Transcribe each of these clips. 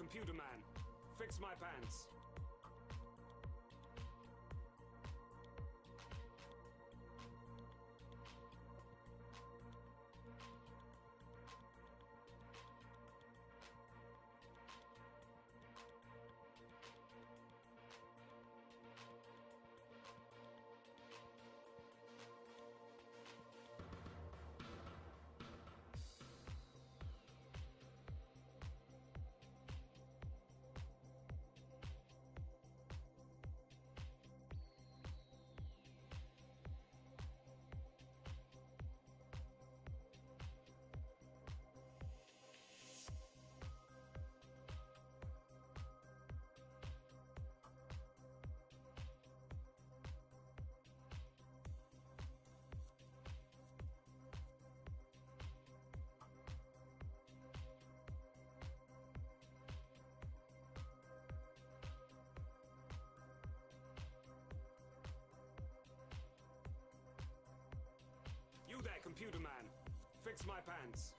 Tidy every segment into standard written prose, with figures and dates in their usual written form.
computer man. Fix my pants. You there, computer man. Fix my pants.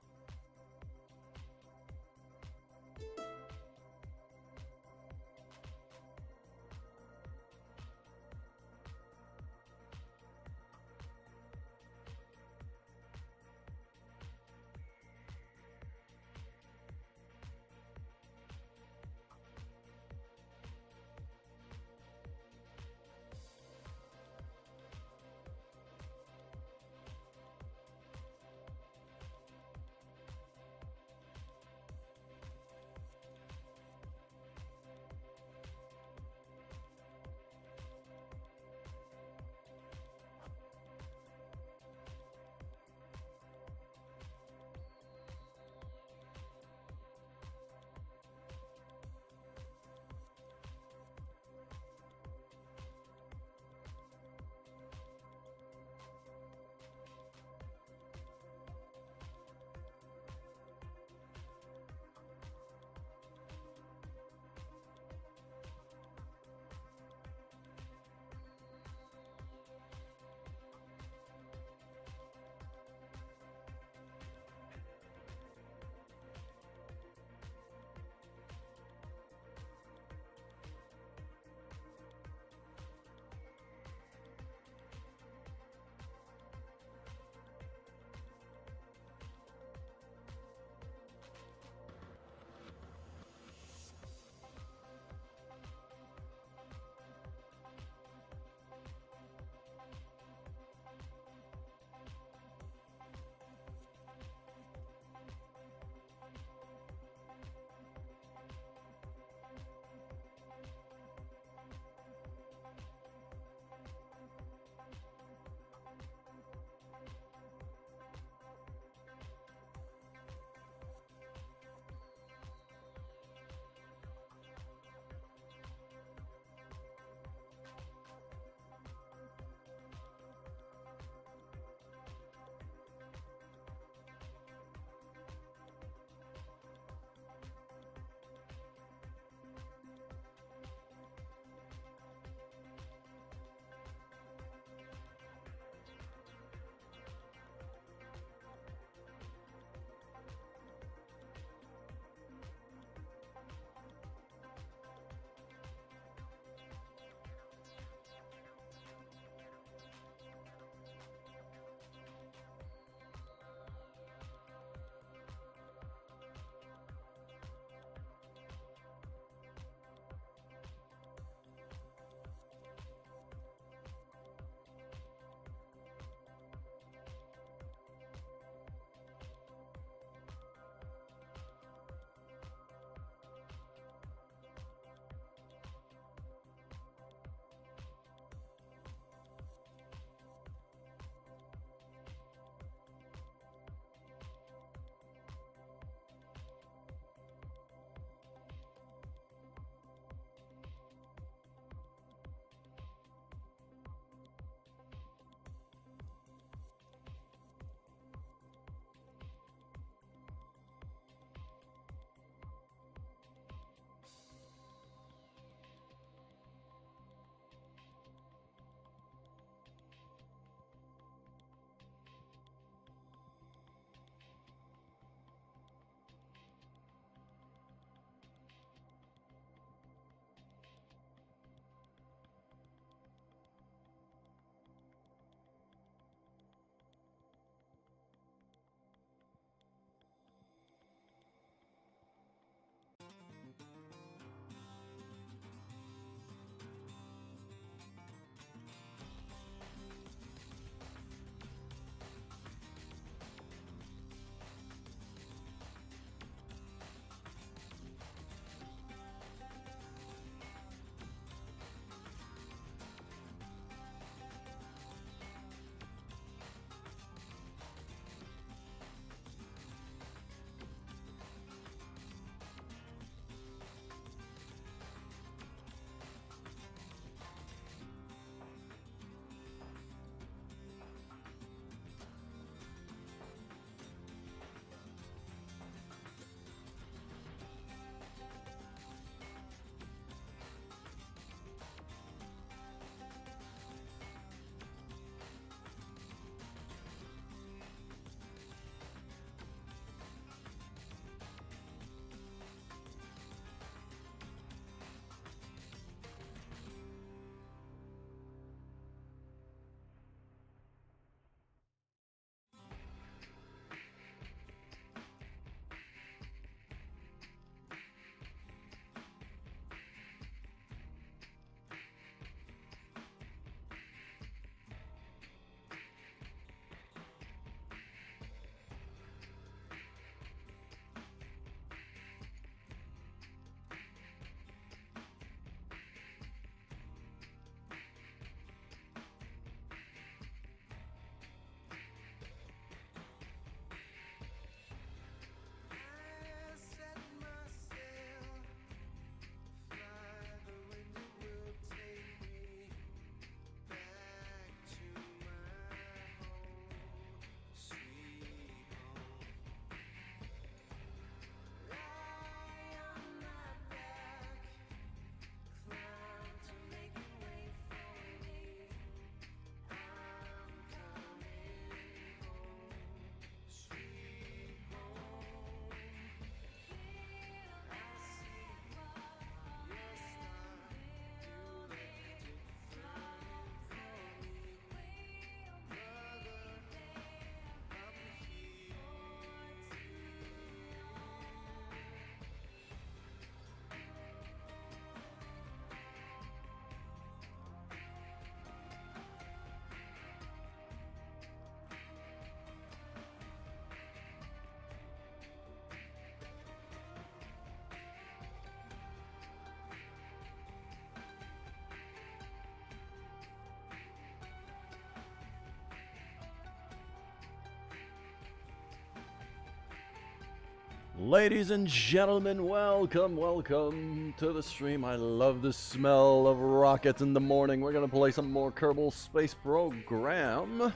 Ladies and gentlemen, welcome to the stream. I love the smell of rockets in the morning. We're gonna play some more Kerbal Space Program.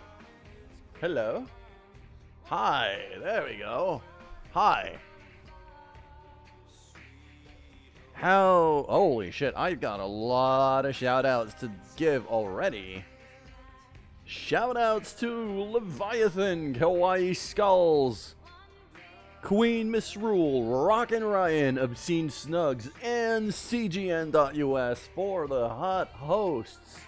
Hello. Hi, there we go. Hi. Holy shit, I've got a lot of shout-outs to give already. Shout-outs to Leviathan, Kawaii Skulls, Queen Misrule, Rockin' Ryan, Obscene Snugs, and CGN.US for the hot hosts.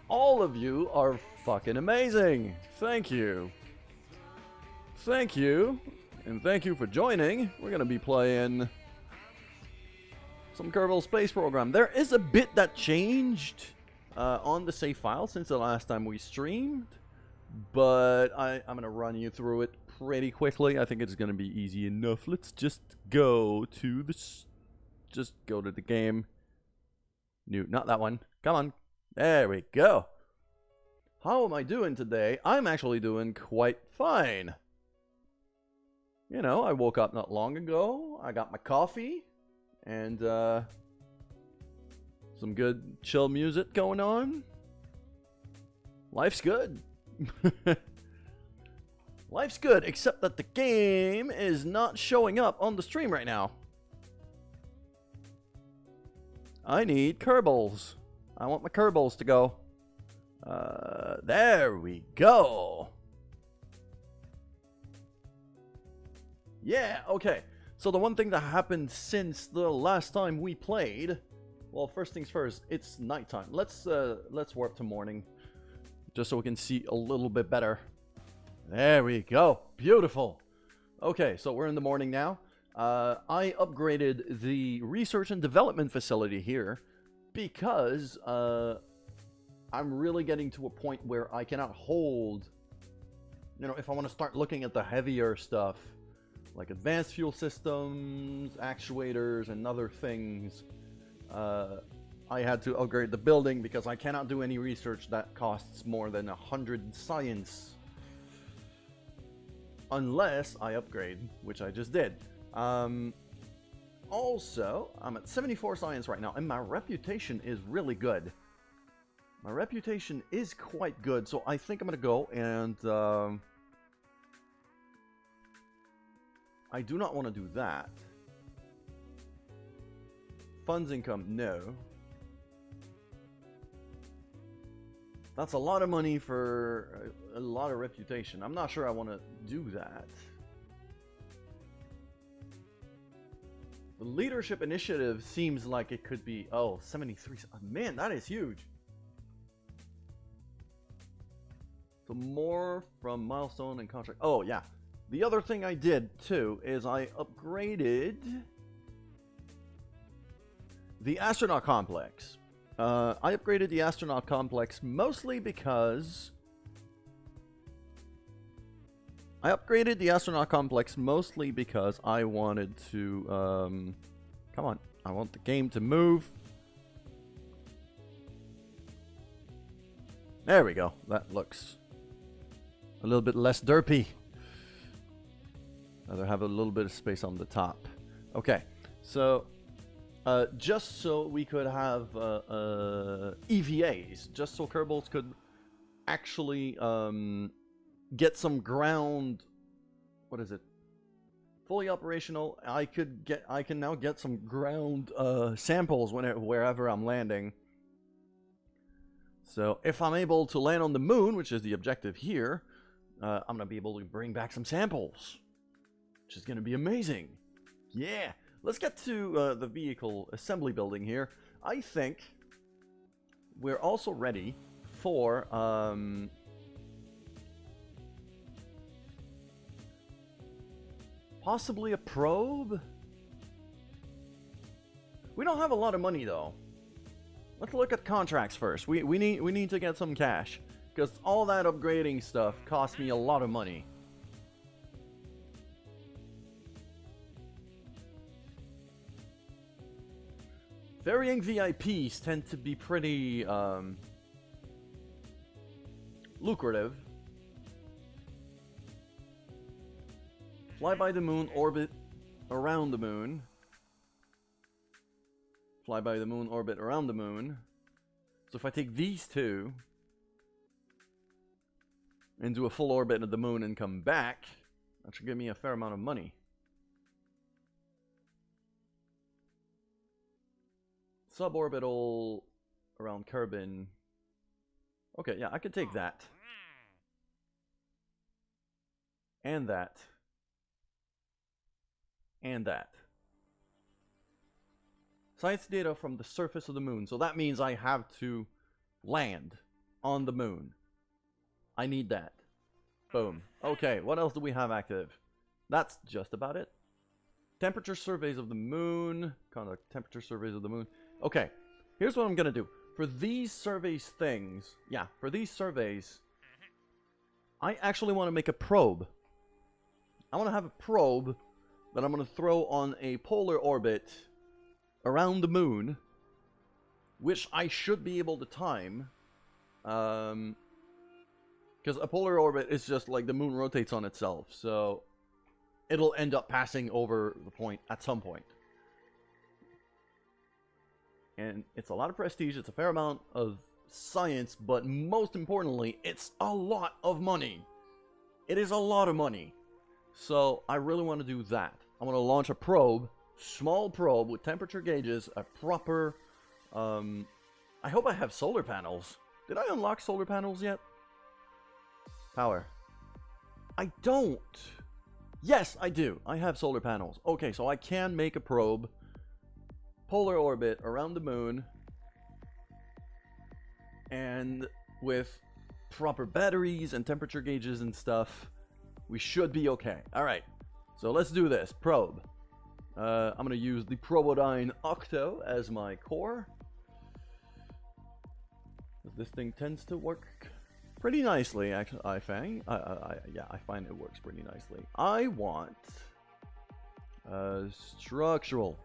All of you are fucking amazing. Thank you. Thank you. And thank you for joining. We're going to be playing some Kerbal Space Program. There is a bit that changed on the save file since the last time we streamed, but I'm going to run you through it pretty quickly. I think it's going to be easy enough. Let's just go to this. Just go to the game. New, not that one. Come on. There we go. How am I doing today? I'm actually doing quite fine. You know, I woke up not long ago. I got my coffee and some good chill music going on. Life's good. Life's good, except that the game is not showing up on the stream right now. I need Kerbals. I want my Kerbals to go. There we go. Yeah, okay. So the one thing that happened since the last time we played, well, first things first, it's nighttime. Let's warp to morning, just so we can see a little bit better. There we go. Beautiful. Okay, so we're in the morning now. I upgraded the research and development facility here because I'm really getting to a point where I cannot hold, you know, if I want to start looking at the heavier stuff, like advanced fuel systems, actuators, and other things, I had to upgrade the building because I cannot do any research that costs more than 100 science. Unless I upgrade, which I just did. Also, I'm at 74 science right now, and my reputation is really good. My reputation is quite good, so I think I'm going to go and... I do not want to do that. Funds income, no. That's a lot of money for a lot of reputation. I'm not sure I want to do that. The leadership initiative seems like it could be... Oh, 73. Man, that is huge. So more from milestone and contract. Oh, yeah. The other thing I did, too, is I upgraded the astronaut complex. I upgraded the astronaut complex mostly because... I wanted to... come on, I want the game to move. There we go. That looks a little bit less derpy. Rather have a little bit of space on the top. Okay, so... just so we could have EVAs, just so Kerbals could actually get some ground. What is it? Fully operational. I can now get some ground samples wherever I'm landing. So if I'm able to land on the moon, which is the objective here, I'm gonna be able to bring back some samples, which is gonna be amazing. Yeah. Let's get to the vehicle assembly building here. I think we're also ready for possibly a probe. We don't have a lot of money though. Let's look at contracts first. We need to get some cash because all that upgrading stuff cost me a lot of money. Varying VIPs tend to be pretty lucrative. Fly by the moon, orbit around the moon. Fly by the moon, orbit around the moon. So if I take these two and do a full orbit of the moon and come back, that should give me a fair amount of money. Suborbital around Kerbal. Okay, yeah, I could take that. And that. And that. Science data from the surface of the moon. So that means I have to land on the moon. I need that. Boom. Okay, what else do we have active? That's just about it. Temperature surveys of the moon. Conduct temperature surveys of the moon. Okay, here's what I'm going to do. For these surveys things, yeah, for these surveys, I actually want to make a probe. I want to have a probe that I'm going to throw on a polar orbit around the moon, which I should be able to time. Because a polar orbit is just like the moon rotates on itself, so it'll end up passing over the point at some point. And it's a lot of prestige, it's a fair amount of science, but most importantly, it's a lot of money. It is a lot of money. So I really want to do that. I want to launch a probe, small probe with temperature gauges, a proper... I hope I have solar panels. Did I unlock solar panels yet? Power. I don't. Yes, I do. I have solar panels. Okay, so I can make a probe. Polar orbit around the moon. And with proper batteries and temperature gauges and stuff, we should be okay. Alright, so let's do this. Probe. I'm going to use the Probodyne Octo as my core. This thing tends to work pretty nicely, actually, I find. Yeah, I find it works pretty nicely. I want structural.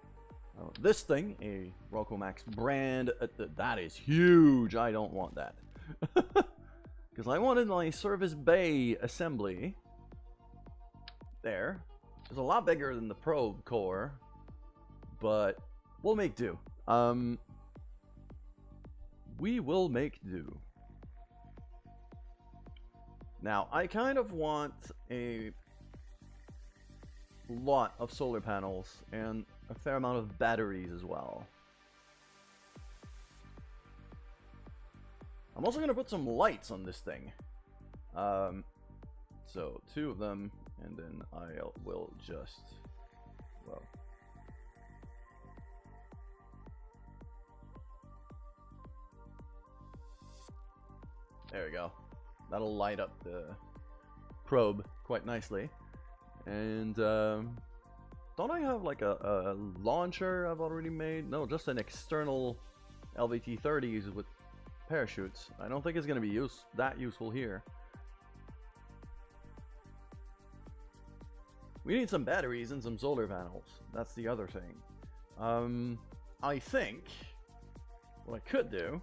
This thing, a Rokomax brand, that is huge. I don't want that. Because I wanted my service bay assembly. There. It's a lot bigger than the probe core. But we'll make do. We will make do. Now, I kind of want a lot of solar panels and a fair amount of batteries as well. I'm also going to put some lights on this thing. So, 2 of them, and then I will just, well... There we go. That'll light up the probe quite nicely. And don't I have like a launcher I've already made? No, just an external LVT-30s with parachutes. I don't think it's going to be that useful here. We need some batteries and some solar panels. That's the other thing. I think what I could do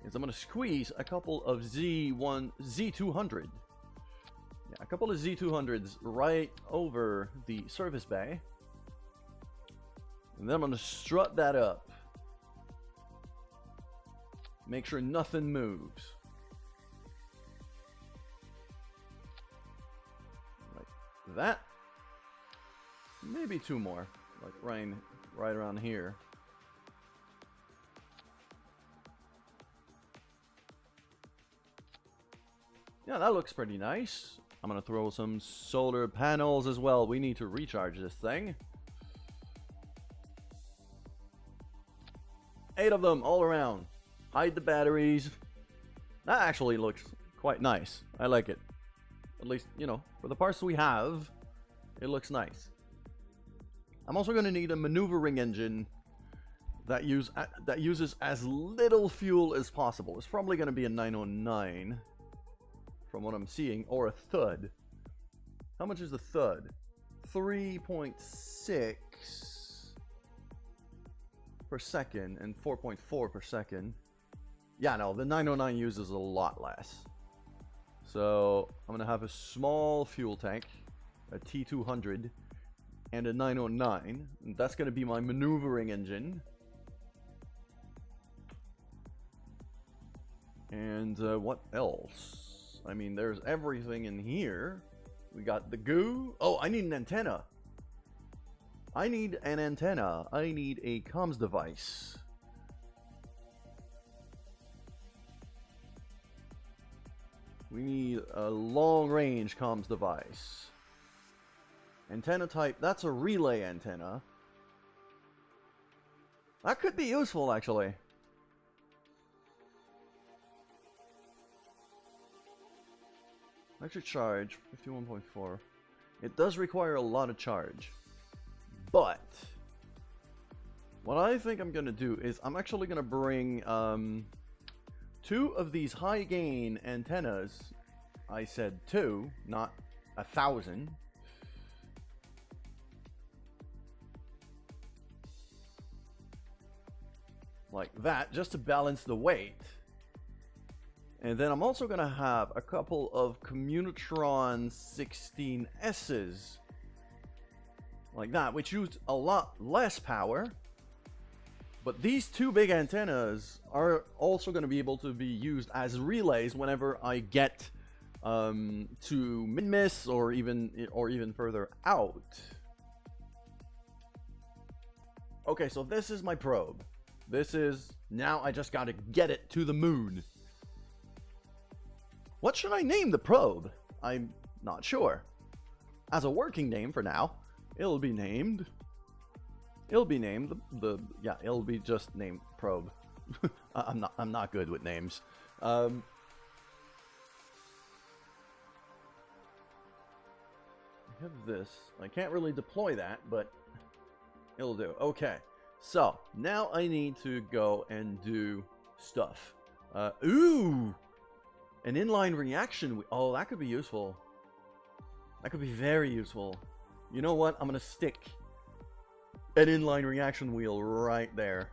is I'm going to squeeze a couple of Z200. Yeah, a couple of Z200s right over the service bay. And then I'm going to strut that up. Make sure nothing moves. Like that. Maybe 2 more. Like right around here. Yeah, that looks pretty nice. I'm gonna throw some solar panels as well. We need to recharge this thing. 8 of them all around. Hide the batteries. That actually looks quite nice. I like it. At least, you know, for the parts we have, it looks nice. I'm also gonna need a maneuvering engine that uses as little fuel as possible. It's probably gonna be a 909. From what I'm seeing, or a thud. How much is the thud? 3.6 per second and 4.4 per second. Yeah, no, the 909 uses a lot less. So I'm gonna have a small fuel tank, a T200, and a 909. That's going to be my maneuvering engine. And what else? I mean, there's everything in here. We got the goo. Oh, I need an antenna. I need an antenna. I need a comms device. We need a long-range comms device. Antenna type, that's a relay antenna. That could be useful, actually. Electric charge, 51.4. It does require a lot of charge. But what I think I'm going to do is I'm actually going to bring 2 of these high gain antennas. I said 2, not 1,000. Like that, just to balance the weight. And then I'm also going to have a couple of Communitron 16S's. Like that, which use a lot less power. But these 2 big antennas are also going to be able to be used as relays whenever I get to mid-miss or even further out. Okay, so this is my probe. This is, now I just got to get it to the moon. What should I name the probe? I'm not sure. As a working name for now, it'll be named it'll be just named probe. I'm not good with names. I have this. I can't really deploy that, but it'll do. Okay. So, now I need to go and do stuff. Ooh! An inline reaction. Oh, that could be useful. That could be very useful. You know what? I'm going to stick an inline reaction wheel right there.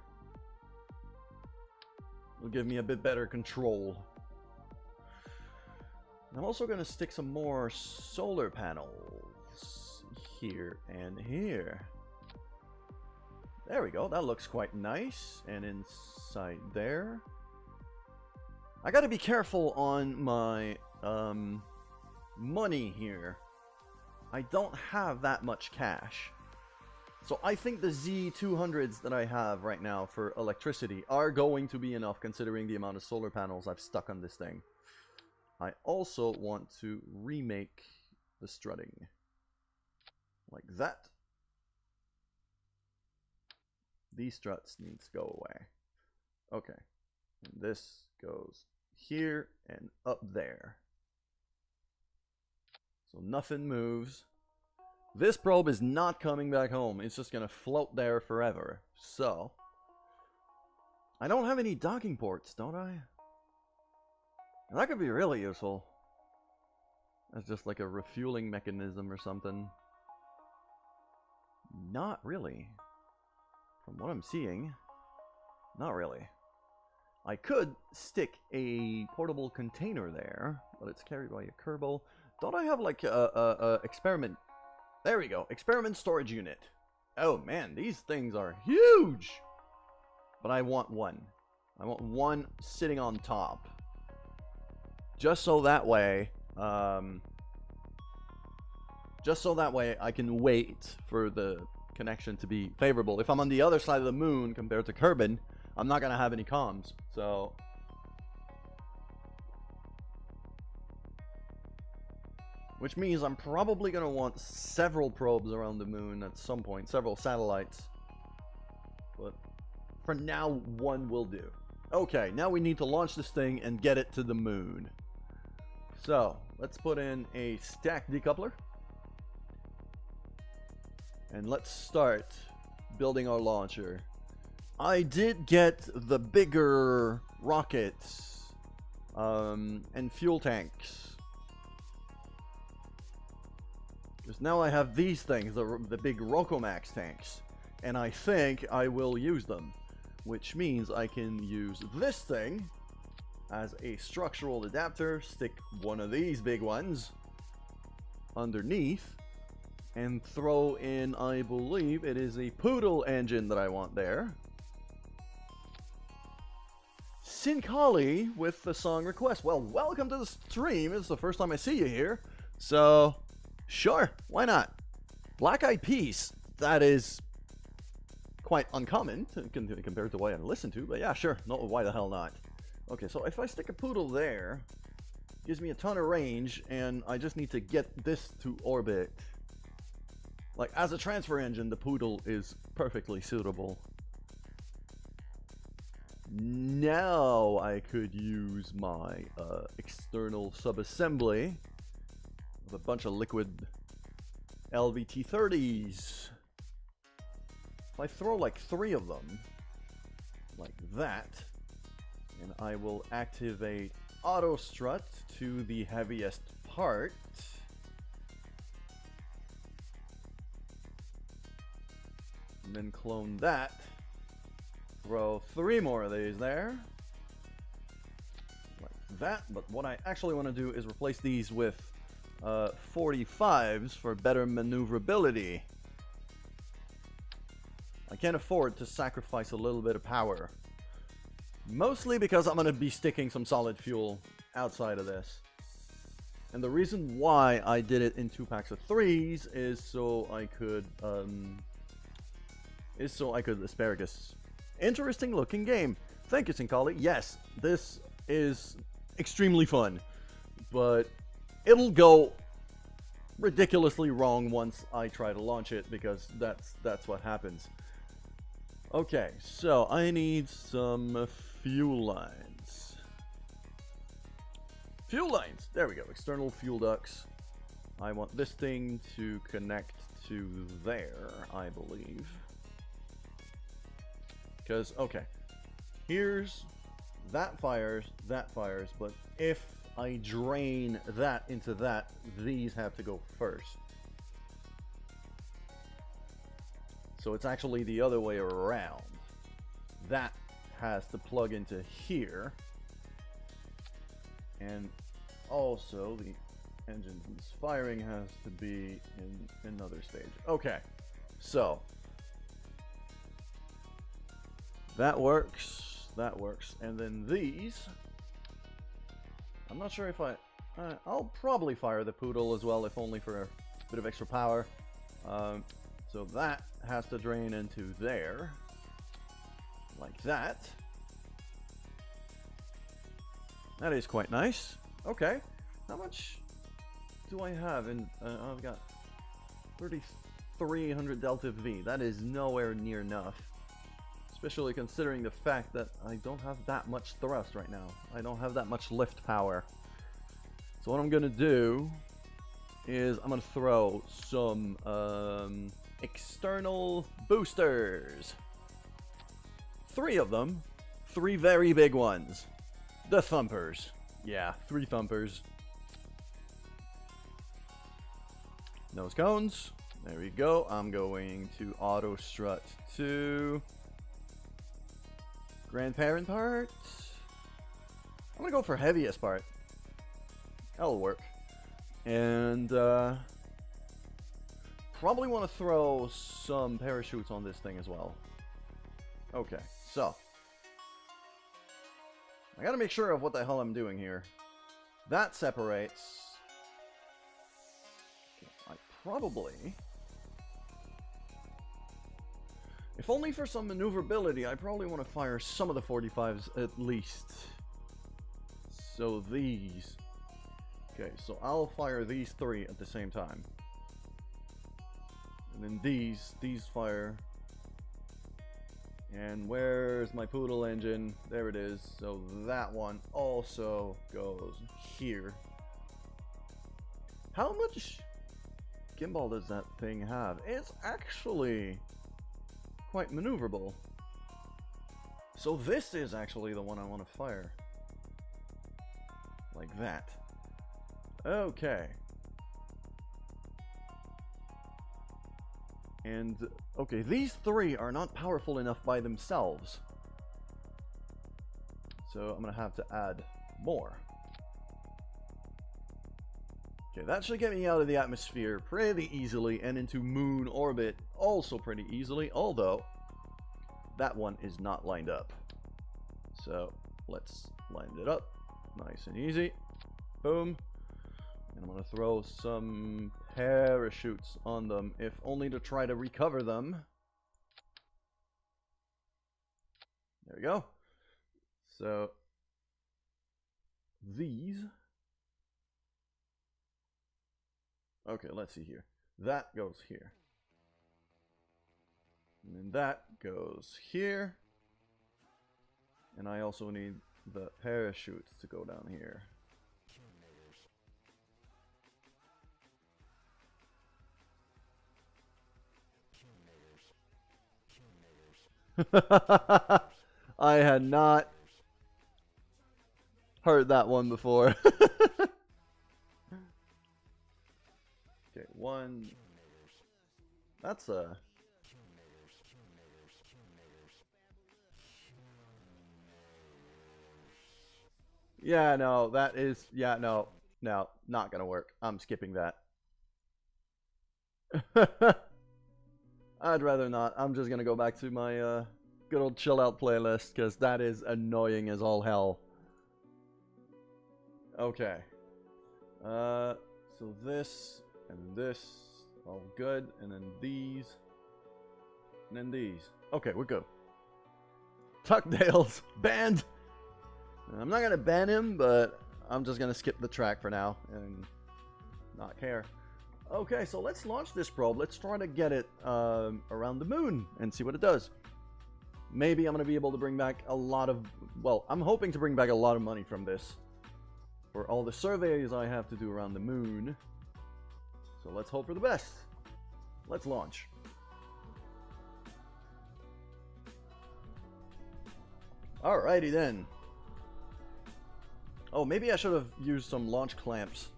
It'll give me a bit better control. I'm also going to stick some more solar panels here and here. There we go. That looks quite nice. And inside there. I got to be careful on my money here. I don't have that much cash. So I think the Z200s that I have right now for electricity are going to be enough considering the amount of solar panels I've stuck on this thing. I also want to remake the strutting. Like that. These struts need to go away. Okay. And this goes here and up there. So nothing moves. This probe is not coming back home. It's just going to float there forever. So, I don't have any docking ports, don't I? And that could be really useful. As just like a refueling mechanism or something. Not really. From what I'm seeing, not really. I could stick a portable container there, but it's carried by a Kerbal. Don't I have like a experiment? There we go. Experiment storage unit. Oh man, these things are huge. But I want one. I want one sitting on top. Just so that way, I can wait for the connection to be favorable. If I'm on the other side of the moon compared to Kerbal, I'm not gonna have any comms. So which means I'm probably gonna want several probes around the moon at some point, several satellites. But for now, one will do. Okay, now we need to launch this thing and get it to the moon. So let's put in a stack decoupler. And let's start building our launcher. I did get the bigger rockets and fuel tanks. Because now I have these things, the big Rokomax tanks. And I think I will use them. Which means I can use this thing as a structural adapter. Stick one of these big ones underneath. and throw in, I believe it is a Poodle engine that I want there. Sinkali with the song request. Well, welcome to the stream. It's the first time I see you here. So, sure, why not? Black Eyed Peas. That is quite uncommon compared to what I listen to. But yeah, sure. No, why the hell not? Okay, so if I stick a Poodle there, gives me a ton of range, and I just need to get this to orbit. Like, as a transfer engine, the Poodle is perfectly suitable. Now I could use my external subassembly with a bunch of liquid LVT-30s. If I throw like 3 of them, like that, and I will activate auto strut to the heaviest part. And then clone that. Throw 3 more of these there. Like that. But what I actually want to do is replace these with 45s for better maneuverability. I can't afford to sacrifice a little bit of power. Mostly because I'm going to be sticking some solid fuel outside of this. And the reason why I did it in 2 packs of 3s is so I could asparagus. Interesting looking game. Thank you, Sinkali. Yes, this is extremely fun, but it'll go ridiculously wrong once I try to launch it, because that's what happens. Okay, so I need some fuel lines. Fuel lines! There we go. External fuel ducts. I want this thing to connect to there, I believe. Because, okay, here's that fires, but if I drain that into that, these have to go first. So it's actually the other way around. That has to plug into here. And also the engine's firing has to be in another stage. Okay, so that works, and then these, I'm not sure if I'll probably fire the Poodle as well, if only for a bit of extra power. So that has to drain into there, like that. That is quite nice. Okay, how much do I have? I've got 3,300 delta V. That is nowhere near enough. Especially considering the fact that I don't have that much thrust right now. I don't have that much lift power. So what I'm going to do is I'm going to throw some external boosters. 3 of them. 3 very big ones. The thumpers. Yeah, 3 thumpers. Nose cones. There we go. I'm going to auto strut to grandparent part. I'm gonna go for heaviest part. That'll work. And probably want to throw some parachutes on this thing as well. Okay, so I gotta make sure of what the hell I'm doing here. That separates. I probably, if only for some maneuverability, I probably want to fire some of the 45s at least. So these. Okay, so I'll fire these 3 at the same time. And then these fire. And where's my Poodle engine? There it is. So that one also goes here. How much gimbal does that thing have? It's actually quite maneuverable. So this is actually the one I want to fire. Like that. Okay. And, okay, these 3 are not powerful enough by themselves. So I'm gonna have to add more. Okay, that should get me out of the atmosphere pretty easily and into moon orbit also pretty easily, although that one is not lined up. So let's line it up nice and easy. Boom. And I'm going to throw some parachutes on them, if only to try to recover them. There we go. So these. Okay, let's see here. That goes here. And then that goes here. And I also need the parachutes to go down here. I had not heard that one before. Okay, one. That's a. Yeah, no, that is. Yeah, no, not gonna work. I'm skipping that. I'd rather not. I'm just gonna go back to my good old chill out playlist because that is annoying as all hell. Okay. So this and this, all good, and then these, and then these. Okay, we're good. Tuckdale's banned. I'm not gonna ban him, but I'm just gonna skip the track for now and not care. Okay, so let's launch this probe. Let's try to get it around the moon and see what it does. Maybe I'm going to be able to bring back a lot of... Well, I'm hoping to bring back a lot of money from this for all the surveys I have to do around the moon. So let's hope for the best. Let's launch. Alrighty then. Oh, maybe I should have used some launch clamps.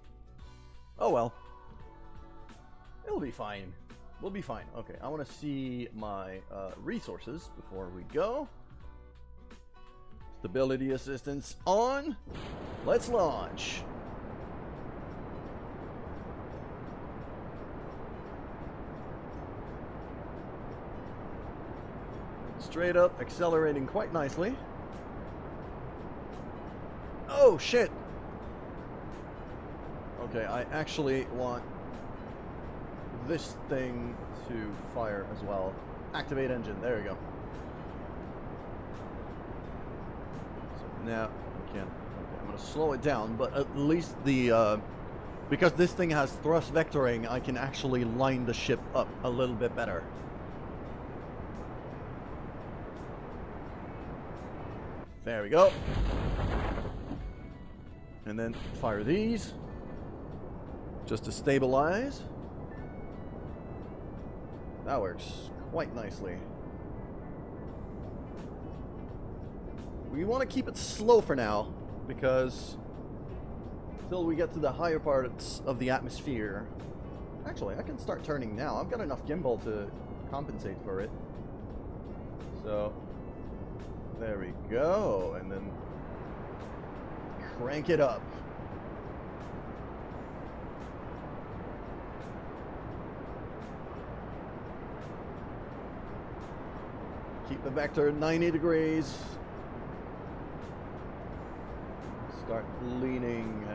Oh well. It'll be fine. We'll be fine. Okay, I want to see my resources before we go. Stability assistance on. Let's launch. Straight up, accelerating quite nicely. Oh, shit. Okay, I actually want this thing to fire as well. Activate engine. There we go. So now we can. Okay, I'm gonna slow it down, but at least the because this thing has thrust vectoring, I can actually line the ship up a little bit better. There we go. And then fire these just to stabilize. That works quite nicely. We want to keep it slow for now, because until we get to the higher parts of the atmosphere... Actually, I can start turning now. I've got enough gimbal to compensate for it. So, there we go. And then crank it up. Keep the vector 90 degrees. Start leaning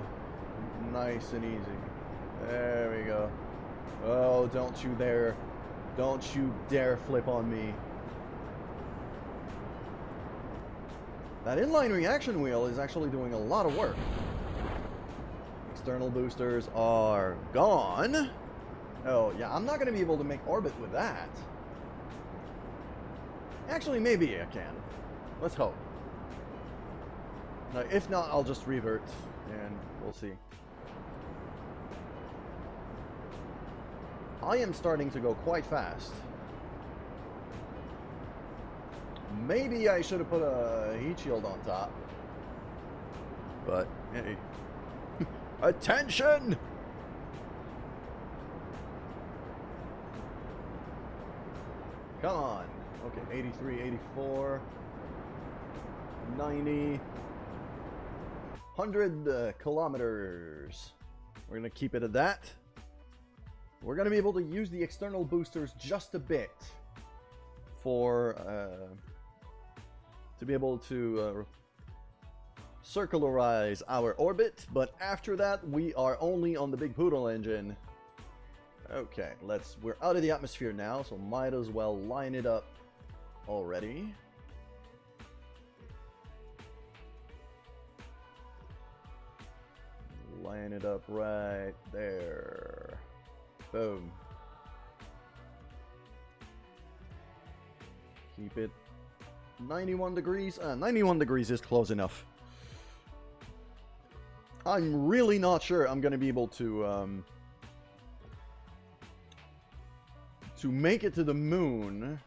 nice and easy. There we go. Oh, don't you dare flip on me. That inline reaction wheel is actually doing a lot of work. External boosters are gone. Oh, yeah, I'm not going to be able to make orbit with that. Actually, maybe I can. Let's hope. Now, if not, I'll just revert, and we'll see. I am starting to go quite fast. Maybe I should have put a heat shield on top. But, hey. Attention! Come on. Okay, 83, 84, 90, 100 kilometers. We're going to keep it at that. We're going to be able to use the external boosters just a bit for to be able to circularize our orbit, but after that we are only on the Big Poodle engine. Okay, we're out of the atmosphere now, so might as well line it up already. Line it up right there. Boom. Keep it 91 degrees. 91 degrees is close enough. I'm really not sure I'm going to be able to make it to the moon.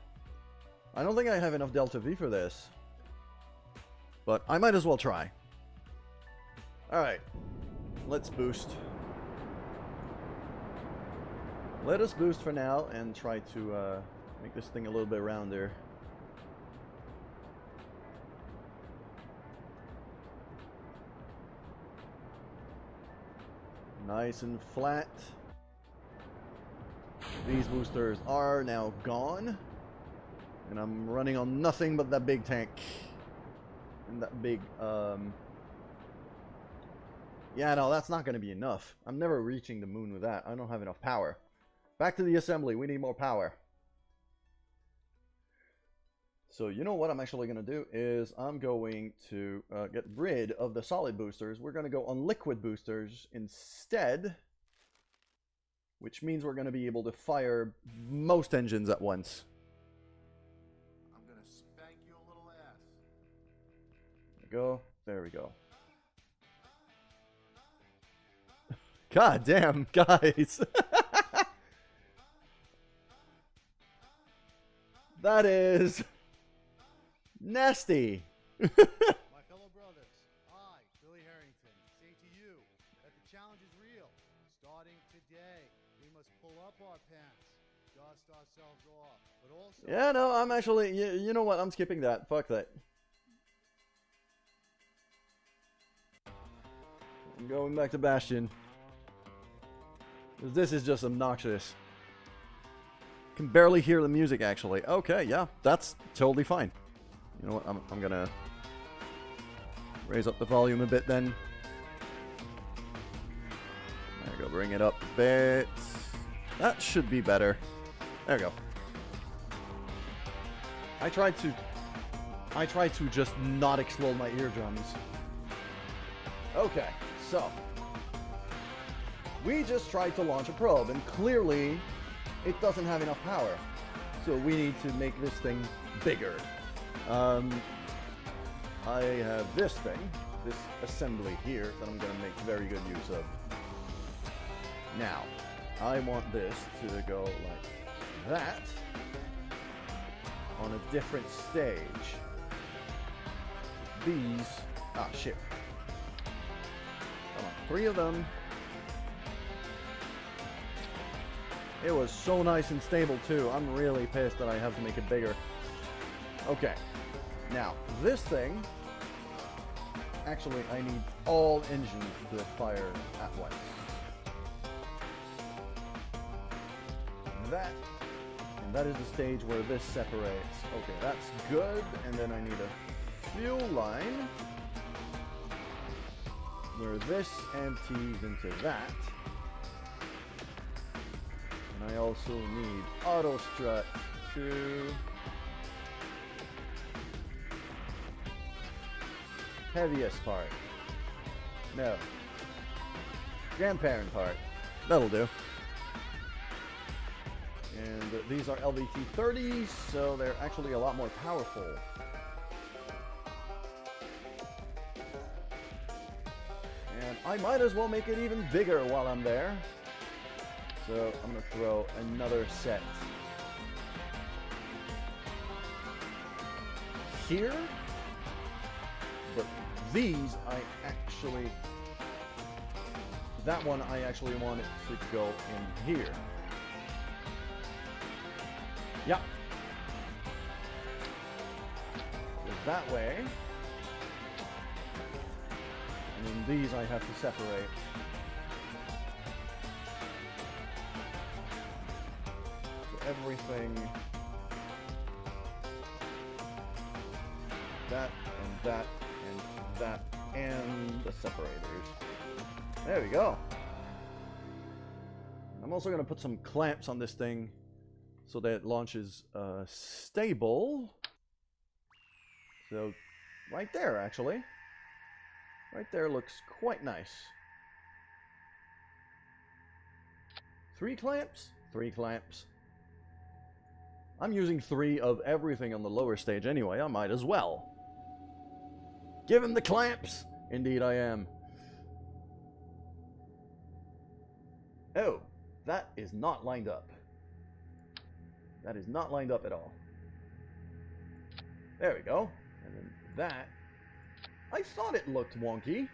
I don't think I have enough Delta V for this. But I might as well try. Alright. Let's boost. Let us boost for now and try to make this thing a little bit rounder. Nice and flat. These boosters are now gone. And I'm running on nothing but that big tank. And that big, yeah, no, that's not going to be enough. I'm never reaching the moon with that. I don't have enough power. Back to the assembly. We need more power. So you know what I'm actually going to do is I'm going to get rid of the solid boosters. We're going to go on liquid boosters instead. Which means we're going to be able to fire most engines at once. I'm going to spank you a little ass. There we go. There we go. God damn, guys. That is nasty. My fellow brothers, I, Billy Harrington, say to you that the challenge is real. Starting today, we must pull up our pants, dust ourselves off, but also... Yeah, no, I'm actually... You know what? I'm skipping that. Fuck that. I'm going back to Bastion. This is just obnoxious. Can barely hear the music, actually. Okay, yeah, that's totally fine. You know what? I'm gonna raise up the volume a bit then. There we go. Bring it up a bit. That should be better. There we go. I tried to just not explode my eardrums. Okay, so we just tried to launch a probe, and clearly it doesn't have enough power. So we need to make this thing bigger. I have this thing, this assembly here, that I'm going to make very good use of. Now, I want this to go like that on a different stage. These... Ah, shit. Come on, 3 of them. It was so nice and stable too. I'm really pissed that I have to make it bigger. Okay. Now, this thing... Actually, I need all engines to fire at once. And that is the stage where this separates. Okay, that's good. And then I need a fuel line where this empties into that. And I also need auto strut to heaviest part. No. Grandparent part. That'll do. And these are LVT-30s, so they're actually a lot more powerful. And I might as well make it even bigger while I'm there. So I'm going to throw another set here. But these I actually... That one I actually want it to go in here. Yeah. That way. And then these I have to separate. everything. That, and that, and that, and the separators. There we go. I'm also going to put some clamps on this thing so that it launches stable. So, right there, actually. Right there looks quite nice. 3 clamps? 3 clamps. I'm using 3 of everything on the lower stage anyway. I might as well. Give him the clamps! Indeed I am. Oh, that is not lined up. That is not lined up at all. There we go. And then that. I thought it looked wonky.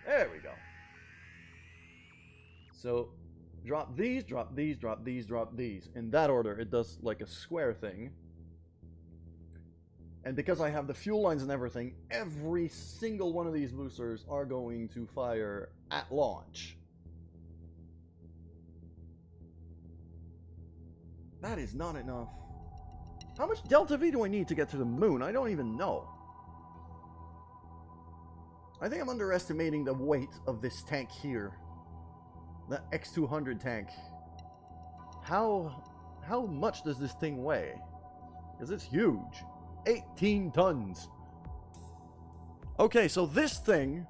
There we go. So, drop these, drop these, drop these, drop these. In that order, it does like a square thing. And because I have the fuel lines and everything, every single one of these boosters are going to fire at launch. That is not enough. How much Delta V do I need to get to the moon? I don't even know. I think I'm underestimating the weight of this tank here. The X200 tank. How much does this thing weigh? Because it's huge. 18 tons. Okay, so this thing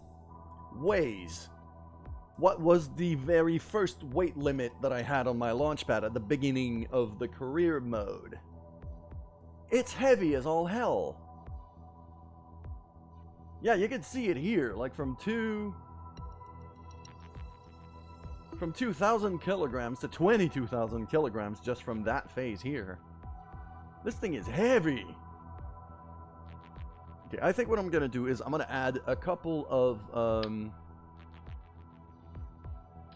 weighs what was the very first weight limit that I had on my launch pad at the beginning of the career mode. It's heavy as all hell. Yeah, you can see it here, like from 2,000 kilograms to 22,000 kilograms just from that phase here. This thing is heavy. Okay, I think what I'm gonna do is I'm gonna add a couple of I'm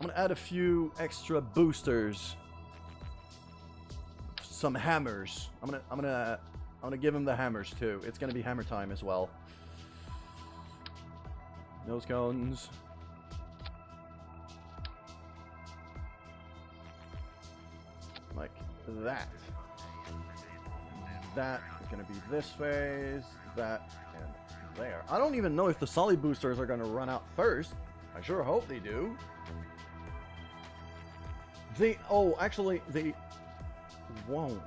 gonna add a few extra boosters, some hammers. I'm gonna give him the hammers too. It's gonna be hammer time as well. Nose cones. Like that. That is gonna be this phase. That and there. I don't even know if the solid boosters are gonna run out first. I sure hope they do. Actually, they won't.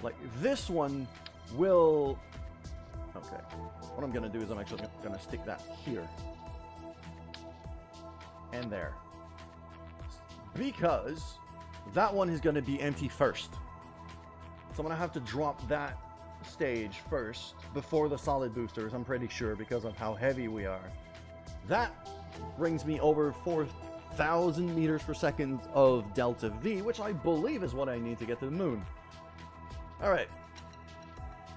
Like, this one will... Okay. What I'm gonna do is I'm actually gonna stick that here. And there. Because that one is gonna be empty first. So I'm gonna have to drop that stage first before the solid boosters, I'm pretty sure, because of how heavy we are. That brings me over 4,000 meters per second of Delta V, which I believe is what I need to get to the moon. Alright.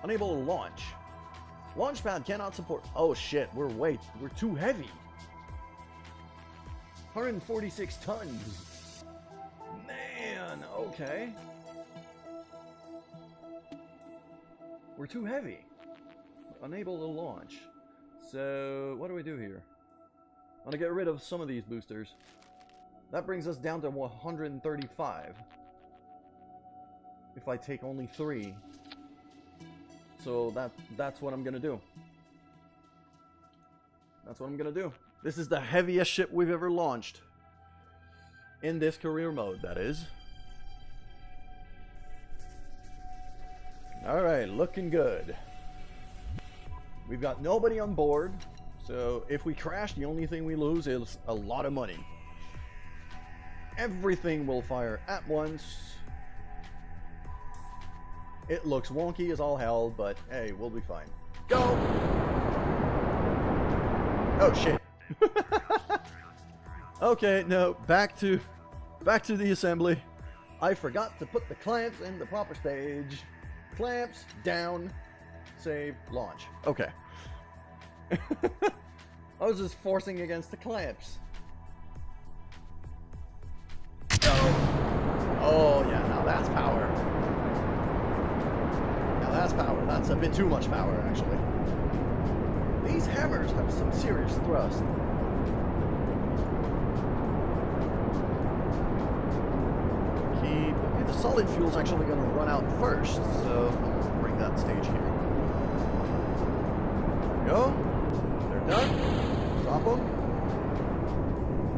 Unable to launch. Launchpad cannot support... Oh shit, we're too heavy. 146 tons. Man, okay. We're too heavy. Unable to launch. So, what do we do here? I'm gonna get rid of some of these boosters. That brings us down to 135. If I take only 3. So that's what I'm gonna do. That's what I'm gonna do. This is the heaviest ship we've ever launched. In this career mode, that is. Alright, looking good. We've got nobody on board, so if we crash, the only thing we lose is a lot of money. Everything will fire at once. It looks wonky as all hell, but hey, we'll be fine. Go! Oh shit. Okay, no, back to the assembly. I forgot to put the clamps in the proper stage. Clamps, down, save, launch. Okay. I was just forcing against the clamps. Oh yeah, now that's power. Now that's power. That's a bit too much power, actually. These hammers have some serious thrust. solid fuel's actually going to run out first, so I'll bring that stage here. There we go. They're done. Drop them.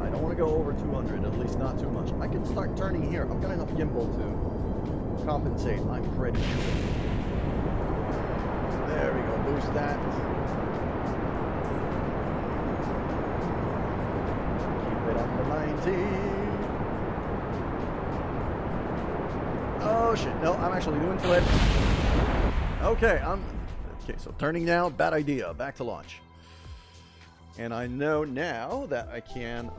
I don't want to go over 200, at least not too much. I can start turning here. I've got enough gimbal to compensate. I'm pretty sure. There we go. Boost that. Keep it up to 90. Oh shit, no, I'm actually doing flips. Okay, so turning now, bad idea. Back to launch. And I know now that I can,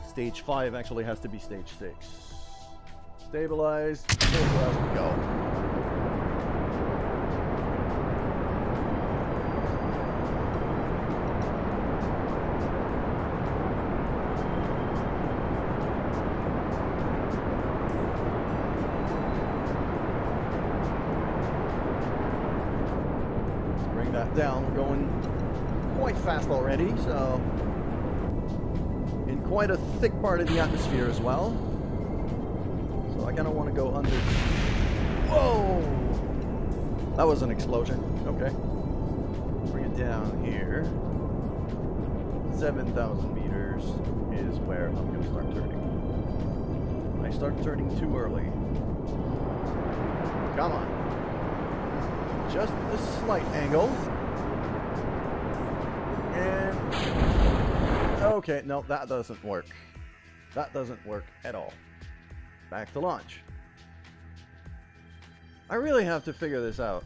stage 5 actually has to be stage 6. Stabilize, go. Down. We're going quite fast already, so in quite a thick part of the atmosphere as well. So I kind of want to go under. Whoa! That was an explosion. Okay. Bring it down here. 7,000 meters is where I'm going to start turning. I start turning too early. Come on. Just a slight angle. And okay, no, that doesn't work. That doesn't work at all. Back to launch. I really have to figure this out.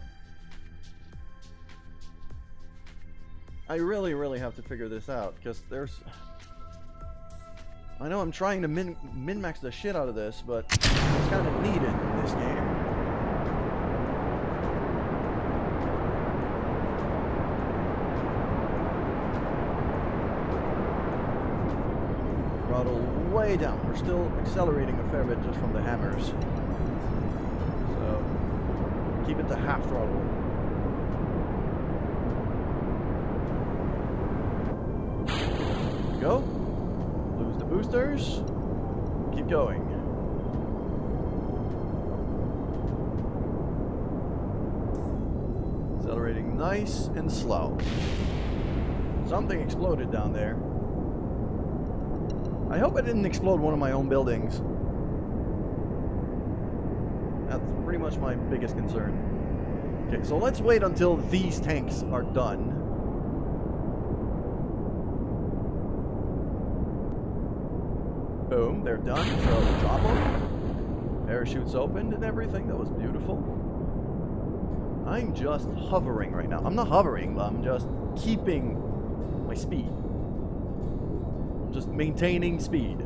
I really have to figure this out, because there's... I know I'm trying to min-max the shit out of this, but it's kind of needed in this game. Throttle way down. We're still accelerating a fair bit just from the hammers. So keep it to half throttle. There we go. Lose the boosters. Keep going. Accelerating nice and slow. Something exploded down there. I hope I didn't explode one of my own buildings. That's pretty much my biggest concern. Okay, so let's wait until these tanks are done. Boom, they're done, so drop them. Parachutes opened and everything, that was beautiful. I'm just hovering right now. I'm not hovering, but I'm just keeping my speed. Just maintaining speed.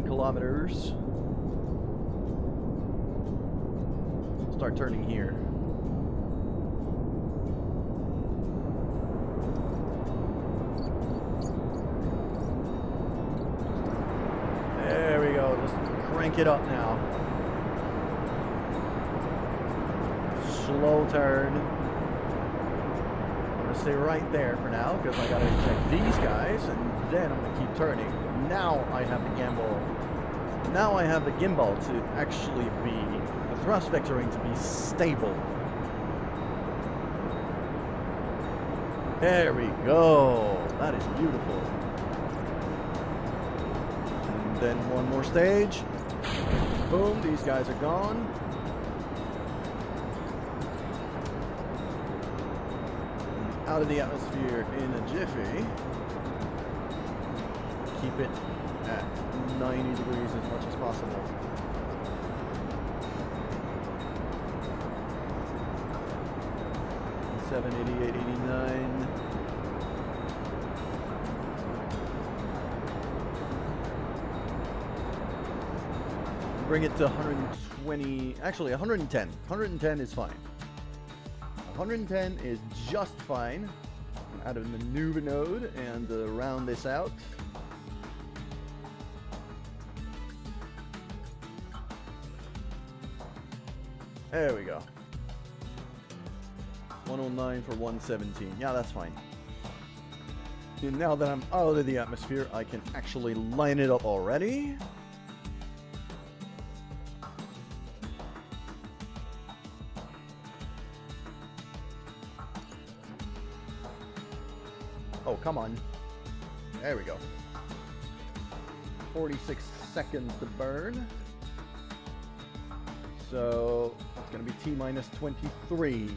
Kilometers. Start turning here. There we go. Just crank it up now. Slow turn. I'm gonna stay right there for now because I gotta check these guys, and then I'm gonna keep turning. Now I have the gimbal. Now I have the gimbal to actually be the thrust vectoring to be stable. There we go. That is beautiful. And then one more stage. Boom, these guys are gone. And out of the atmosphere in a jiffy. Keep it at 90 degrees as much as possible. Seven, 88, 89. Bring it to 120, actually 110. 110 is fine. 110 is just fine. Out of the maneuver node and round this out. There we go. 109 for 117. Yeah, that's fine. And now that I'm out of the atmosphere, I can actually line it up already. Oh, come on. There we go. 46 seconds to burn. So, it's going to be T minus 23.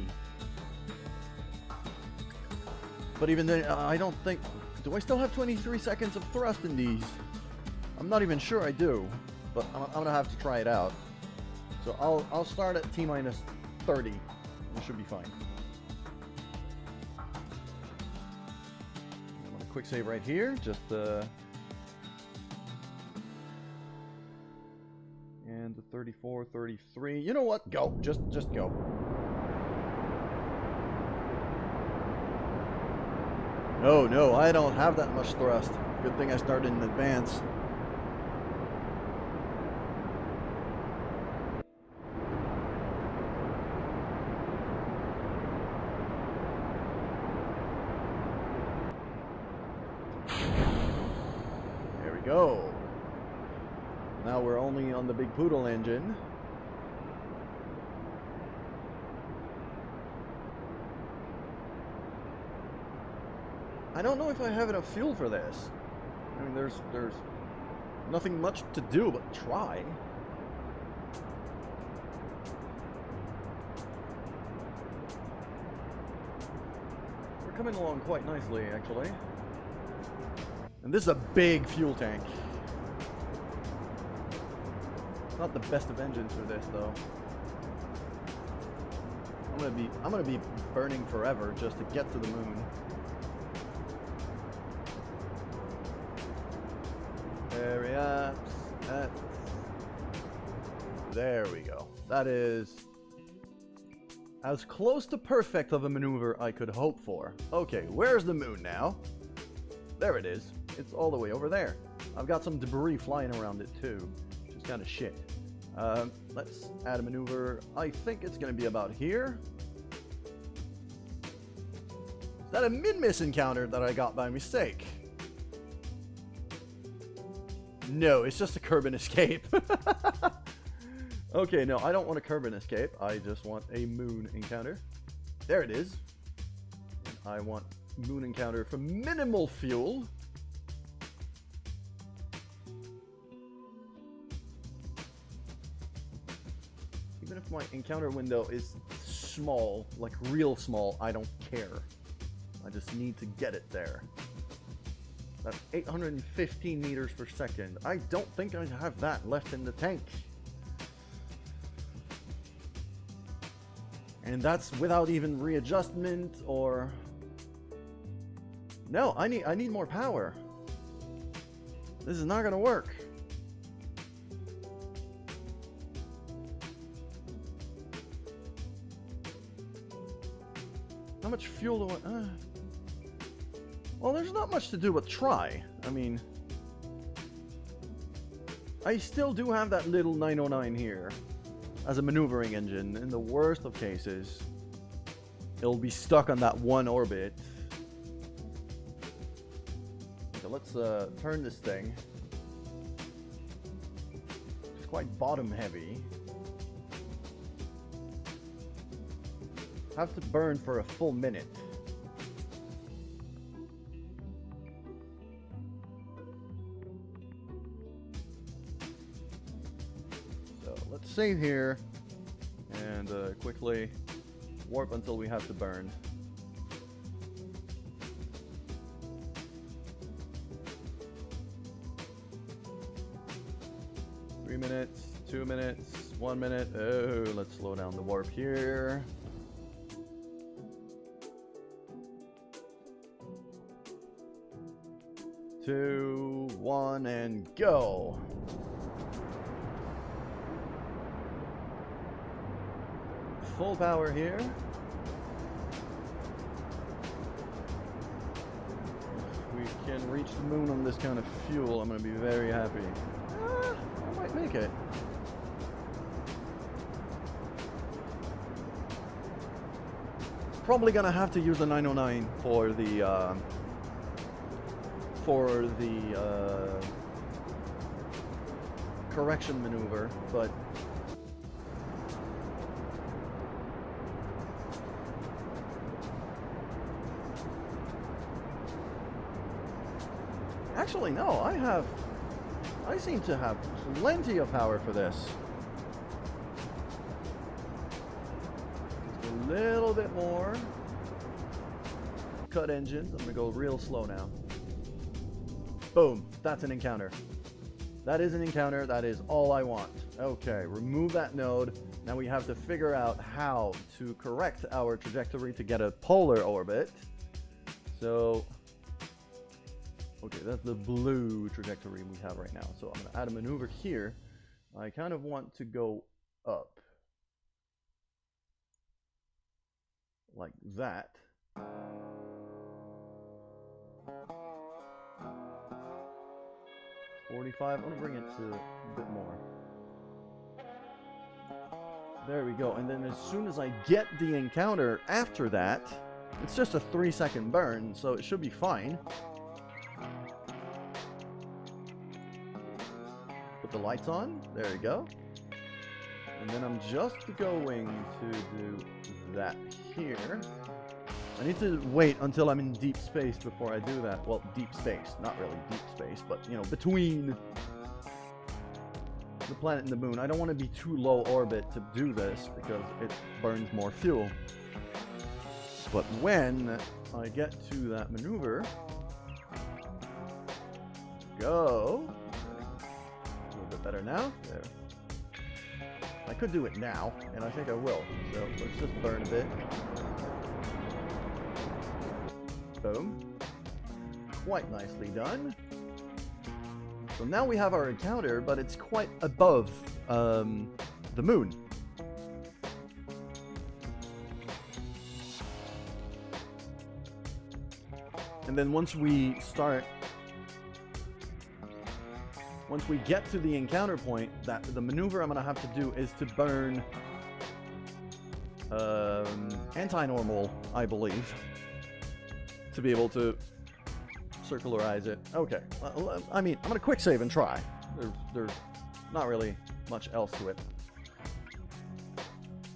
But even then, I don't think... Do I still have 23 seconds of thrust in these? I'm not even sure I do. But I'm going to have to try it out. So I'll start at T minus 30. It should be fine. I'm going to quick save right here. Just... And the 34, 33. You know what? Go. Just go. Oh no, I don't have that much thrust. Good thing I started in advance. There we go. Now we're only on the Big Poodle engine. I don't know if I have enough fuel for this. I mean, there's nothing much to do but try. We're coming along quite nicely, actually. And this is a big fuel tank. Not the best of engines for this, though. I'm gonna be burning forever just to get to the moon. There we go. That is as close to perfect of a maneuver I could hope for. Okay, where's the moon now? There it is. It's all the way over there. I've got some debris flying around it too, which is kind of shit. Let's add a maneuver. I think it's going to be about here. Is that a mid-miss encounter that I got by mistake? No, it's just a Kerbal escape. Okay, no, I don't want a Kerbal escape. I just want a moon encounter. There it is. I want moon encounter for minimal fuel. Even if my encounter window is small, like real small, I don't care. I just need to get it there. That's 815 meters per second. I don't think I have that left in the tank. And that's without even readjustment or... No, I need more power. This is not gonna work. How much fuel do I... Well, there's not much to do but try. I mean... I still do have that little 909 here as a maneuvering engine. In the worst of cases, it'll be stuck on that one orbit. So let's turn this thing. It's quite bottom heavy. Have to burn for a full minute. So let's save here and quickly warp until we have to burn. Three minutes, 2 minutes, 1 minute. Oh, let's slow down the warp here. Two, one, and go. Full power here. If we can reach the moon on this kind of fuel, I'm going to be very happy. I might make it. Probably gonna have to use the 909 for the correction maneuver, but actually no, I seem to have plenty of power for this. Just a little bit more. Cut engines. I'm gonna go real slow now. Boom, that's an encounter. That is an encounter. That is all I want. Okay, remove that node. Now we have to figure out how to correct our trajectory to get a polar orbit. So, okay, that's the blue trajectory we have right now. So I'm going to add a maneuver here. I kind of want to go up. Like that. 45. I'm going to bring it to a bit more. There we go. And then as soon as I get the encounter after that, it's just a 3-second burn, so it should be fine. Put the lights on. There we go. And then I'm just going to do that here. I need to wait until I'm in deep space before I do that. Well, deep space. Not really deep space, but, you know, between the planet and the moon. I don't want to be too low orbit to do this because it burns more fuel. But when I get to that maneuver, go. A little bit better now. There. I could do it now, and I think I will. So let's just burn a bit. Boom. Quite nicely done. So now we have our encounter, but it's quite above the moon. And then once we get to the encounter point, that the maneuver I'm going to have to do is to burn anti-normal, I believe, to be able to circularize it. Okay, I mean, I'm going to quick save and try. There's not really much else to it.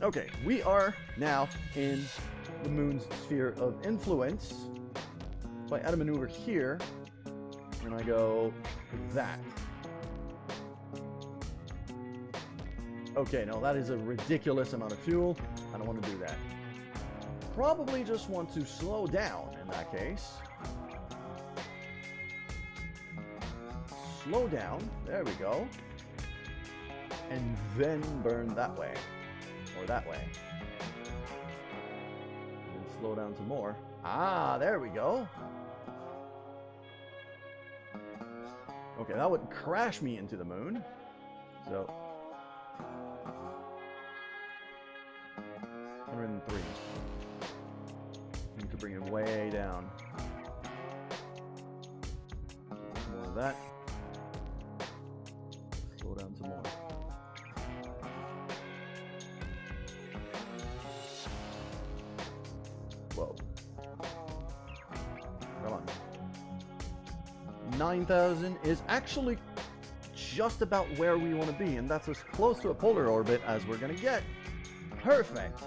Okay, we are now in the moon's sphere of influence. So I add a maneuver here, and I go that. Okay, no, that is a ridiculous amount of fuel. I don't want to do that. Probably just want to slow down in that case. Slow down. There we go. And then burn that way. Or that way. And slow down some more. Ah, there we go. Okay, that would crash me into the moon. So 103. Need to bring it way down. More of that. Slow down some more. Whoa. Come on. 9,000 is actually just about where we want to be, and that's as close to a polar orbit as we're going to get. Perfect.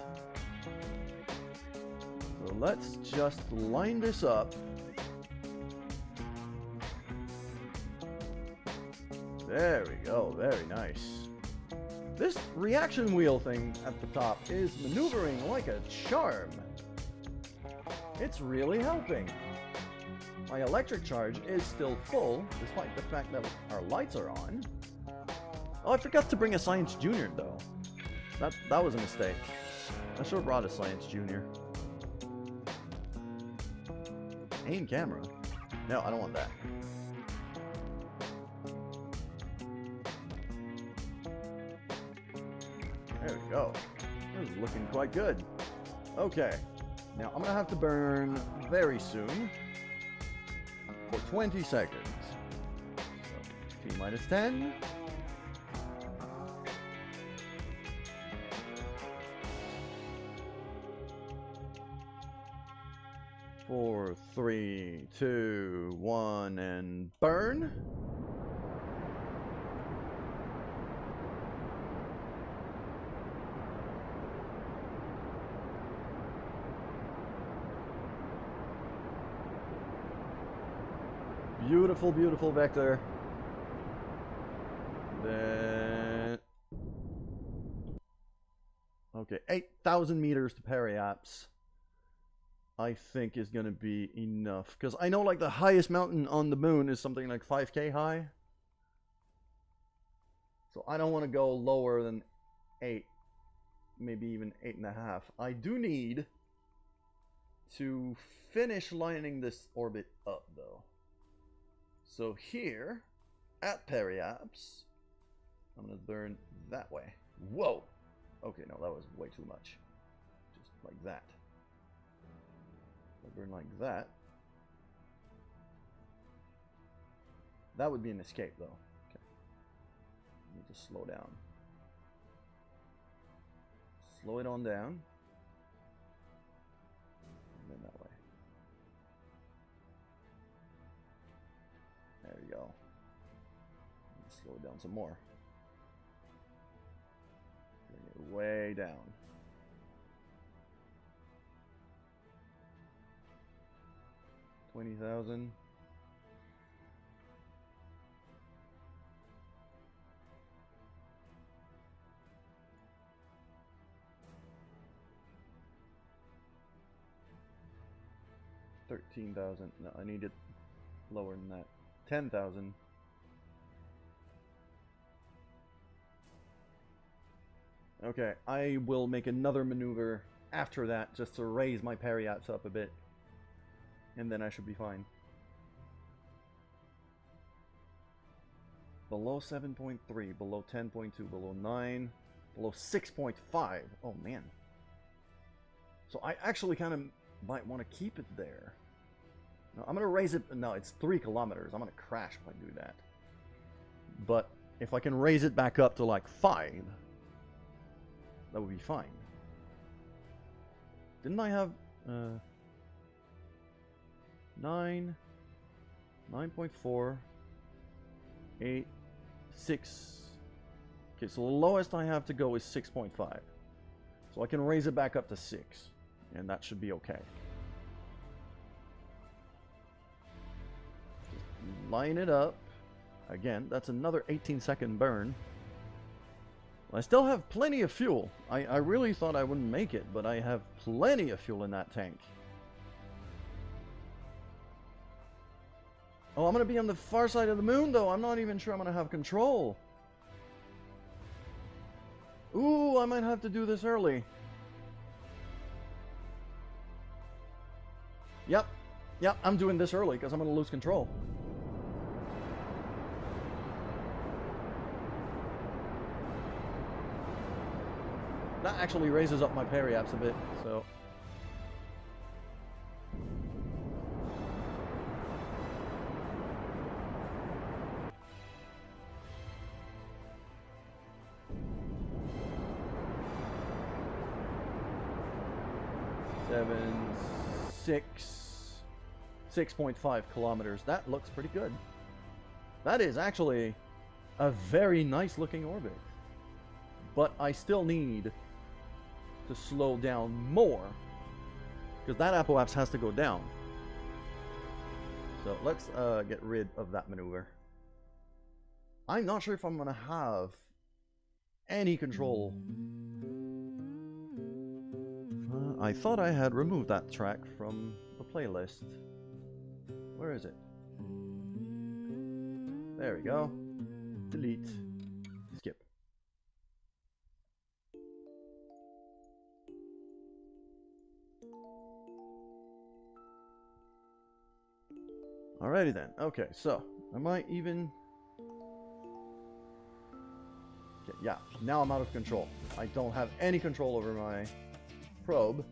So let's just line this up. There we go. Very nice. This reaction wheel thing at the top is maneuvering like a charm. It's really helping. My electric charge is still full, despite the fact that our lights are on. Oh, I forgot to bring a Science Junior, though. That was a mistake. I should have brought a Science Junior. Aim camera? No, I don't want that. There we go. This is looking quite good. Okay. Now, I'm going to have to burn very soon. For 20 seconds. So, T-minus 10. 4, 3, 2, 1, and burn. Beautiful, beautiful vector. Then, okay, 8,000 meters to Periaps, I think is gonna be enough. Because I know like the highest mountain on the moon is something like 5K high. So I don't want to go lower than 8, maybe even 8.5. I do need to finish lining this orbit up though. So here, at Periaps, I'm going to burn that way. Whoa! Okay, no, that was way too much. Just like that. I'll burn like that. That would be an escape, though. Okay. I need to slow down. Slow it on down. And then that way. There we go. Slow it down some more. Bring it way down. $20,000. $13,000. No, I need it lower than that. 10,000. Okay, I will make another maneuver after that just to raise my Periaps up a bit. And then I should be fine. Below 7.3, below 10.2, below 9, below 6.5. Oh man. So I actually kind of might want to keep it there. No, I'm going to raise it. No, it's 3 kilometers. I'm going to crash if I do that. But if I can raise it back up to like 5, that would be fine. Didn't I have 9, 9.4, 8, 6. Okay, so the lowest I have to go is 6.5. So I can raise it back up to 6. And that should be okay. Just line it up. Again, that's another 18-second burn. I still have plenty of fuel. I really thought I wouldn't make it, but I have plenty of fuel in that tank. Oh, I'm going to be on the far side of the moon, though. I'm not even sure I'm going to have control. Ooh, I might have to do this early. Yep, I'm doing this early because I'm going to lose control. That actually raises up my Periaps a bit, so... Seven, 6.5 kilometers. That looks pretty good. That is actually a very nice looking orbit. But I still need to slow down more because that apoapse has to go down. So let's get rid of that maneuver. I'm not sure if I'm gonna have any control. I thought I had removed that track from the playlist. Where is it? There we go. Delete. Skip. Alrighty then. Okay, so am I even... Okay, yeah, now I'm out of control. I don't have any control over my probe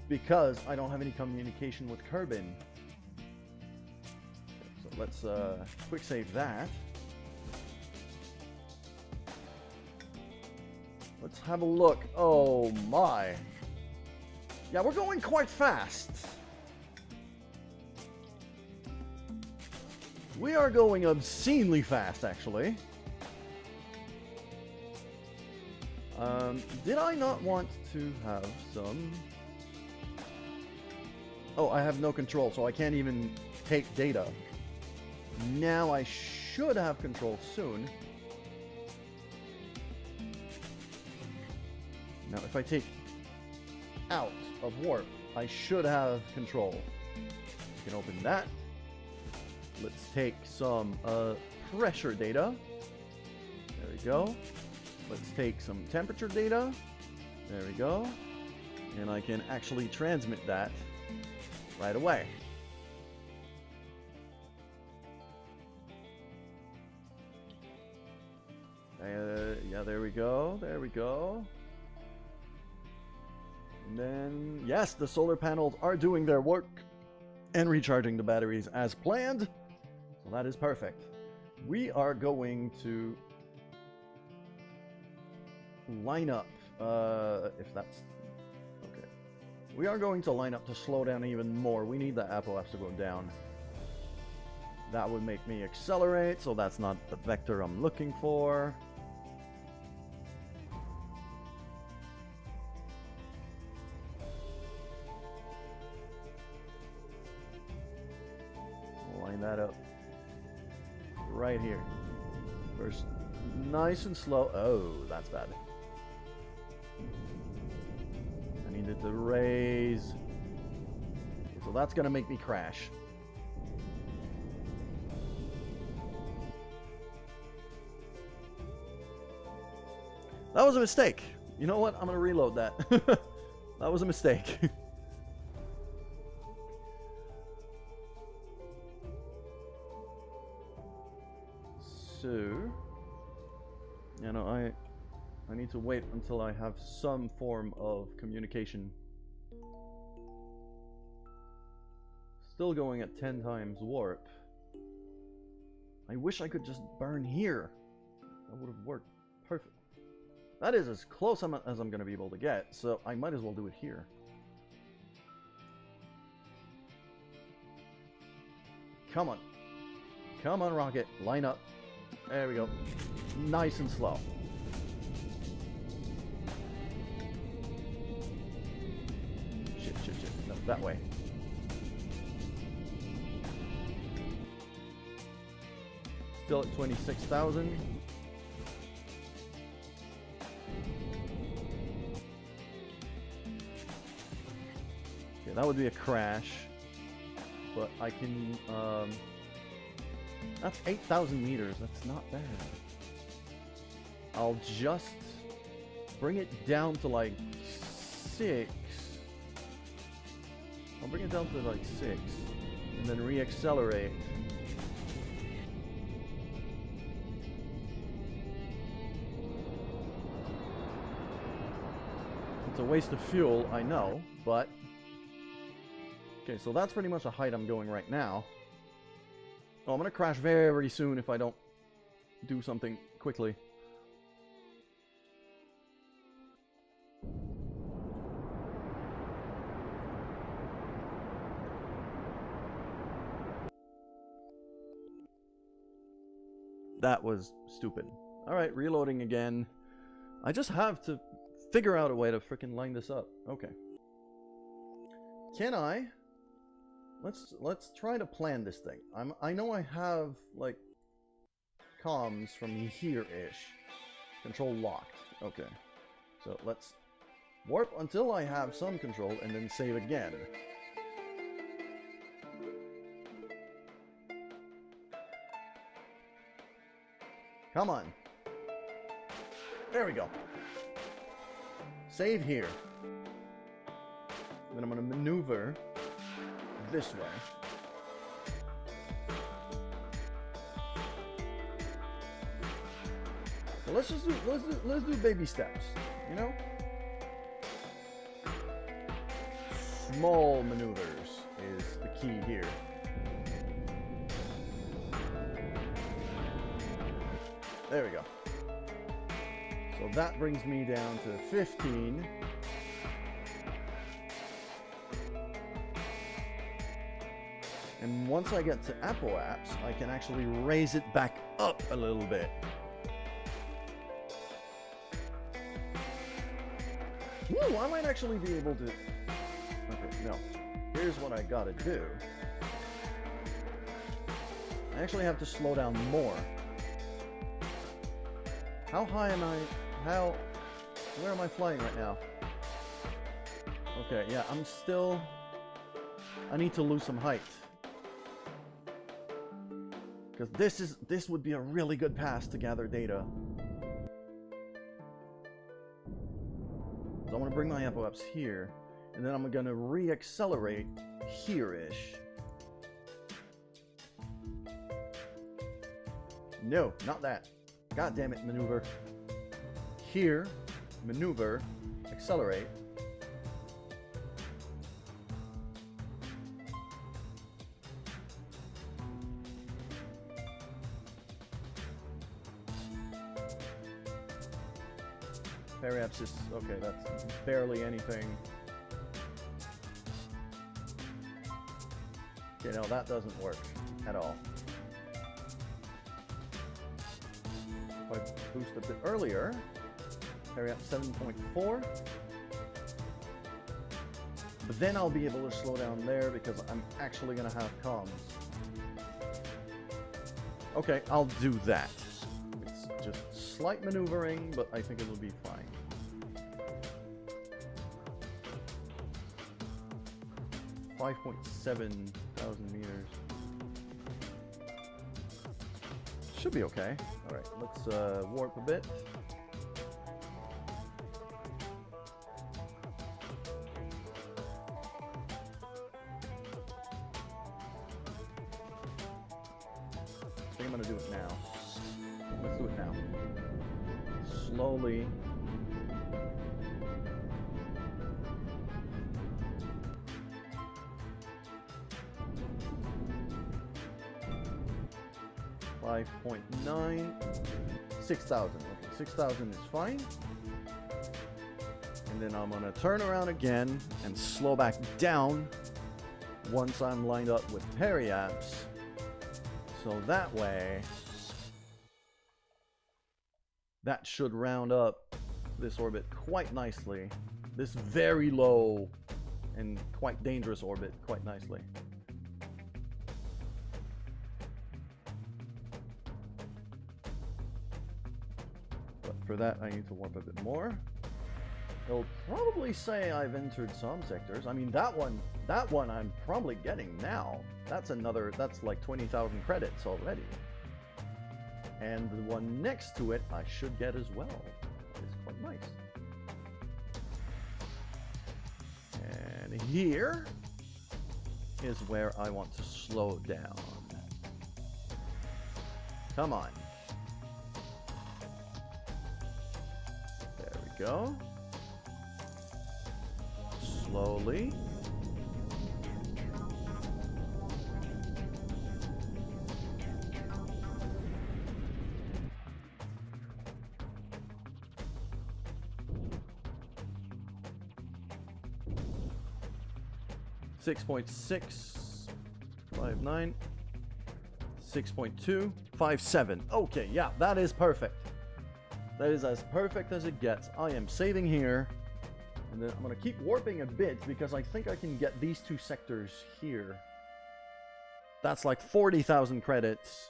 because I don't have any communication with Kerbal. Okay, so let's quick save that. Let's have a look. Oh my. Yeah, we're going quite fast. We are going obscenely fast, actually. Did I not want to have some... Oh, I have no control, so I can't even take data. Now I should have control soon. Now, if I take out of warp, I should have control. We can open that. Let's take some pressure data. There we go. Let's take some temperature data. There we go. And I can actually transmit that right away. Yeah, there we go. There we go. And then, yes, the solar panels are doing their work and recharging the batteries as planned. So that is perfect. We are going to line up, if that's okay. We are going to line up to slow down even more. We need the apoaps to go down. That would make me accelerate, so that's not the vector I'm looking for. Line that up right here. First, nice and slow. Oh, that's bad. I needed to raise. Okay, so that's gonna make me crash. That was a mistake. You know what? I'm gonna reload that. That was a mistake. So, you know, I need to wait until I have some form of communication. Still going at 10 times warp. I wish I could just burn here. That would have worked perfect. That is as close as I'm going to be able to get, so I might as well do it here. Come on. Come on, rocket. Line up. There we go. Nice and slow. Shit, shit, shit. No, that way. Still at 26,000. Okay, that would be a crash. But I can, that's 8,000 meters. That's not bad. I'll just bring it down to like 6. I'll bring it down to like 6. And then re-accelerate. It's a waste of fuel, I know, but... Okay, so that's pretty much the height I'm going right now. Oh, I'm gonna crash very soon if I don't do something quickly. That was stupid. Alright, reloading again. I just have to figure out a way to frickin' line this up. Okay. Can I? Let's try to plan this thing. I know I have like comms from here-ish. Control locked. Okay. So let's warp until I have some control and then save again. Come on. There we go. Save here. Then I'm gonna maneuver this way. So let's do baby steps, you know? Small maneuvers is the key here. There we go. So that brings me down to 15. And once I get to apoapse, I can actually raise it back up a little bit. Woo, I might actually be able to... Okay, no. Here's what I gotta do. I actually have to slow down more. How high am I? Where am I flying right now? Okay, yeah, I'm still... I need to lose some height. Because this would be a really good pass to gather data. So I want to bring my apoapse here, and then I'm going to re-accelerate here-ish. No, not that. God damn it, maneuver. Here, maneuver, accelerate. Periapse is, okay, that's barely anything. Okay, no, that doesn't work at all. If I boost a bit earlier, Periapse 7.4. But then I'll be able to slow down there because I'm actually going to have comms. Okay, I'll do that. It's just slight maneuvering, but I think it'll be fine. $5.7 thousand meters. Should be okay. Alright, let's warp a bit. I think I'm gonna do it now. Let's do it now. Slowly. $5.9, 6,000. Okay, 6,000 is fine. And then I'm gonna turn around again and slow back down once I'm lined up with periapse. So that way, that should round up this orbit quite nicely. This very low and quite dangerous orbit quite nicely. For that, I need to warp a bit more. It'll probably say I've entered some sectors. I mean, that one I'm probably getting now. That's like 20,000 credits already. And the one next to it, I should get as well. It's quite nice. And here is where I want to slow down. Come on. Go. Slowly. $6.659. 6.257. Okay, yeah, that is perfect. That is as perfect as it gets. I am saving here. And then I'm going to keep warping a bit because I think I can get these two sectors here. That's like 40,000 credits.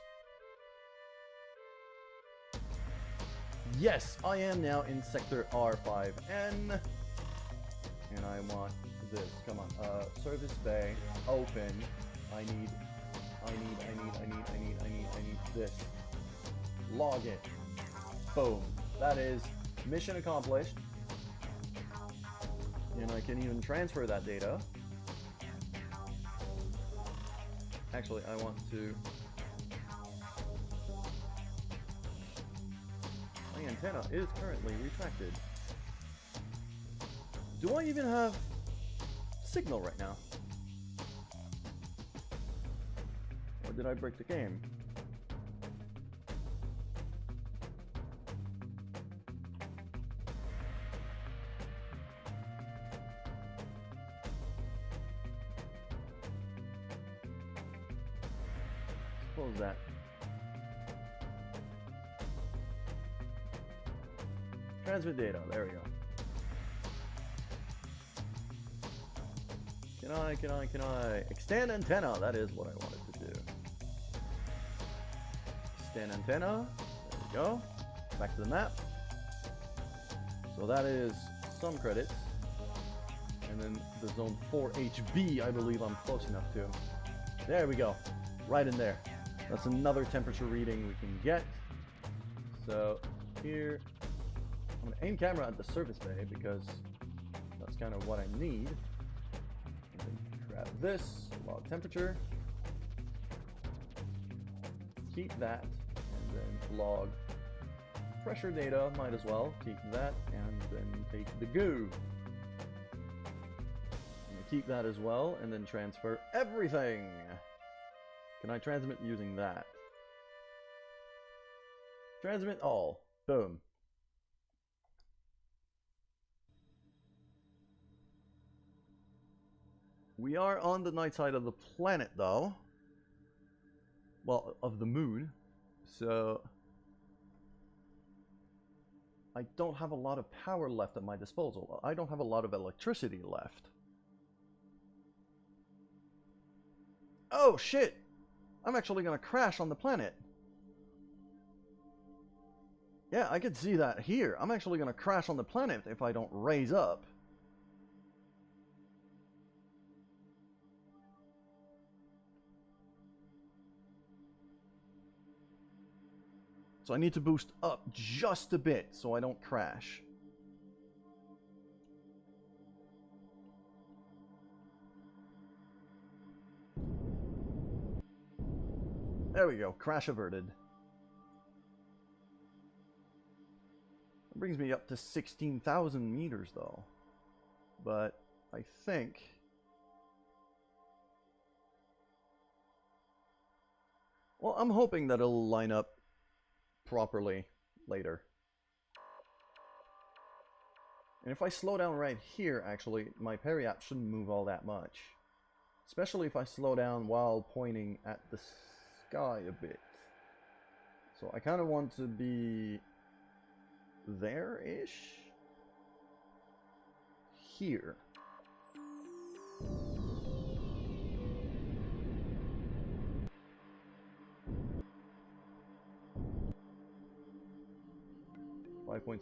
Yes, I am now in sector R5N. And I want this. Come on. Service bay. Open. I need this. Log it. Boom. That is mission accomplished. And I can even transfer that data. Actually, I want to... My antenna is currently retracted. Do I even have signal right now? Or did I break the game? Close that. Transmit data. There we go. Can I extend antenna? That is what I wanted to do. Extend antenna. There we go. Back to the map. So that is some credits. And then the zone 4 HB, I believe I'm close enough to. There we go. Right in there. That's another temperature reading we can get. So here, I'm going to aim camera at the surface bay because that's kind of what I need. And then grab this, log temperature. Keep that, and then log pressure data, might as well. Keep that, and then take the goo. Keep that as well, and then transfer everything. Can I transmit using that? Transmit all. Boom. We are on the night side of the planet, though. Well, of the moon. So I don't have a lot of power left at my disposal. I don't have a lot of electricity left. Oh shit! I'm actually gonna crash on the planet. Yeah, I can see that here. I'm actually gonna crash on the planet if I don't raise up. So I need to boost up just a bit so I don't crash. There we go, crash averted. That brings me up to 16,000 meters though. But I think... well, I'm hoping that it'll line up properly later. And if I slow down right here, actually, my peri-app shouldn't move all that much. Especially if I slow down while pointing at the sky a bit. So I kind of want to be there-ish. Here.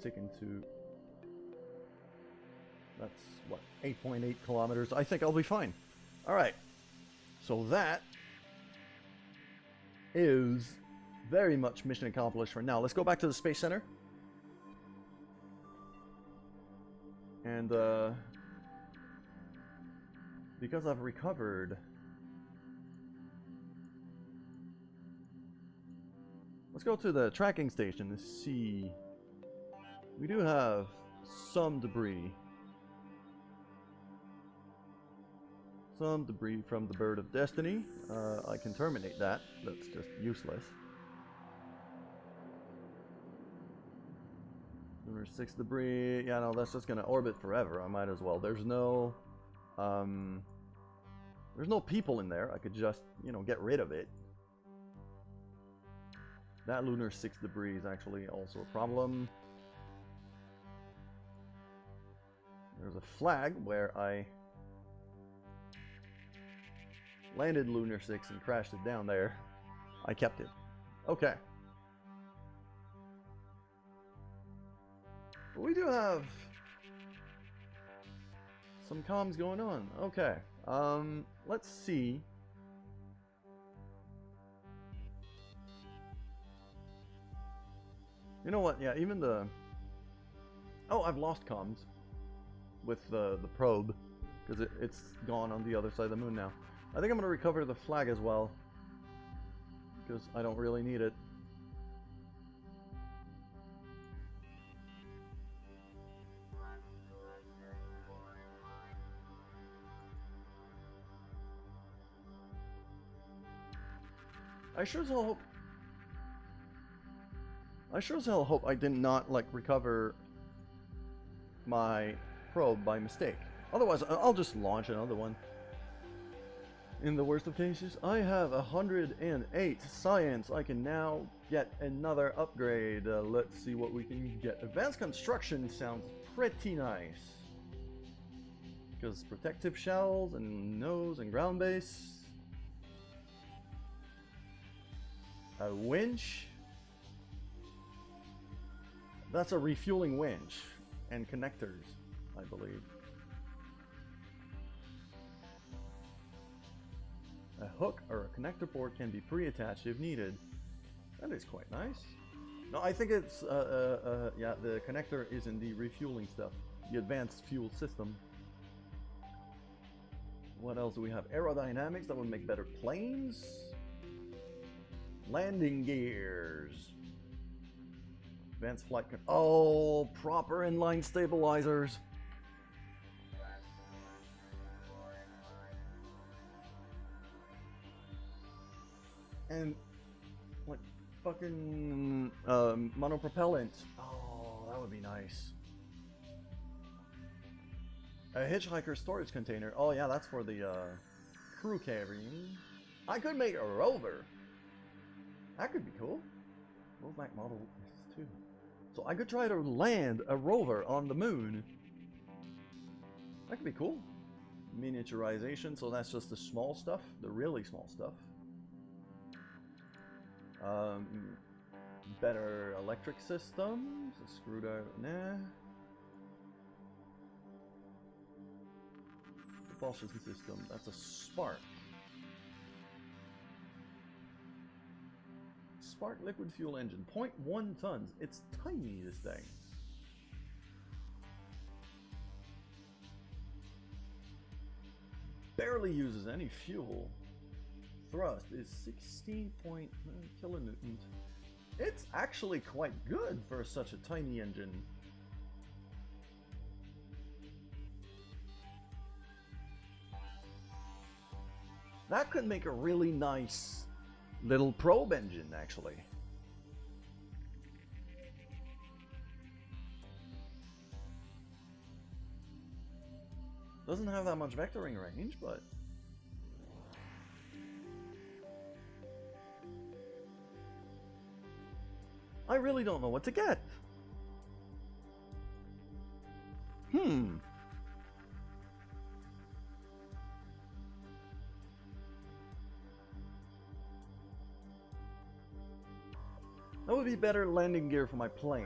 into that's what, 8.8 kilometers. I think I'll be fine. Alright, so that is very much mission accomplished for now. Let's go back to the Space Center. And because I've recovered, let's go to the tracking station to see. We do have some debris. Some debris from the Bird of Destiny. I can terminate that. That's just useless. Lunar 6 debris. Yeah, no, that's just gonna orbit forever. I might as well. There's no people in there. I could just, you know, get rid of it. That Lunar 6 debris is actually also a problem. There's a flag where I landed Lunar 6 and crashed it down there. I kept it. Okay. We do have some comms going on. Okay. Let's see. You know what? Yeah, even the... oh, I've lost comms with the probe because it's gone on the other side of the moon now. I think I'm going to recover the flag as well because I don't really need it. I sure as hell hope I did not, like, recover my probe by mistake. Otherwise, I'll just launch another one. In the worst of cases, I have 108 science. I can now get another upgrade. Let's see what we can get. Advanced construction sounds pretty nice. Because protective shells and nose and ground base. A winch. That's a refueling winch. And connectors, I believe. A hook or a connector port can be pre-attached if needed. That is quite nice. No, I think it's, yeah, the connector is in the refueling stuff. The advanced fuel system. What else do we have? Aerodynamics, that would make better planes. Landing gears. Advanced flight oh, proper inline stabilizers. And like fucking monopropellant. Oh, that would be nice. A hitchhiker storage container. Oh yeah, that's for the crew carrying. I could make a rover. That could be cool. Rollback model S2. So I could try to land a rover on the moon. That could be cool. Miniaturization, so that's just the small stuff, the really small stuff. Better electric systems. A screwdriver, nah. Propulsion system, that's a spark. Spark liquid fuel engine, 0.1 tons. It's tiny, this thing. Barely uses any fuel. Thrust is 16 kilonewtons. It's actually quite good for such a tiny engine. That could make a really nice little probe engine, actually. Doesn't have that much vectoring range, but I really don't know what to get. That would be better landing gear for my plane.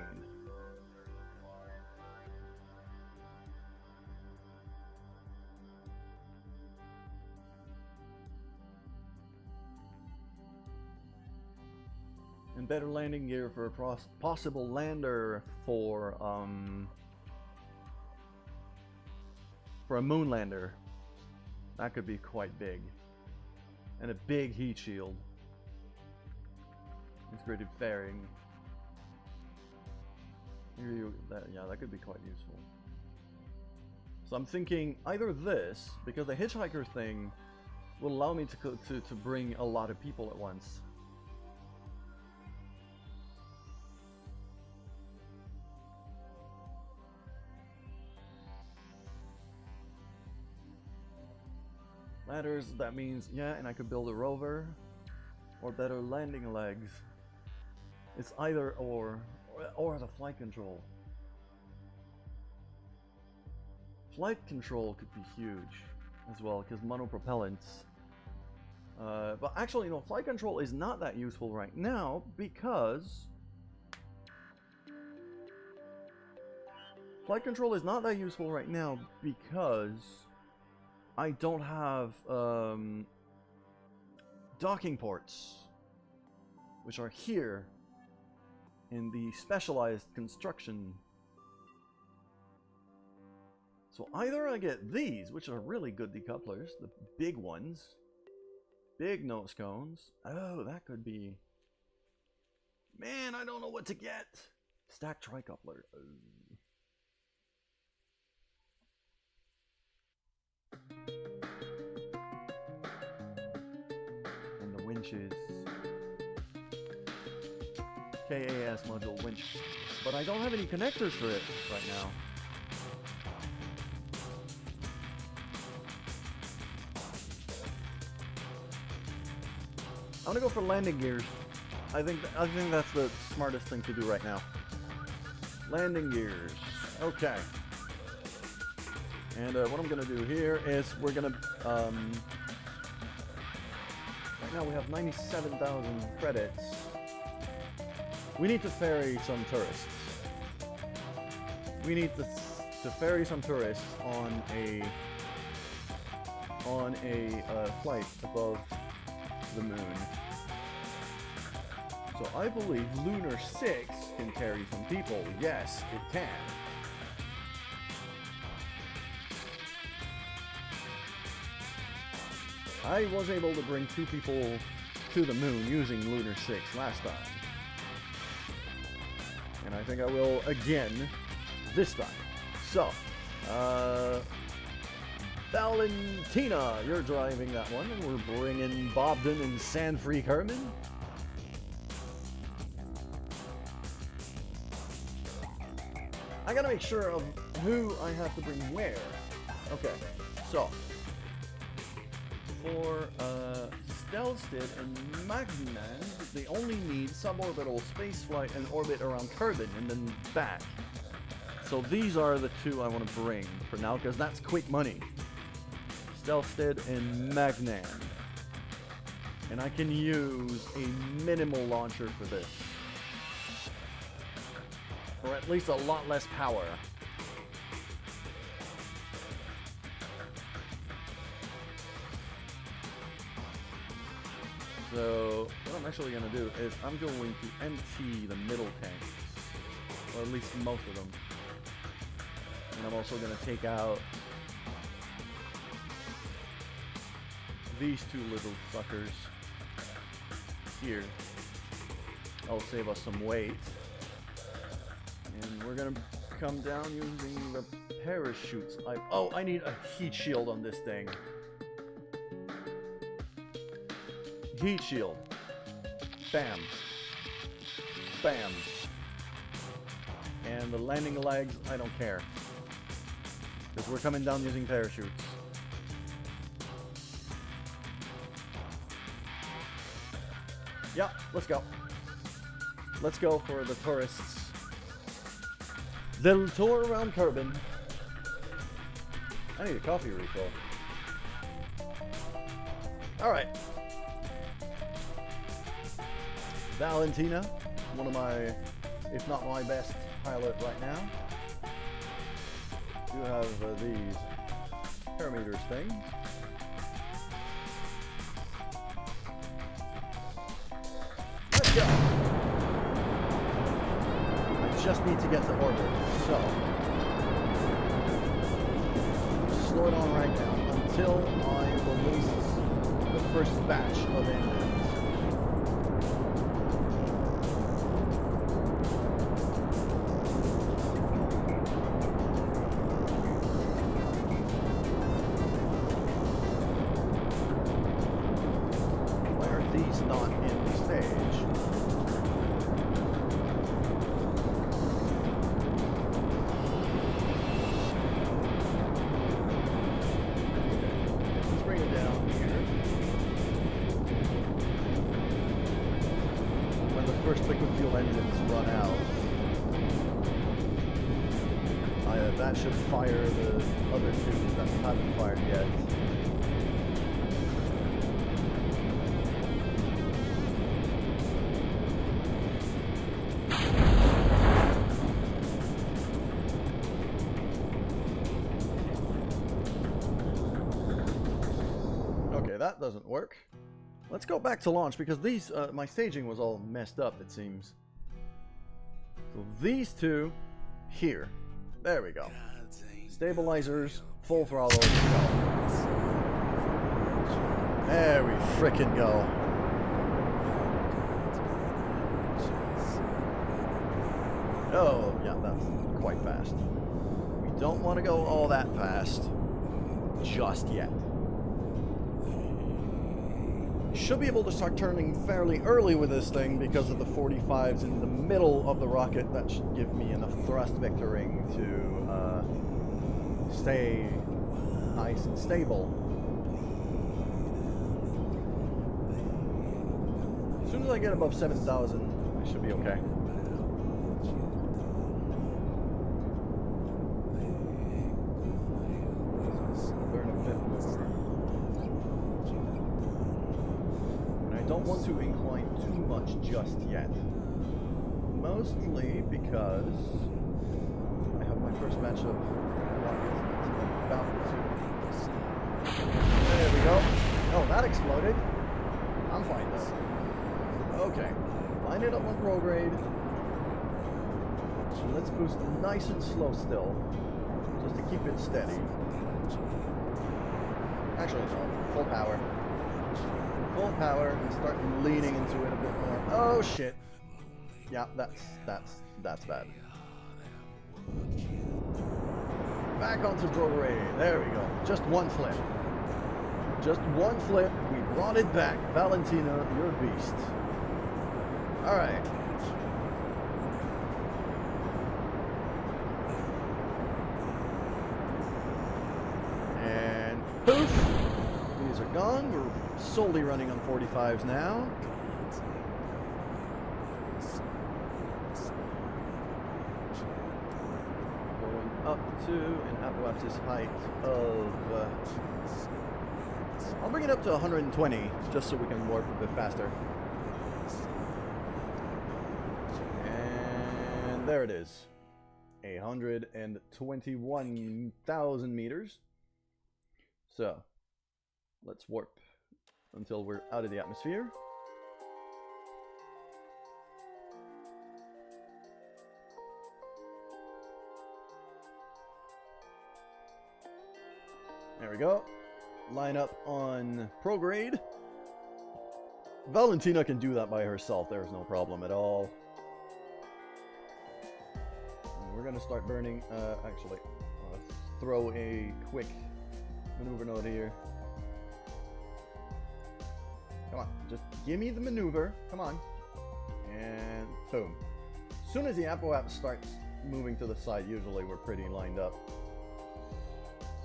And better landing gear for a possible lander for a moon lander. That could be quite big. And a big heat shield. Integrated fairing. Yeah, that could be quite useful. So I'm thinking either this, because the hitchhiker thing will allow me to bring a lot of people at once. Ladders, that means, yeah, and I could build a rover or better landing legs. It's either or the flight control. Flight control could be huge as well, because monopropellants. But actually, no, flight control is not that useful right now because I don't have docking ports, which are here in the specialized construction. So either I get these, which are really good decouplers, the big ones, big nose cones. Oh, that could be... Man, I don't know what to get. Stack tricoupler. And the winches. KAS module winch. But I don't have any connectors for it right now. I'm gonna go for landing gears. I think that's the smartest thing to do right now. Landing gears. Okay. And what I'm gonna do here is we're gonna right now we have 97,000 credits. We need to ferry some tourists. We need to ferry some tourists on a flight above the moon. So I believe Lunar 6 can carry some people. Yes, it can. I was able to bring 2 people to the moon using Lunar 6 last time. And I think I will again this time. So, Valentina, you're driving that one, and we're bringing Bobden and Sanfree Kerman. I gotta make sure of who I have to bring where. Okay, so for Stelsted and Magnan, they only need suborbital spaceflight and orbit around Kerbal and then back. So these are the 2 I want to bring for now, because that's quick money. Stelsted and Magnan. And I can use a minimal launcher for this. Or at least a lot less power. So what I'm actually going to do is I'm going to empty the middle tanks. Or at least most of them. And I'm also going to take out these 2 little suckers here. I'll save us some weight. And we're going to come down using the parachutes. I need a heat shield on this thing. Heat shield. Bam. Bam. And the landing legs, I don't care. Because we're coming down using parachutes. Yeah, let's go. Let's go for the tourists. Little tour around Kerbal. I need a coffee refill. Alright. Valentina, one of my, if not my best pilot right now. You have these parameters things. Let's go! I just need to get to orbit, so slow it on right now until I release the first batch of engines. That should fire the other 2 that haven't fired yet. Okay, that doesn't work. Let's go back to launch because these, my staging was all messed up, it seems. So these 2 here. There we go. Stabilizers, full throttle. There we frickin' go. Oh, yeah, that's quite fast. We don't want to go all that fast just yet. Should be able to start turning fairly early with this thing because of the 45s in the middle of the rocket. That should give me enough thrust vectoring to stay nice and stable. As soon as I get above 7,000, I should be okay. Burn a bit more. And I don't want to incline too much just yet. Mostly because I have my first match of rockets about to. There we go. Oh, that exploded. I'm fine though. Okay, line it up on prograde. Let's boost nice and slow still, just to keep it steady. Actually, no, full power. Full power and start leaning into it a bit more. Oh shit! Yeah, that's bad. Back onto prograde. There we go. Just one flip. Just one flip. We brought it back. Valentina, you're a beast. Alright. And poof! These are gone. We're solely running on 45s now. Going up to an apparatus height of... I'll bring it up to 120, just so we can warp a bit faster. And there it is. 121,000 meters. So, let's warp until we're out of the atmosphere. There we go. Line up on prograde. Valentina can do that by herself. There's no problem at all. And we're going to start burning. Actually, let's throw a quick maneuver node here. Come on, just give me the maneuver. Come on. And boom. As soon as the app starts moving to the side, usually we're pretty lined up.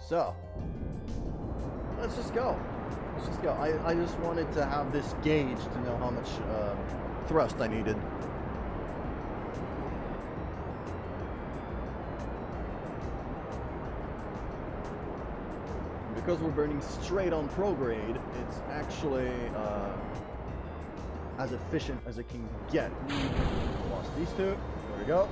So, let's just go. Let's just go. I just wanted to have this gauge to know how much thrust I needed. Because we're burning straight on prograde, it's actually as efficient as it can get. Lost these two. There we go.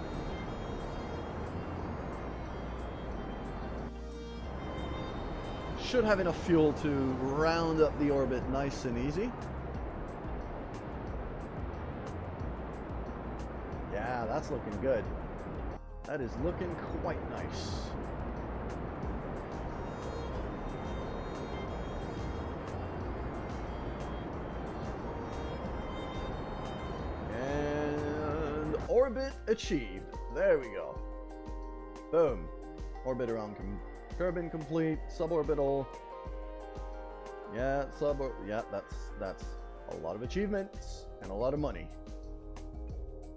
Should have enough fuel to round up the orbit nice and easy. Yeah, that's looking good. That is looking quite nice. And orbit achieved. There we go. Boom. Orbit around Kerbal complete, suborbital. Yeah, yeah, that's a lot of achievements and a lot of money.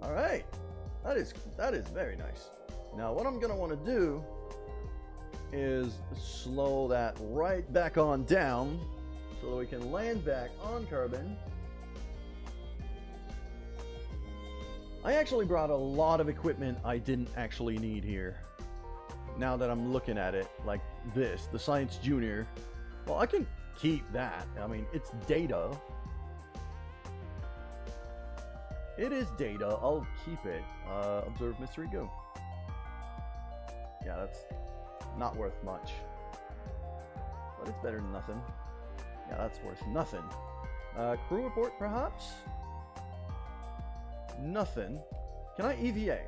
All right, that is very nice. Now, what I'm gonna want to do is slow that right back on down so that we can land back on Kerbal. I actually brought a lot of equipment I didn't actually need here. Now that I'm looking at it, like this, the Science Junior, well, I can keep that. I mean, it's data. It is data. I'll keep it. Observe Mystery Go. Yeah, that's not worth much. But it's better than nothing. Yeah, that's worth nothing. Crew report, perhaps? Nothing. Can I EVA?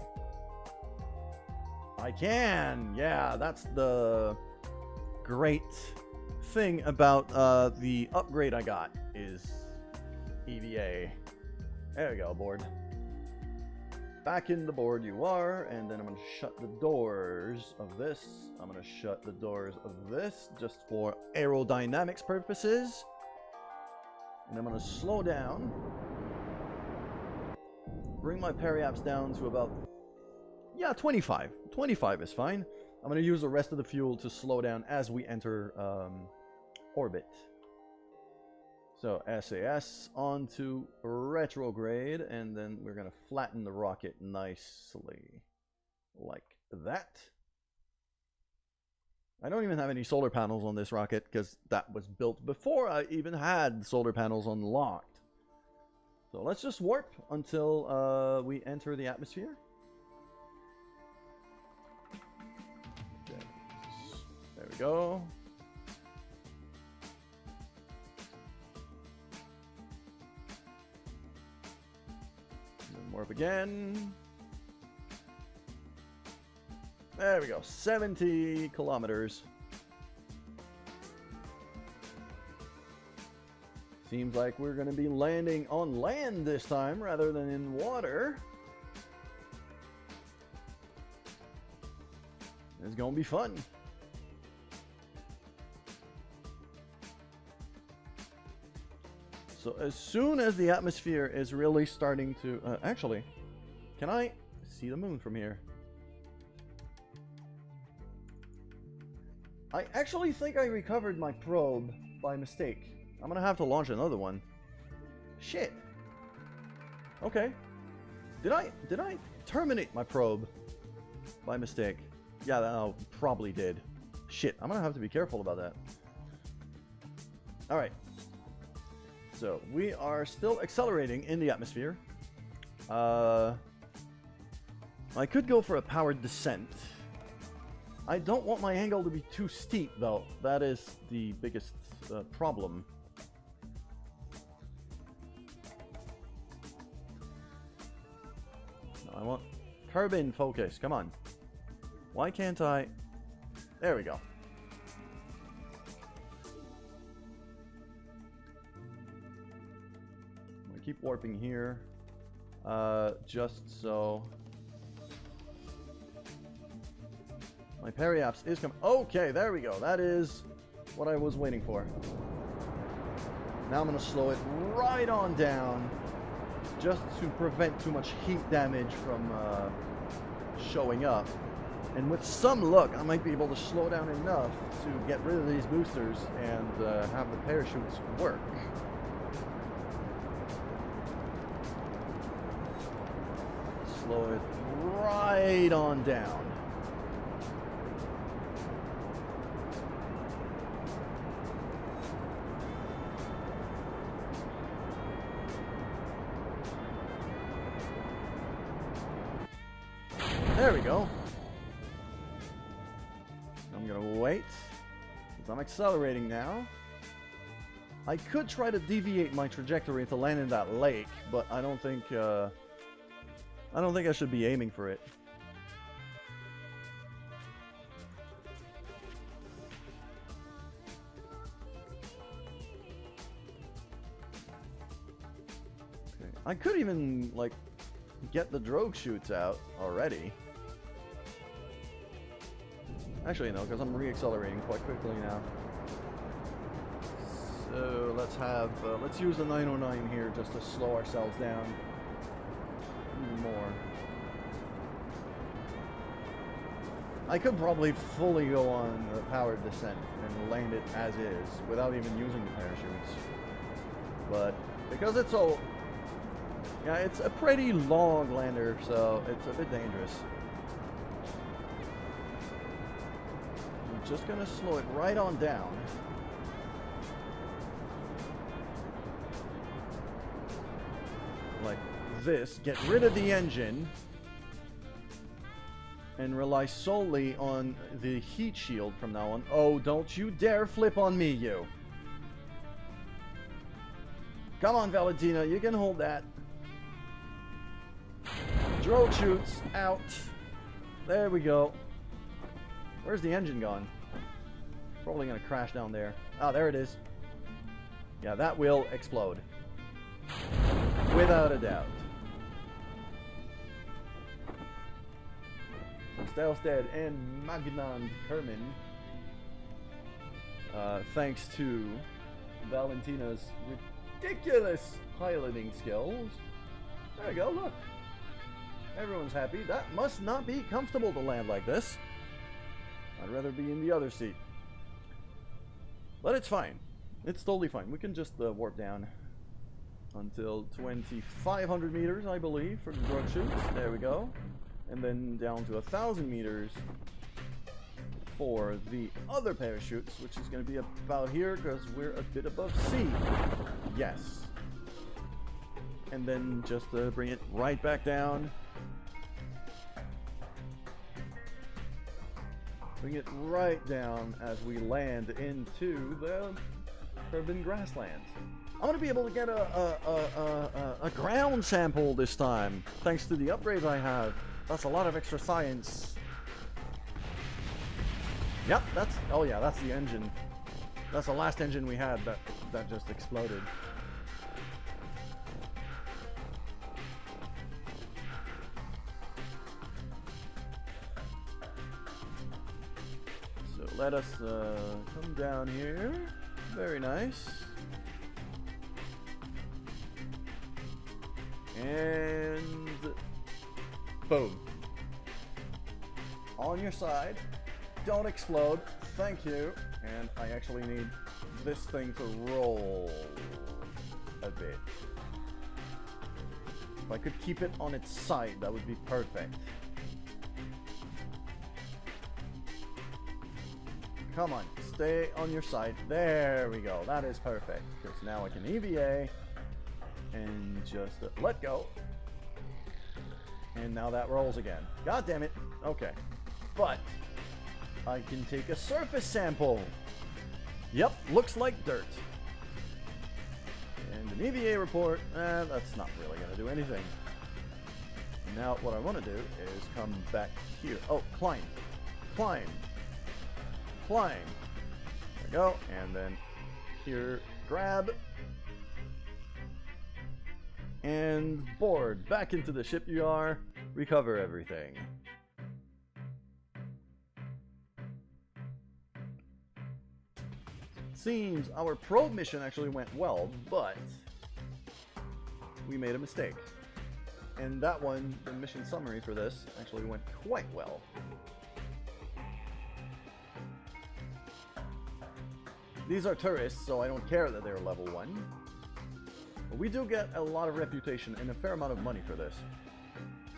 I can! Yeah, that's the great thing about the upgrade I got is EVA. There we go, board. Back in the board you are, and then I'm going to shut the doors of this. I'm going to shut the doors of this just for aerodynamics purposes. And I'm going to slow down. Bring my periaps down to about... yeah, 25. 25 is fine. I'm going to use the rest of the fuel to slow down as we enter orbit. So SAS onto retrograde, and then we're going to flatten the rocket nicely. Like that. I don't even have any solar panels on this rocket because that was built before I even had solar panels unlocked. So let's just warp until we enter the atmosphere. Okay. There we go. And then warp again. There we go, 70 kilometers. Seems like we're going to be landing on land this time rather than in water. It's going to be fun. So as soon as the atmosphere is really starting to... actually, can I see the moon from here? I actually think I recovered my probe by mistake. I'm gonna have to launch another one. Shit. Okay. Did I terminate my probe by mistake? Yeah, I probably did. Shit, I'm gonna have to be careful about that. Alright. So, we are still accelerating in the atmosphere. I could go for a powered descent. I don't want my angle to be too steep, though. That is the biggest problem. No, I want carbon focus. Come on. Why can't I? There we go. I'm gonna keep warping here. Just so... my periapse is coming. Okay, there we go. That is what I was waiting for. Now I'm going to slow it right on down just to prevent too much heat damage from showing up. And with some luck, I might be able to slow down enough to get rid of these boosters and have the parachutes work. Slow it right on down. There we go. I'm gonna wait, because I'm accelerating now. I could try to deviate my trajectory to land in that lake, but I don't think I should be aiming for it. Okay. I could even like get the drogue chutes out already. Actually, no, because I'm re-accelerating quite quickly now. So let's have, let's use the 909 here just to slow ourselves down more. I could probably fully go on the powered descent and land it as is without even using the parachutes. But because it's so, yeah, it's a pretty long lander, so it's a bit dangerous. Just gonna slow it right on down. Like this. Get rid of the engine. And rely solely on the heat shield from now on. Oh, don't you dare flip on me, you. Come on, Valentina, you can hold that. Drogue chutes out. There we go. Where's the engine gone? Probably gonna crash down there. Ah, there it is. Yeah, that will explode. Without a doubt. Stelstead and Magnand Kerman. Thanks to Valentina's ridiculous piloting skills. There you go, look. Everyone's happy. That must not be comfortable to land like this. I'd rather be in the other seat. But it's fine. It's totally fine. We can just warp down until 2,500 meters, I believe, for the drug chutes. There we go. And then down to 1,000 meters for the other parachutes, which is going to be about here because we're a bit above sea. Yes. And then just bring it right back down. Bring it right down as we land into the urban grasslands. I'm going to be able to get a ground sample this time, thanks to the upgrades I have. That's a lot of extra science. Yep, that's... Oh yeah, that's the engine. That's the last engine we had that just exploded. So let us come down here. Very nice. And... boom. On your side. Don't explode. Thank you. And I actually need this thing to roll a bit. If I could keep it on its side, that would be perfect. Come on, stay on your side. There we go. That is perfect. Because now I can EVA and just let go. And now that rolls again. God damn it. Okay. But I can take a surface sample. Yep, looks like dirt. And an EVA report, that's not really going to do anything. Now what I want to do is come back here. Oh, climb. Climb. Climb. There we go. And then here, grab. And board. Back into the ship you are. Recover everything. Seems our probe mission actually went well, but we made a mistake. And that one, the mission summary for this, actually went quite well. These are tourists, so I don't care that they're level 1. But we do get a lot of reputation and a fair amount of money for this.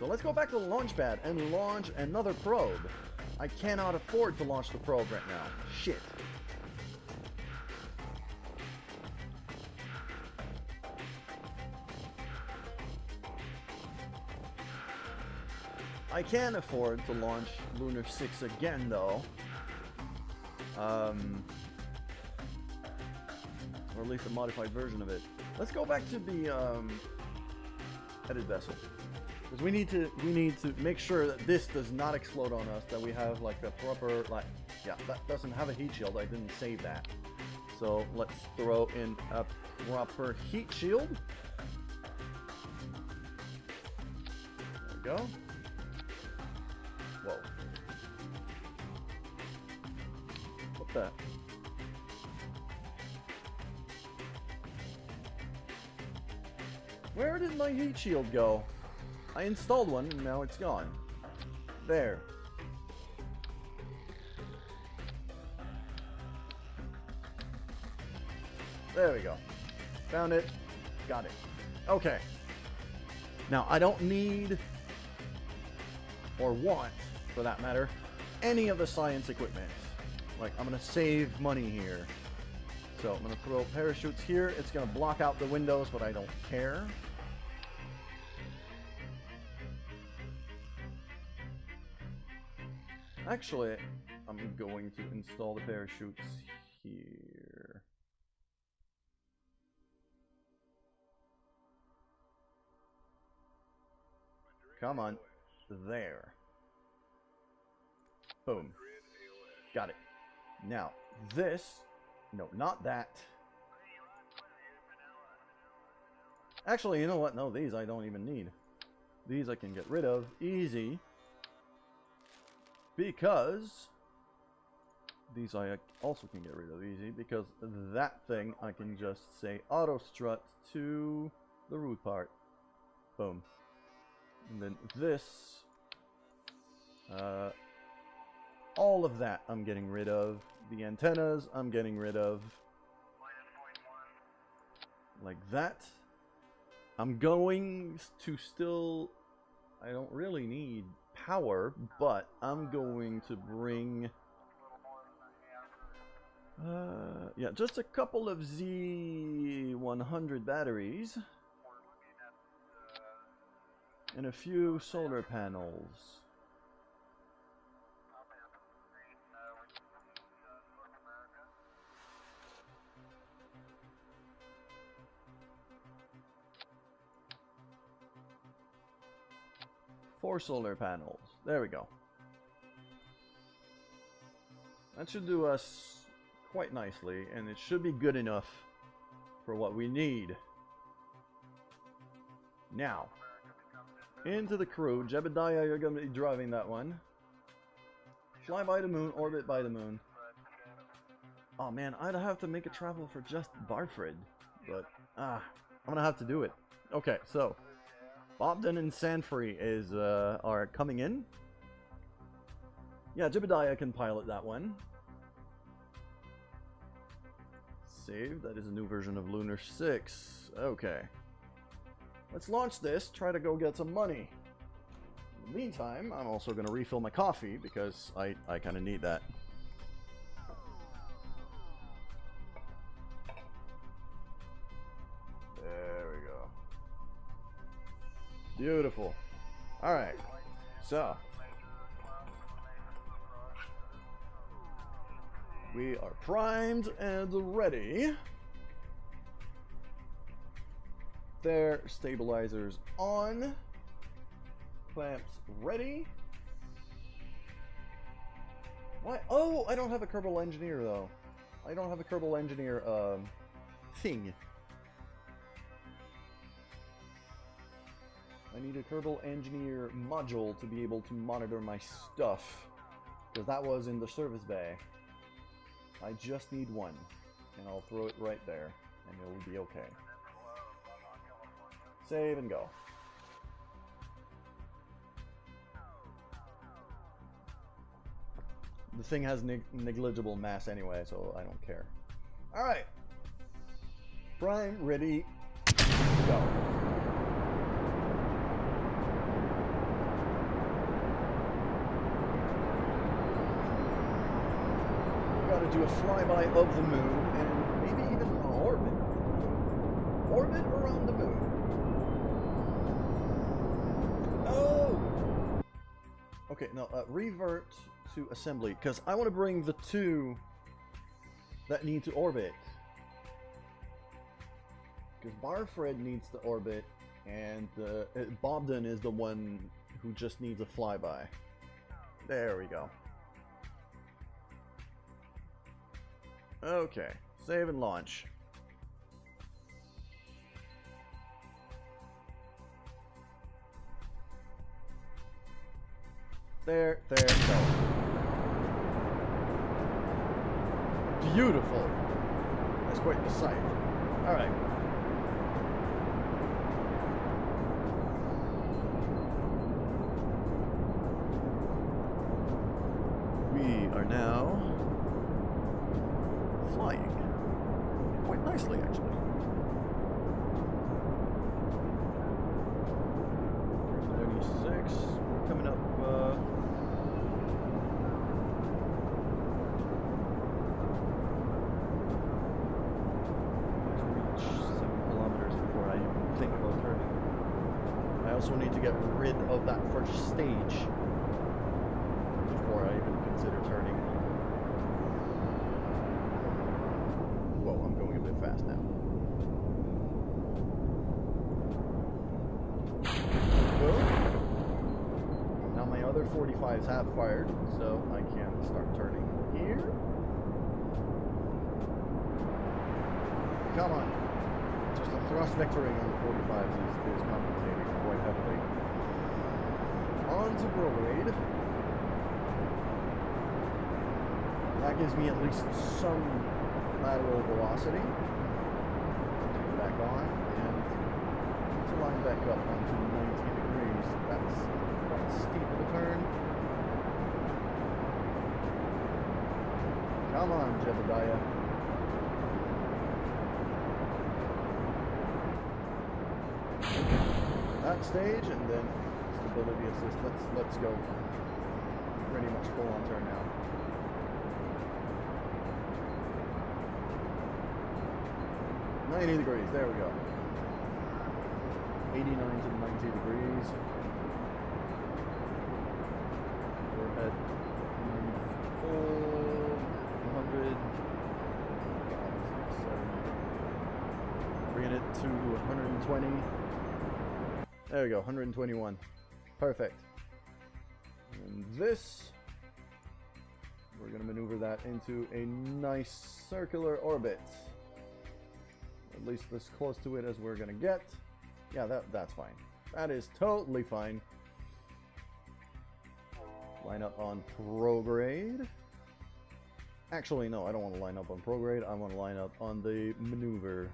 So let's go back to the launch pad and launch another probe. I cannot afford to launch the probe right now. Shit. I can afford to launch Lunar 6 again, though. Or at least a modified version of it. Let's go back to the headed vessel, because we need to make sure that this does not explode on us. That we have like a proper yeah, that doesn't have a heat shield. I didn't save that, so let's throw in a proper heat shield. There we go. Whoa. What the? Where did my heat shield go? I installed one and now it's gone. There. There we go. Found it. Got it. Okay. Now I don't need, or want for that matter, any of the science equipment. Like, I'm gonna save money here. So I'm gonna throw parachutes here. It's gonna block out the windows, but I don't care. Actually, I'm going to install the parachutes here. Come on. There. Boom. Got it. Now, this... No, not that. Actually, you know what? No, these I don't even need. These I can get rid of easy. Because... These I also can get rid of easy. Because that thing I can just say auto strut to the root part. Boom. And then this... all of that I'm getting rid of. The antennas I'm getting rid of. like that. I'm going to still... I don't really need power, but I'm going to bring... yeah, just a couple of Z100 batteries. And a few solar panels. Four solar panels. There we go. That should do us quite nicely, and it should be good enough for what we need. Now, into the crew. Jebediah, you're going to be driving that one. Fly by the moon, orbit by the moon. Oh man, I'd have to make a travel for just Barfred, but I'm gonna have to do it. Okay, so Bobden and Sanfrey are coming in. Yeah, Jebediah can pilot that one. Save. That is a new version of Lunar 6. Okay. Let's launch this, try to go get some money. In the meantime, I'm also going to refill my coffee because I kind of need that. There we go. Beautiful. Alright, so we are primed and ready. There, stabilizers on. Clamps ready. Why? Oh, I don't have a Kerbal engineer though. I don't have a Kerbal engineer thing. I need a Kerbal engineer module to be able to monitor my stuff, because that was in the service bay. I just need one, and I'll throw it right there, and it'll be okay. Save and go. The thing has negligible mass anyway, so I don't care. Alright. Prime, ready, go. Gotta do a flyby of the moon, and maybe even an orbit. Orbit around the moon. Oh! Okay, no, revert to assembly, because I want to bring the two that need to orbit. Because Barfred needs to orbit, and Bobden is the one who just needs a flyby. There we go. Okay, save and launch. There, go. Beautiful. That's quite the sight. Alright. We are now flying. Quite nicely, actually. Coming up, to reach 7 kilometers before I even think about turning. I also need to get rid of that first stage before I even consider turning. Whoa, I'm going a bit fast now. Other 45s have fired, so I can start turning here. Come on. Just the thrust vectoring on the 45s is compensating quite heavily. On to Overworld. That gives me at least some lateral velocity. Turn back on, and to line back up onto 90 degrees. That's steep of a turn. Come on, Jebediah. that stage, and then stability assist. Let's go. Pretty much full on turn now. $90 degrees. There we go. 89 to 90 degrees. We're at 400. Bringing it to 120. There we go, 121. Perfect. And this, we're going to maneuver that into a nice circular orbit. At least as close to it as we're going to get. Yeah, that's fine. That is totally fine. Line up on prograde. Actually, no, I don't want to line up on prograde. I want to line up on the maneuver.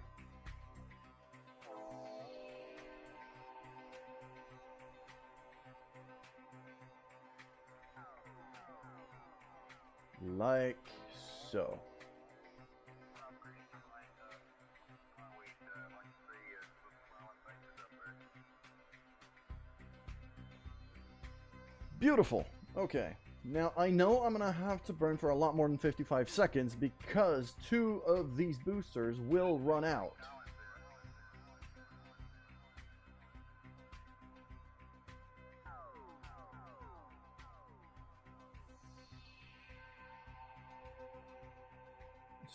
Like so. Beautiful. Okay. Now, I know I'm going to have to burn for a lot more than 55 seconds because 2 of these boosters will run out.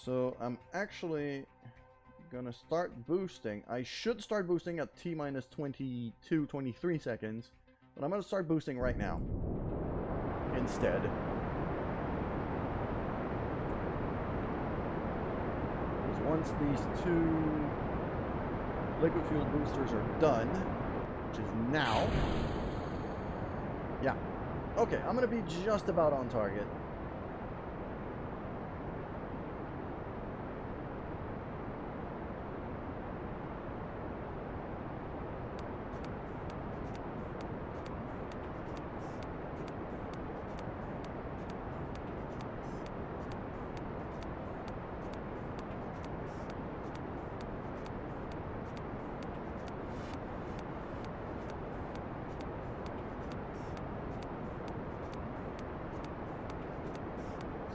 So, I'm actually going to start boosting. I should start boosting at T-minus 22, 23 seconds. But I'm going to start boosting right now. Instead. Because once these 2 liquid fuel boosters are done, which is now. Yeah. Okay, I'm going to be just about on target.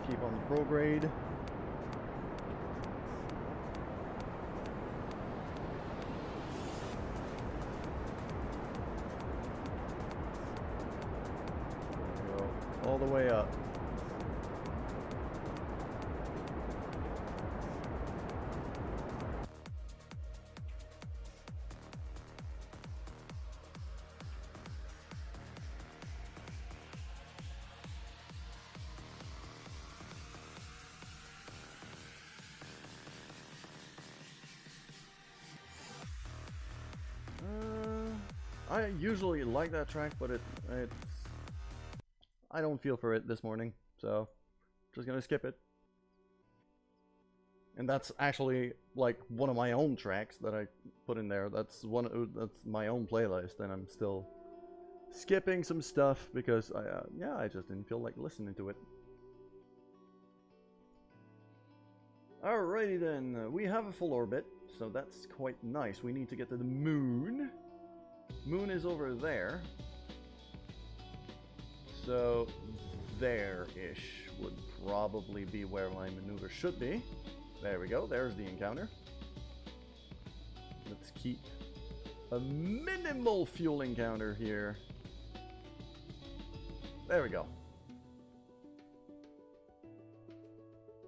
Keep on the prograde. There we go. All the way up. I usually like that track, but I don't feel for it this morning, so just gonna skip it. And that's actually like one of my own tracks that I put in there. That's my own playlist, and I'm still skipping some stuff because I just didn't feel like listening to it. Alrighty then, we have a full orbit, so that's quite nice. We need to get to the moon. Moon is over there. So there-ish would probably be where my maneuver should be. There we go, there's the encounter. Let's keep a minimal fuel encounter here. There we go.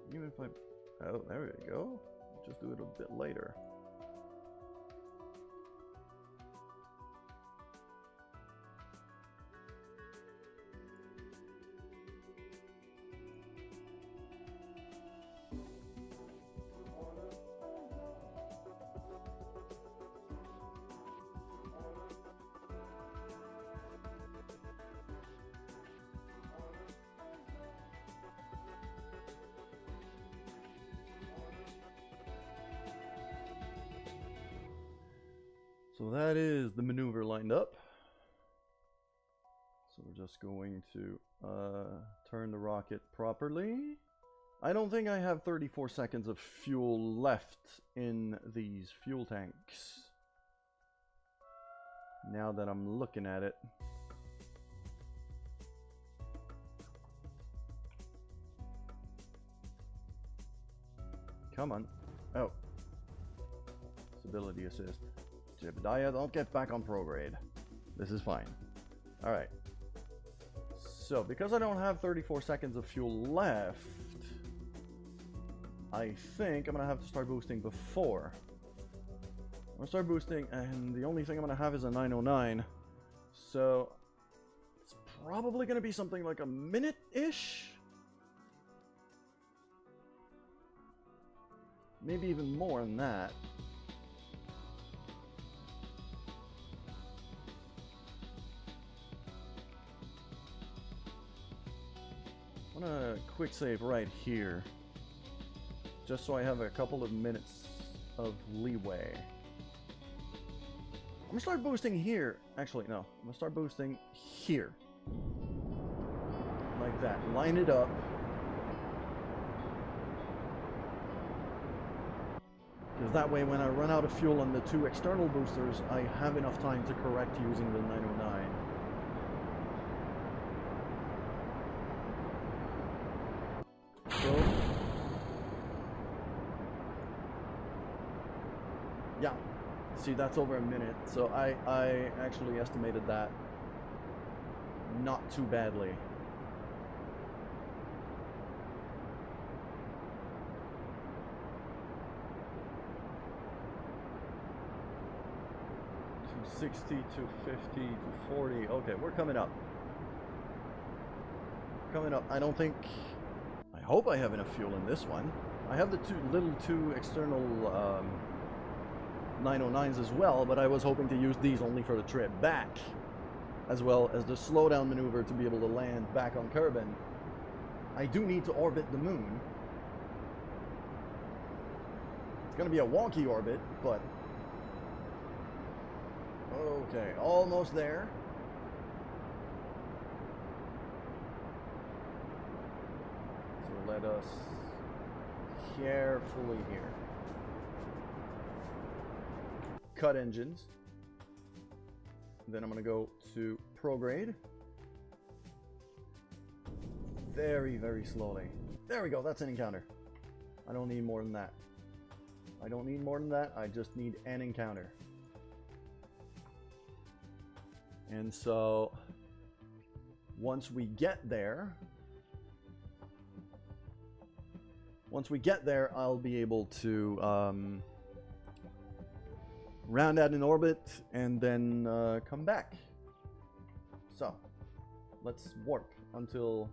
Even if oh, there we go. Just do it a bit later. So that is the maneuver lined up. So we're just going to turn the rocket properly. I don't think I have 34 seconds of fuel left in these fuel tanks. Now that I'm looking at it. Come on. Oh. Stability assist. Jebediah, don't get back on prograde. This is fine. Alright. So, because I don't have 34 seconds of fuel left, I think I'm going to have to start boosting before. I'm going to start boosting, and the only thing I'm going to have is a 909. So, it's probably going to be something like a minute-ish? Maybe even more than that. I'm gonna quick save right here. Just so I have a couple of minutes of leeway. I'm gonna start boosting here. Actually, no. I'm gonna start boosting here. Like that. Line it up. Because that way, when I run out of fuel on the two external boosters, I have enough time to correct using the 909. So, yeah. See, that's over a minute. So I actually estimated that not too badly. To 60, to 50, to 40. Okay, we're coming up. Coming up. I don't think... I hope I have enough fuel in this one. I have the two external 909s as well, but I was hoping to use these only for the trip back, as well as the slowdown maneuver to be able to land back on Kerbal. I do need to orbit the moon. It's going to be a wonky orbit, but... Okay, almost there. So let us carefully here. Cut engines. Then I'm going to go to prograde. Very, very slowly. There we go, that's an encounter. I don't need more than that. I don't need more than that, I just need an encounter. And so, once we get there, I'll be able to round out an orbit and then come back. So, let's warp until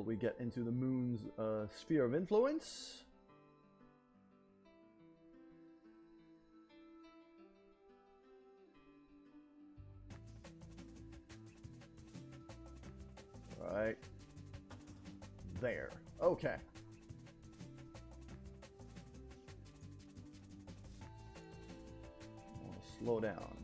we get into the moon's sphere of influence. Right there. Okay. I want to slow down.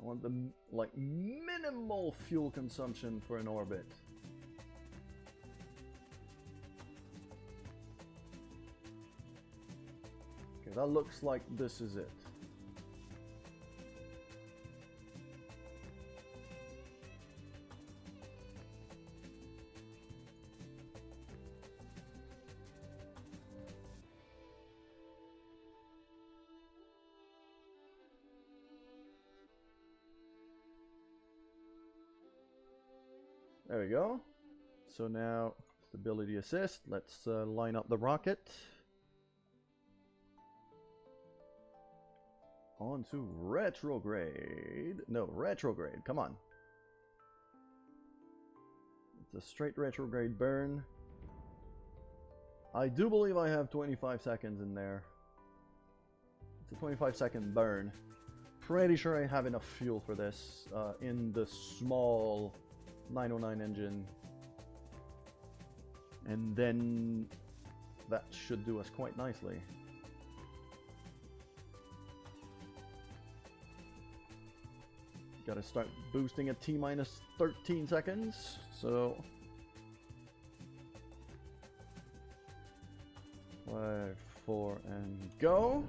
I want the like minimal fuel consumption for an orbit. That looks like this is it. There we go. So now stability assist. Let's line up the rocket. On to retrograde. No, retrograde. Come on. It's a straight retrograde burn. I do believe I have 25 seconds in there. It's a 25-second burn. Pretty sure I have enough fuel for this in the small 909 engine. And then that should do us quite nicely. Gotta start boosting at T-minus 13 seconds, so... 5, 4, and go!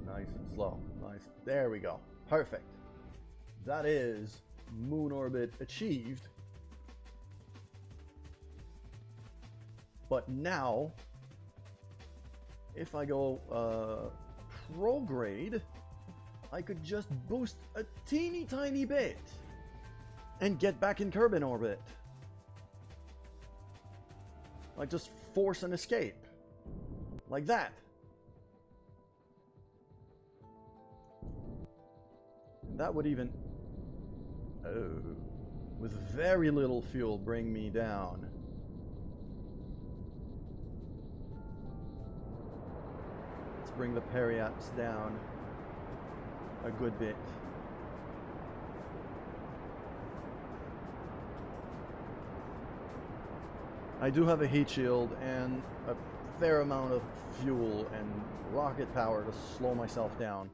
Nice and slow. Nice. There we go. Perfect. That is moon orbit achieved. But now, if I go prograde, I could just boost a teeny tiny bit and get back in Kerbal orbit. Like just force an escape. Like that. That would even, with very little fuel, bring me down. Let's bring the periaps down a good bit. I do have a heat shield and a fair amount of fuel and rocket power to slow myself down.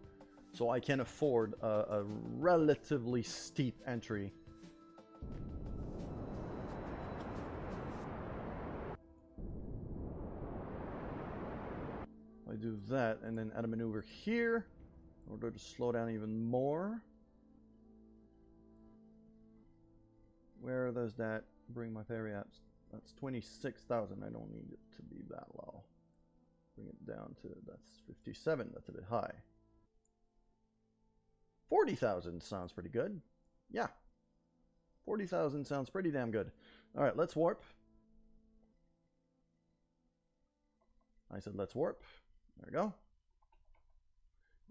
So I can afford a relatively steep entry. I do that and then add a maneuver here in order to slow down even more. Where does that bring my periaps? That's 26,000. I don't need it to be that low. Bring it down to, that's 57. That's a bit high. 40,000 sounds pretty good. Yeah. 40,000 sounds pretty damn good. Alright, let's warp. I said let's warp. There we go.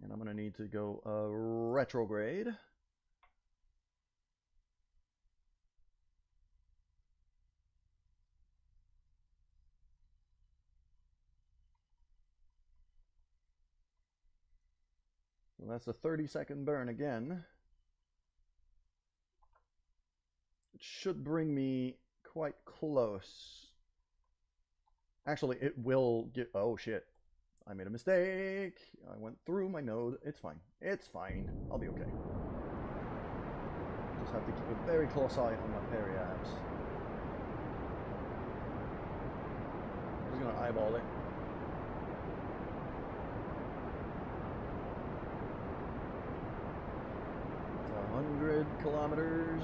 And I'm going to need to go retrograde. So that's a 30-second burn again. It should bring me quite close. Actually, it will get... Oh, shit. I made a mistake. I went through my node. It's fine. It's fine. I'll be okay. Just have to keep a very close eye on my periaps. I'm just going to eyeball it. 100 kilometers.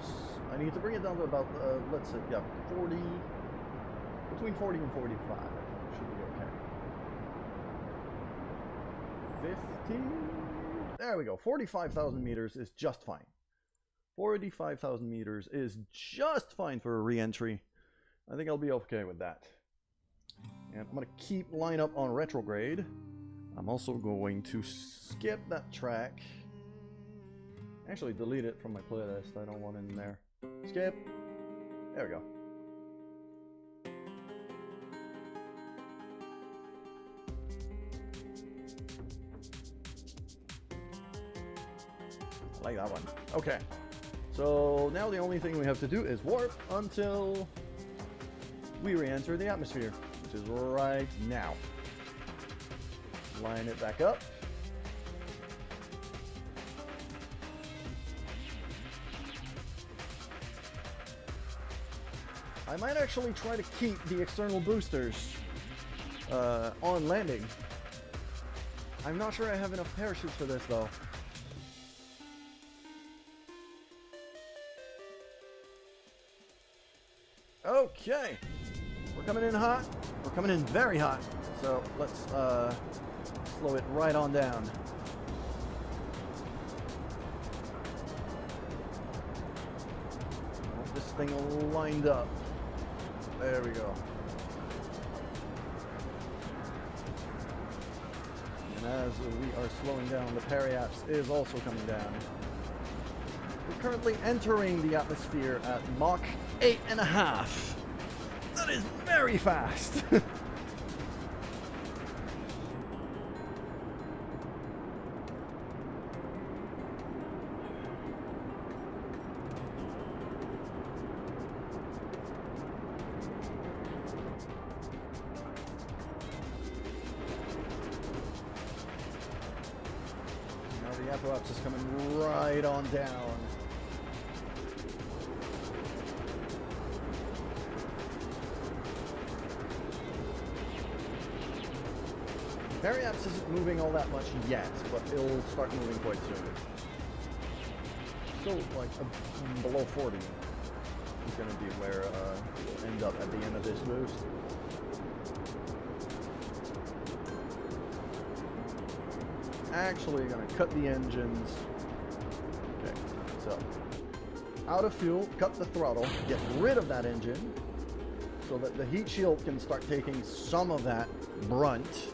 I need to bring it down to about, let's say, yeah, 40, between 40 and 45. Should be okay. 50, there we go. 45,000 meters is just fine. 45,000 meters is just fine for a re-entry. I think I'll be okay with that. And I'm going to keep line up on retrograde. I'm also going to skip that track. Actually, delete it from my playlist. I don't want it in there. Skip. There we go. I like that one. Okay. So now the only thing we have to do is warp until we re-enter the atmosphere, which is right now. Line it back up. I might actually try to keep the external boosters on landing. I'm not sure I have enough parachutes for this though. Okay, we're coming in hot. We're coming in very hot. So let's slow it right on down. Want this thing lined up. There we go. And as we are slowing down, the periaps is also coming down. We're currently entering the atmosphere at Mach 8.5. That is very fast. Now the Apoaps is coming right on down. Periaps isn't moving all that much yet, but it'll start moving quite soon. So, like, below 40 is going to be where we'll end up at the end of this boost. Actually, going to cut the engines. Okay, so out of fuel, cut the throttle, get rid of that engine, so that the heat shield can start taking some of that brunt.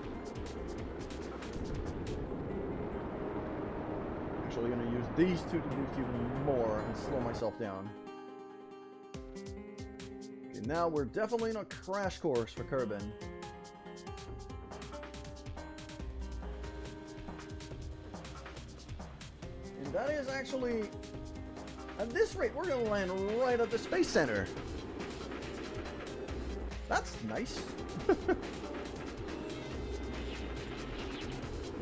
Actually going to use these two to boost even more and slow myself down. Okay, now we're definitely in a crash course for Kerbal. And that is actually, at this rate, we're going to land right at the Space Center. That's nice. Am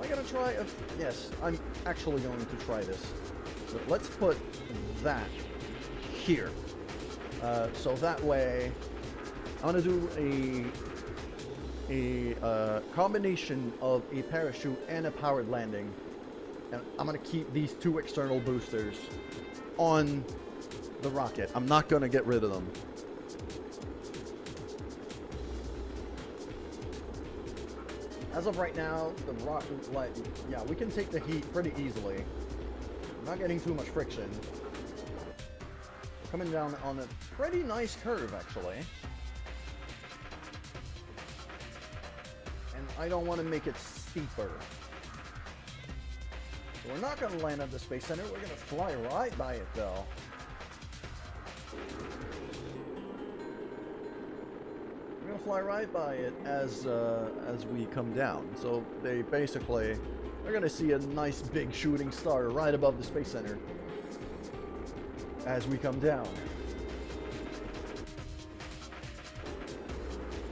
I gonna try a... Yes, I'm actually going to try this. So let's put that here. So that way, I'm gonna do a combination of a parachute and a powered landing. And I'm gonna keep these two external boosters on the rocket. I'm not gonna get rid of them. As of right now, the rocket, like, yeah, we can take the heat pretty easily. I'm not getting too much friction. We're coming down on a pretty nice curve, actually. And I don't want to make it steeper. So we're not going to land at the Space Center. We're going to fly right by it, though. We're gonna fly right by it as we come down. So they're gonna see a nice big shooting star right above the Space Center as we come down.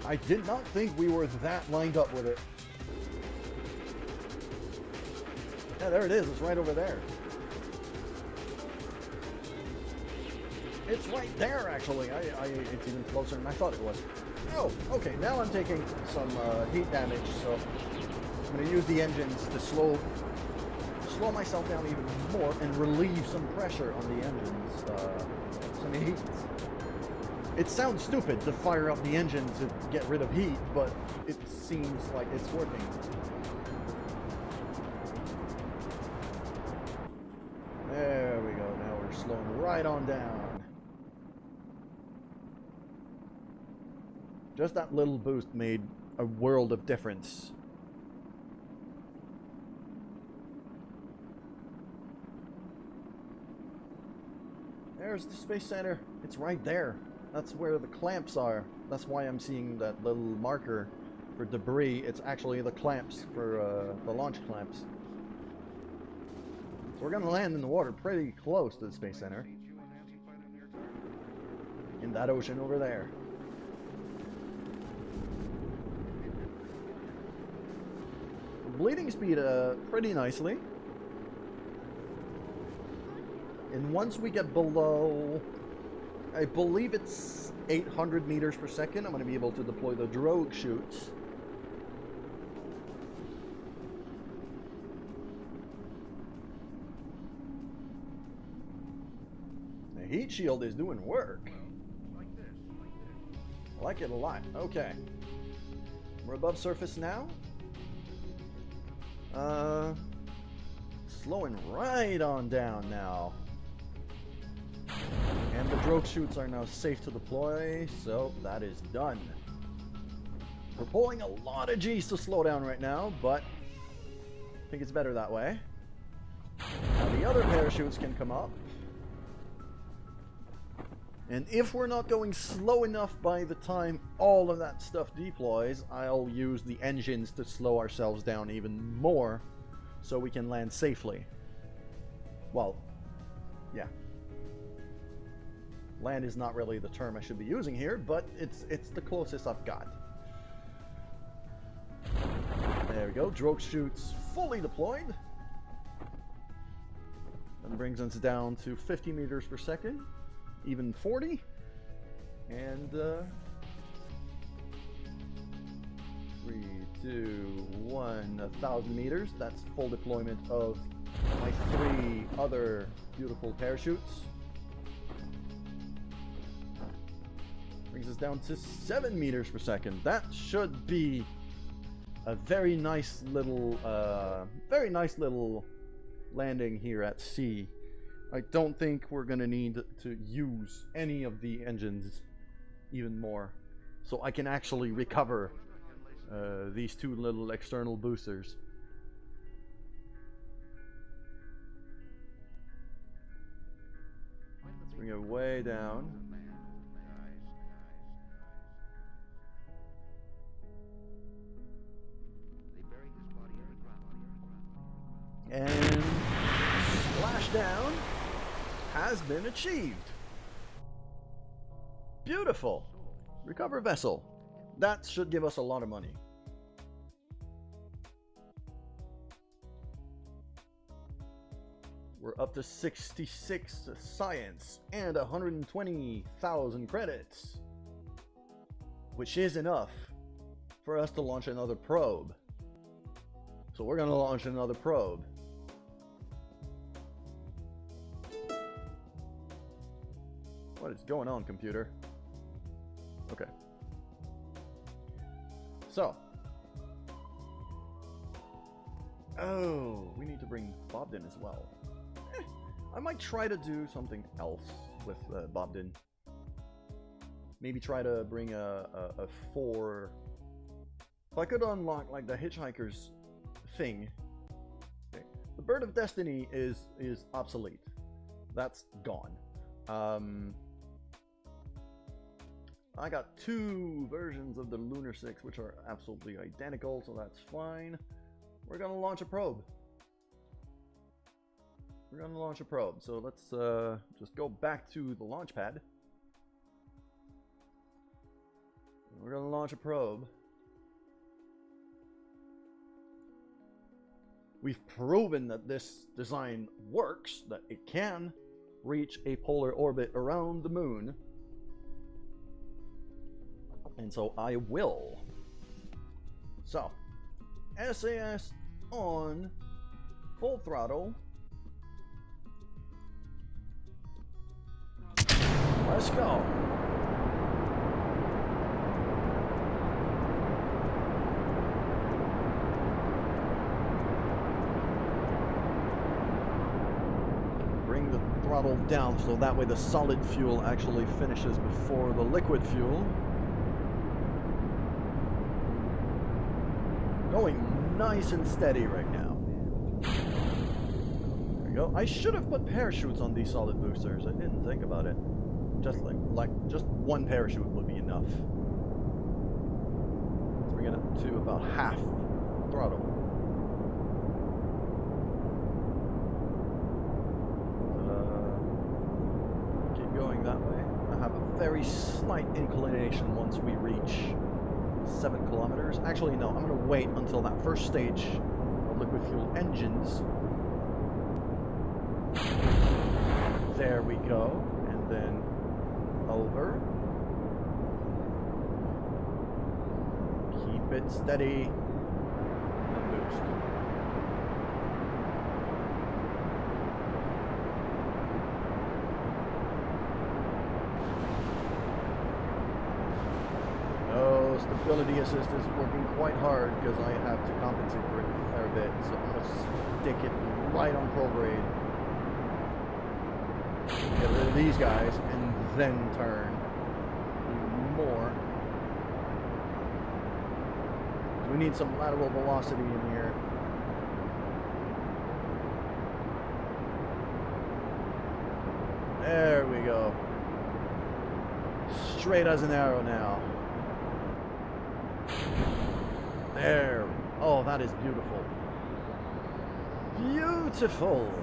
I did not think we were that lined up with it. Yeah, there it is. It's right over there. It's right there, actually. It's even closer than I thought it was. Oh, okay, now I'm taking some heat damage, so I'm going to use the engines to slow myself down even more and relieve some pressure on the engines, some heat. It sounds stupid to fire up the engine to get rid of heat, but it seems like it's working. There we go, now we're slowing right on down. Just that little boost made a world of difference. There's the Space Center. It's right there. That's where the clamps are. That's why I'm seeing that little marker for debris. It's actually the clamps for the launch clamps. So we're going to land in the water pretty close to the Space Center. In that ocean over there. Bleeding speed pretty nicely. And once we get below, I believe it's 800 meters per second, I'm going to be able to deploy the drogue chutes. The heat shield is doing work. I like it a lot. Okay. We're above surface now. Slowing right on down now. And the drogue chutes are now safe to deploy, so that is done. We're pulling a lot of G's to slow down right now, but I think it's better that way. Now the other parachutes can come up. And if we're not going slow enough by the time all of that stuff deploys, I'll use the engines to slow ourselves down even more so we can land safely. Well, yeah. Land is not really the term I should be using here, but it's the closest I've got. There we go. Drogue chutes fully deployed. That brings us down to 50 meters per second, even 40. And 3, 2, 1, 1,000 meters. That's full deployment of my 3 other beautiful parachutes. Brings us down to 7 meters per second. That should be a very nice little landing here at sea. I don't think we're gonna need to use any of the engines even more, so I can actually recover these 2 little external boosters. Let's bring it way down. And splashdown has been achieved. Beautiful. Recover vessel. That should give us a lot of money. We're up to 66 science and 120,000 credits, which is enough for us to launch another probe. So we're gonna launch another probe. What is going on, computer? Okay. So. Oh, we need to bring Bobden as well. I might try to do something else with Bobden. Maybe try to bring a 4. If I could unlock like the hitchhiker's thing. Okay. The Bird of Destiny is obsolete. That's gone. I got 2 versions of the Lunar 6 which are absolutely identical, so that's fine. We're gonna launch a probe. So let's just go back to the launch pad. We're gonna launch a probe. We've proven that this design works, that it can reach a polar orbit around the moon. And so I will. So, SAS on, full throttle. Let's go. Bring the throttle down so that way the solid fuel actually finishes before the liquid fuel. Going nice and steady right now. There we go. I should have put parachutes on these solid boosters. I didn't think about it. Just like just 1 parachute would be enough. Let's bring it up to about half throttle. Keep going that way. I have a very slight inclination once we reach 7 kilometers. Actually, no, I'm going to wait until that first stage of liquid fuel engines. There we go. And then over. Keep it steady. And boost. Stability assist is working quite hard because I have to compensate for it a fair bit, so I'm going to stick it right on prograde. Get rid of these guys and then turn even more. We need some lateral velocity in here. There we go. straight as an arrow now. There. Oh, that is beautiful. Beautiful.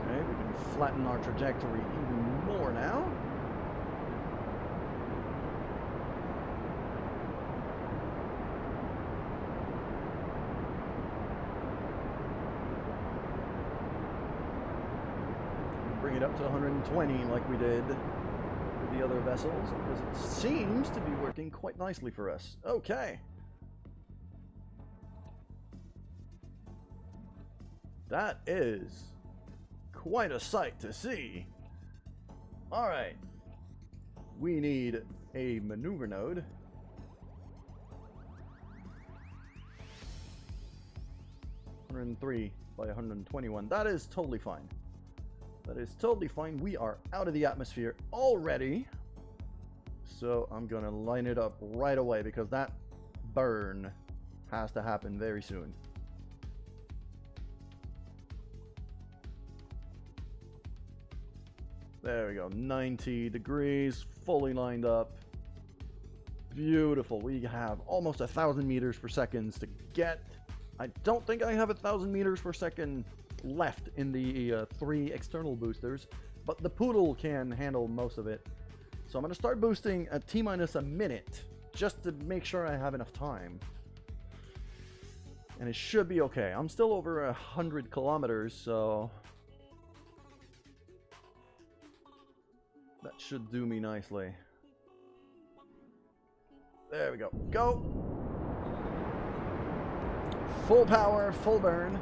Okay, we can flatten our trajectory even more now. Bring it up to 120 like we did with the other vessels, because it seems to be working quite nicely for us. Okay. That is quite a sight to see. Alright. We need a maneuver node. (103 by 121). That is totally fine. That is totally fine. We are out of the atmosphere already. So I'm gonna line it up right away because that burn has to happen very soon. There we go. 90 degrees, fully lined up. Beautiful. We have almost 1,000 meters per second to get. I don't think I have 1,000 meters per second left in the 3 external boosters, but the Poodle can handle most of it. So I'm going to start boosting at T-minus a minute, just to make sure I have enough time. And it should be okay. I'm still over 100 kilometers, so that should do me nicely. There we go. Go! Full power, full burn.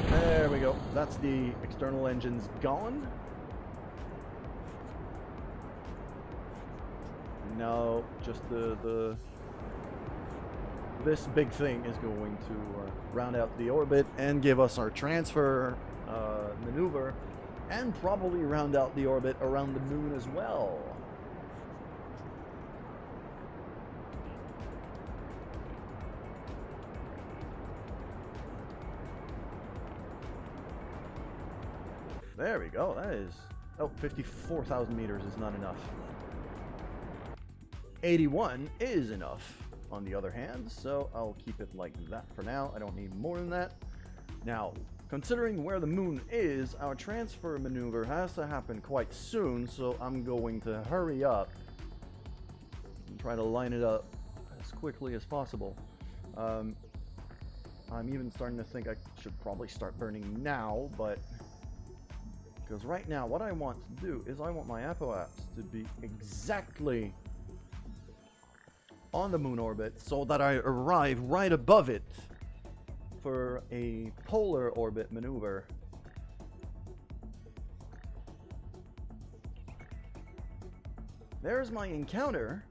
There we go. That's the external engines gone. Now, just this big thing is going to round out the orbit and give us our transfer maneuver, and probably round out the orbit around the moon as well. There we go. That is... Oh, 54,000 meters is not enough. 81 is enough, on the other hand, so I'll keep it like that for now. I don't need more than that. Now, considering where the moon is, our transfer maneuver has to happen quite soon, so I'm going to hurry up and try to line it up as quickly as possible. I'm even starting to think I should probably start burning now, but... because right now, what I want to do is I want my apoapse to be exactly on the moon orbit so that I arrive right above it for a polar orbit maneuver. There's my encounter.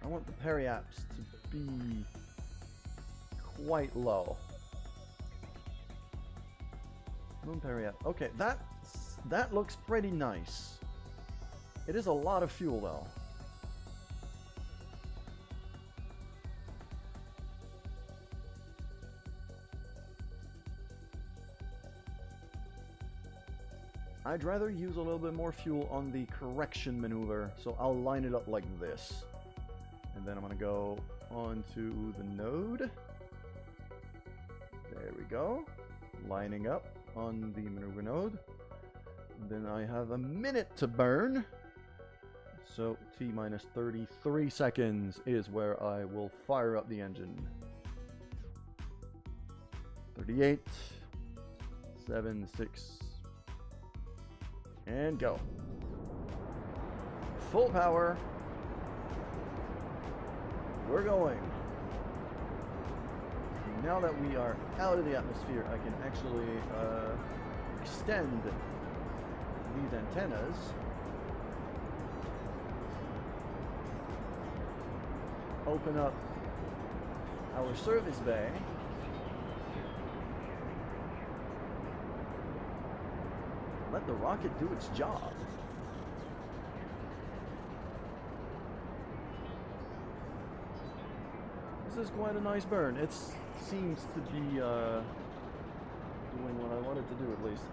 I want the periapse to be quite low. Moon periapse. Okay, that looks pretty nice. It is a lot of fuel though. I'd rather use a little bit more fuel on the correction maneuver, so I'll line it up like this. And then I'm going to go onto the node. There we go. Lining up on the maneuver node. And then I have a minute to burn. So T-minus 33 seconds is where I will fire up the engine. 38, 7, 6, and go. Full power. We're going. Now that we are out of the atmosphere, I can actually extend these antennas open up our service bay. Let the rocket do its job. This is quite a nice burn. It seems to be doing what I wanted to do, at least.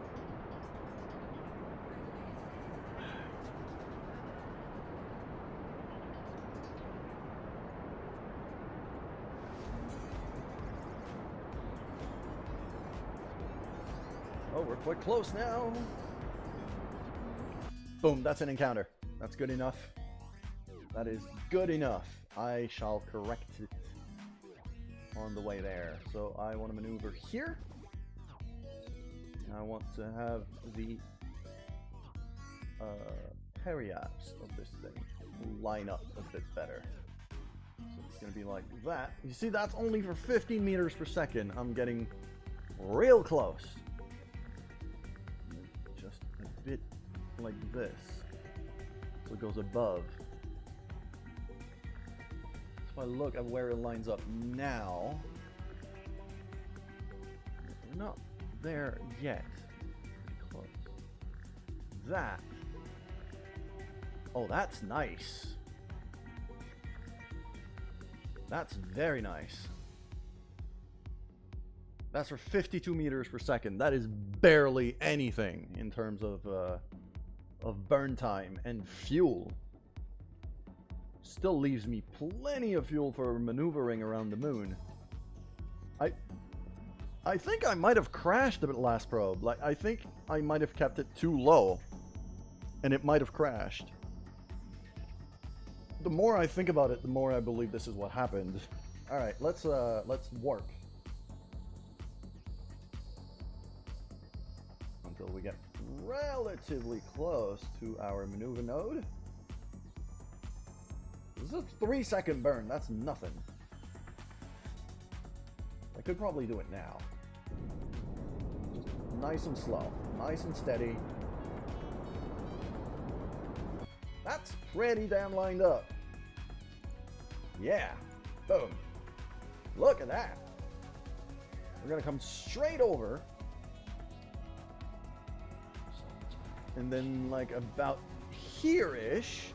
Oh, we're quite close now. Boom, that's an encounter. That's good enough. That is good enough. I shall correct it on the way there. So I want to maneuver here. I want to have the periapse of this thing line up a bit better. So it's going to be like that. You see, that's only for 15 meters per second. I'm getting real close. Just a bit like this. So it goes above. If I look at where it lines up now, we're not there yet. Close. That. Oh, that's nice. That's very nice. That's for 52 meters per second. That is barely anything in terms of burn time and fuel. Still leaves me plenty of fuel for maneuvering around the moon. I think I might have crashed the last probe. Like, I think I might have kept it too low, and it might have crashed. The more I think about it, the more I believe this is what happened. All right, let's warp until we get relatively close to our maneuver node. This is a 3-second burn. That's nothing. I could probably do it now. Just nice and slow, nice and steady. That's pretty damn lined up. Yeah. Boom. Look at that. We're gonna come straight over. And then like about here-ish,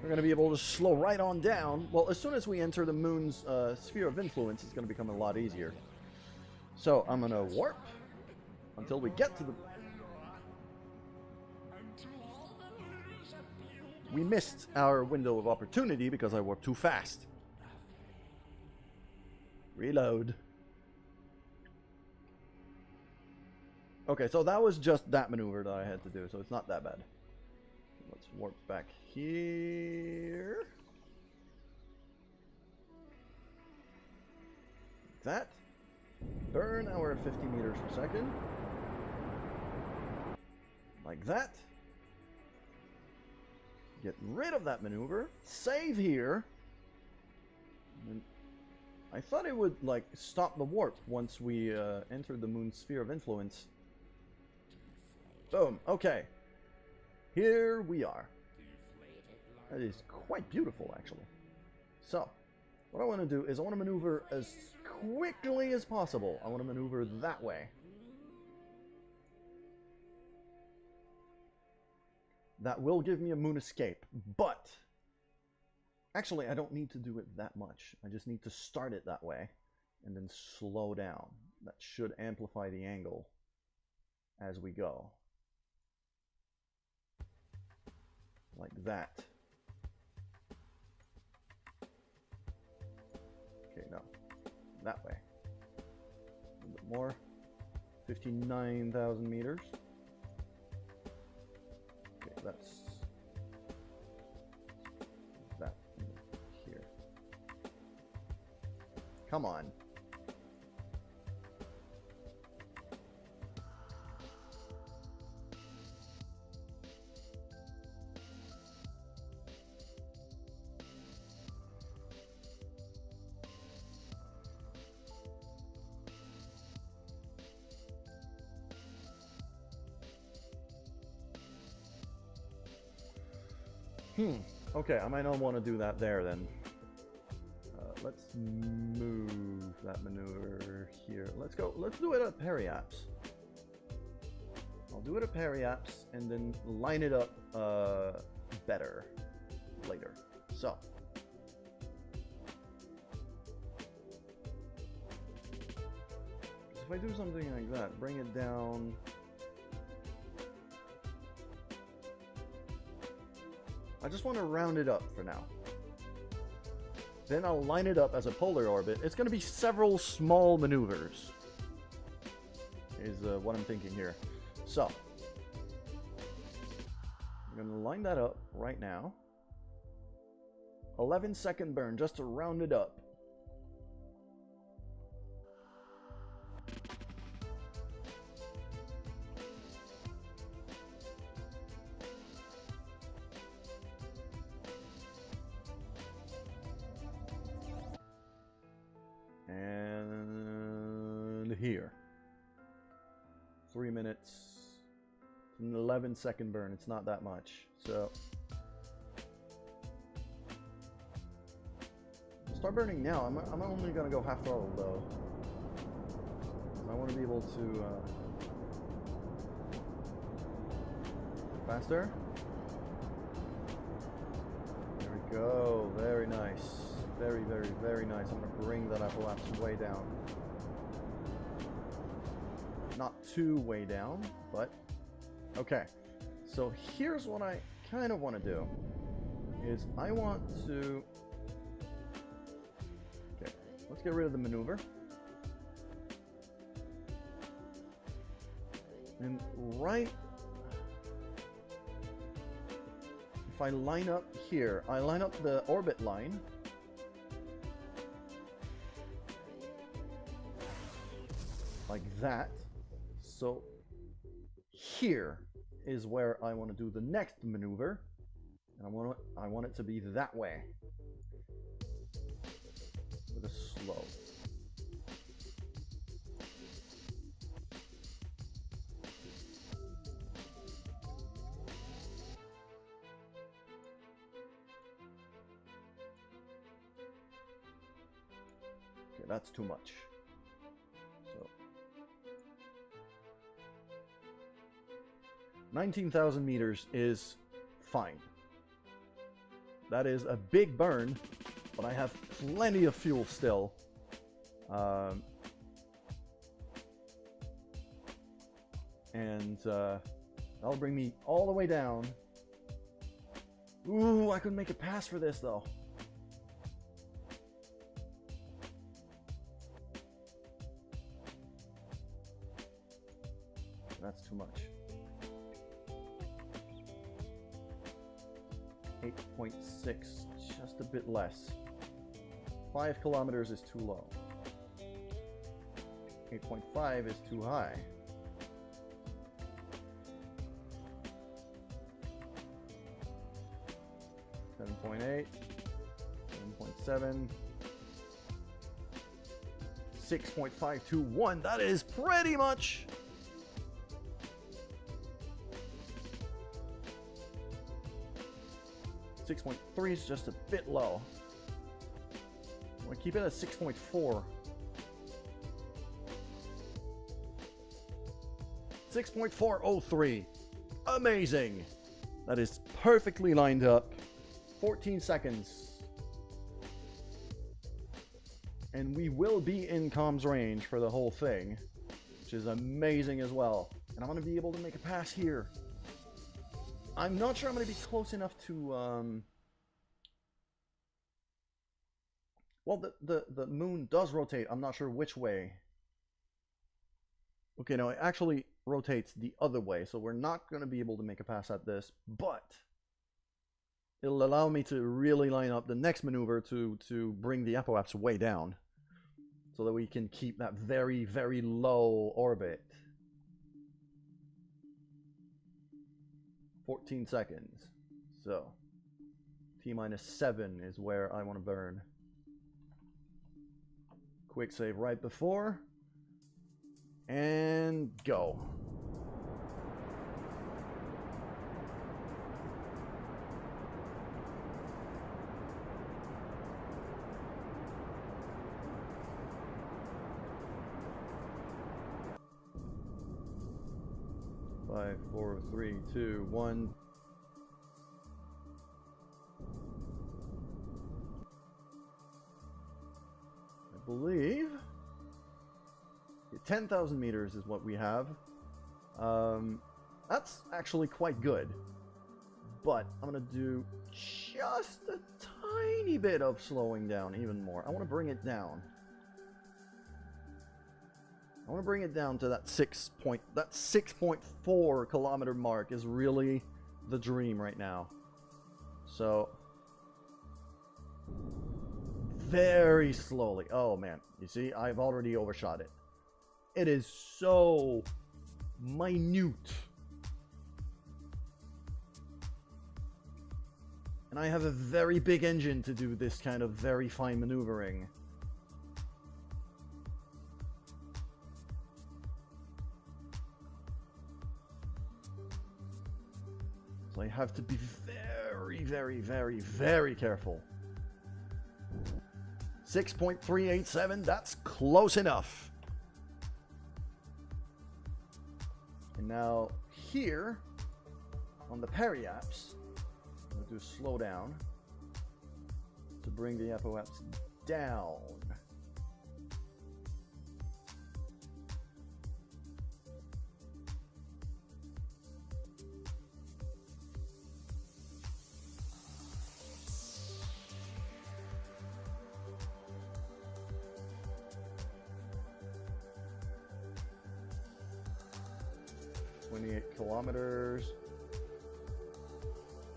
we're gonna be able to slow right on down. Well, as soon as we enter the moon's sphere of influence, it's gonna become a lot easier. So I'm gonna warp until we get to the... We missed our window of opportunity because I warped too fast. Reload. Okay, so that was just that maneuver that I had to do, so it's not that bad. Let's warp back here. That. Burn our 50 meters per second. Like that. Get rid of that maneuver. Save here. And I thought it would, like, stop the warp once we entered the moon's sphere of influence. Boom. Okay. Here we are. That is quite beautiful, actually. So, what I want to do is I want to maneuver as quickly as possible. I want to maneuver that way. That will give me a moon escape, but actually I don't need to do it that much. I just need to start it that way and then slow down. That should amplify the angle as we go. Like that. Okay, no. That way. A little bit more. 59,000 meters. Okay, that's that here. Come on. Okay, I might not want to do that there then. Let's move that maneuver here. Let's do it at Periaps. I'll do it at Periaps and then line it up better later. So. If I do something like that, bring it down. I just want to round it up for now. Then I'll line it up as a polar orbit. It's going to be several small maneuvers, is what I'm thinking here. So, I'm going to line that up right now. 11-second burn just to round it up. And here. 3 minutes. An 11-second burn. It's not that much. So start burning now. I'm only gonna go half throttle though. I want to be able to faster. There we go. Very nice. Very, very, very nice. I'm going to bring that apoapsis way down. Not too way down, but okay. So here's what I kind of want to do. Is I want to... Okay, let's get rid of the maneuver. And right... If I line up here, I line up the orbit line. Like that. So here is where I want to do the next maneuver, and I want it to be that way with a slow. Okay, that's too much. 19,000 meters is fine. That is a big burn, but I have plenty of fuel still. That'll bring me all the way down. Ooh, I could make a pass for this though. That's too much. 8.6, just a bit less. 5 kilometers is too low. 8.5 is too high. 7.8, 7.7, 6.521. That is pretty much. .3 is just a bit low. I'm going to keep it at 6.4. 6.403. Amazing. That is perfectly lined up. 14 seconds. And we will be in comms range for the whole thing, which is amazing as well. And I'm going to be able to make a pass here. I'm not sure I'm going to be close enough to, well, the moon does rotate. I'm not sure which way. Okay, no, it actually rotates the other way, so we're not going to be able to make a pass at this, but it'll allow me to really line up the next maneuver to bring the apoapsis way down, so that we can keep that very, very low orbit. 14 seconds. So, T-7 is where I want to burn. Quick save right before. And go. 5, 4, 3, 2, 1. I believe 10,000 meters is what we have. That's actually quite good. But I'm going to do just a tiny bit of slowing down even more. I want to bring it down. I want to bring it down to that 6.4 kilometer mark is really the dream right now. So very slowly. Oh man, you see, I've already overshot it. It is so minute. And I have a very big engine to do this kind of very fine maneuvering. So I have to be very, very, very, very careful. 6.387, that's close enough. And now here on the periaps, I'm going to do slow down to bring the apoaps down. Kilometers,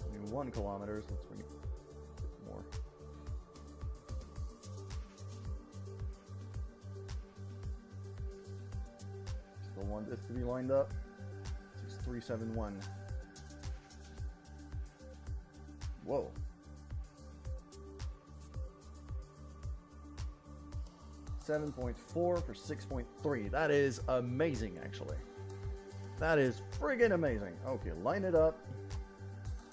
21 kilometers, let's bring it more. Still want this to be lined up. 6371. Whoa. .4 for 6.3. That is amazing, actually. That is friggin' amazing. Okay, line it up.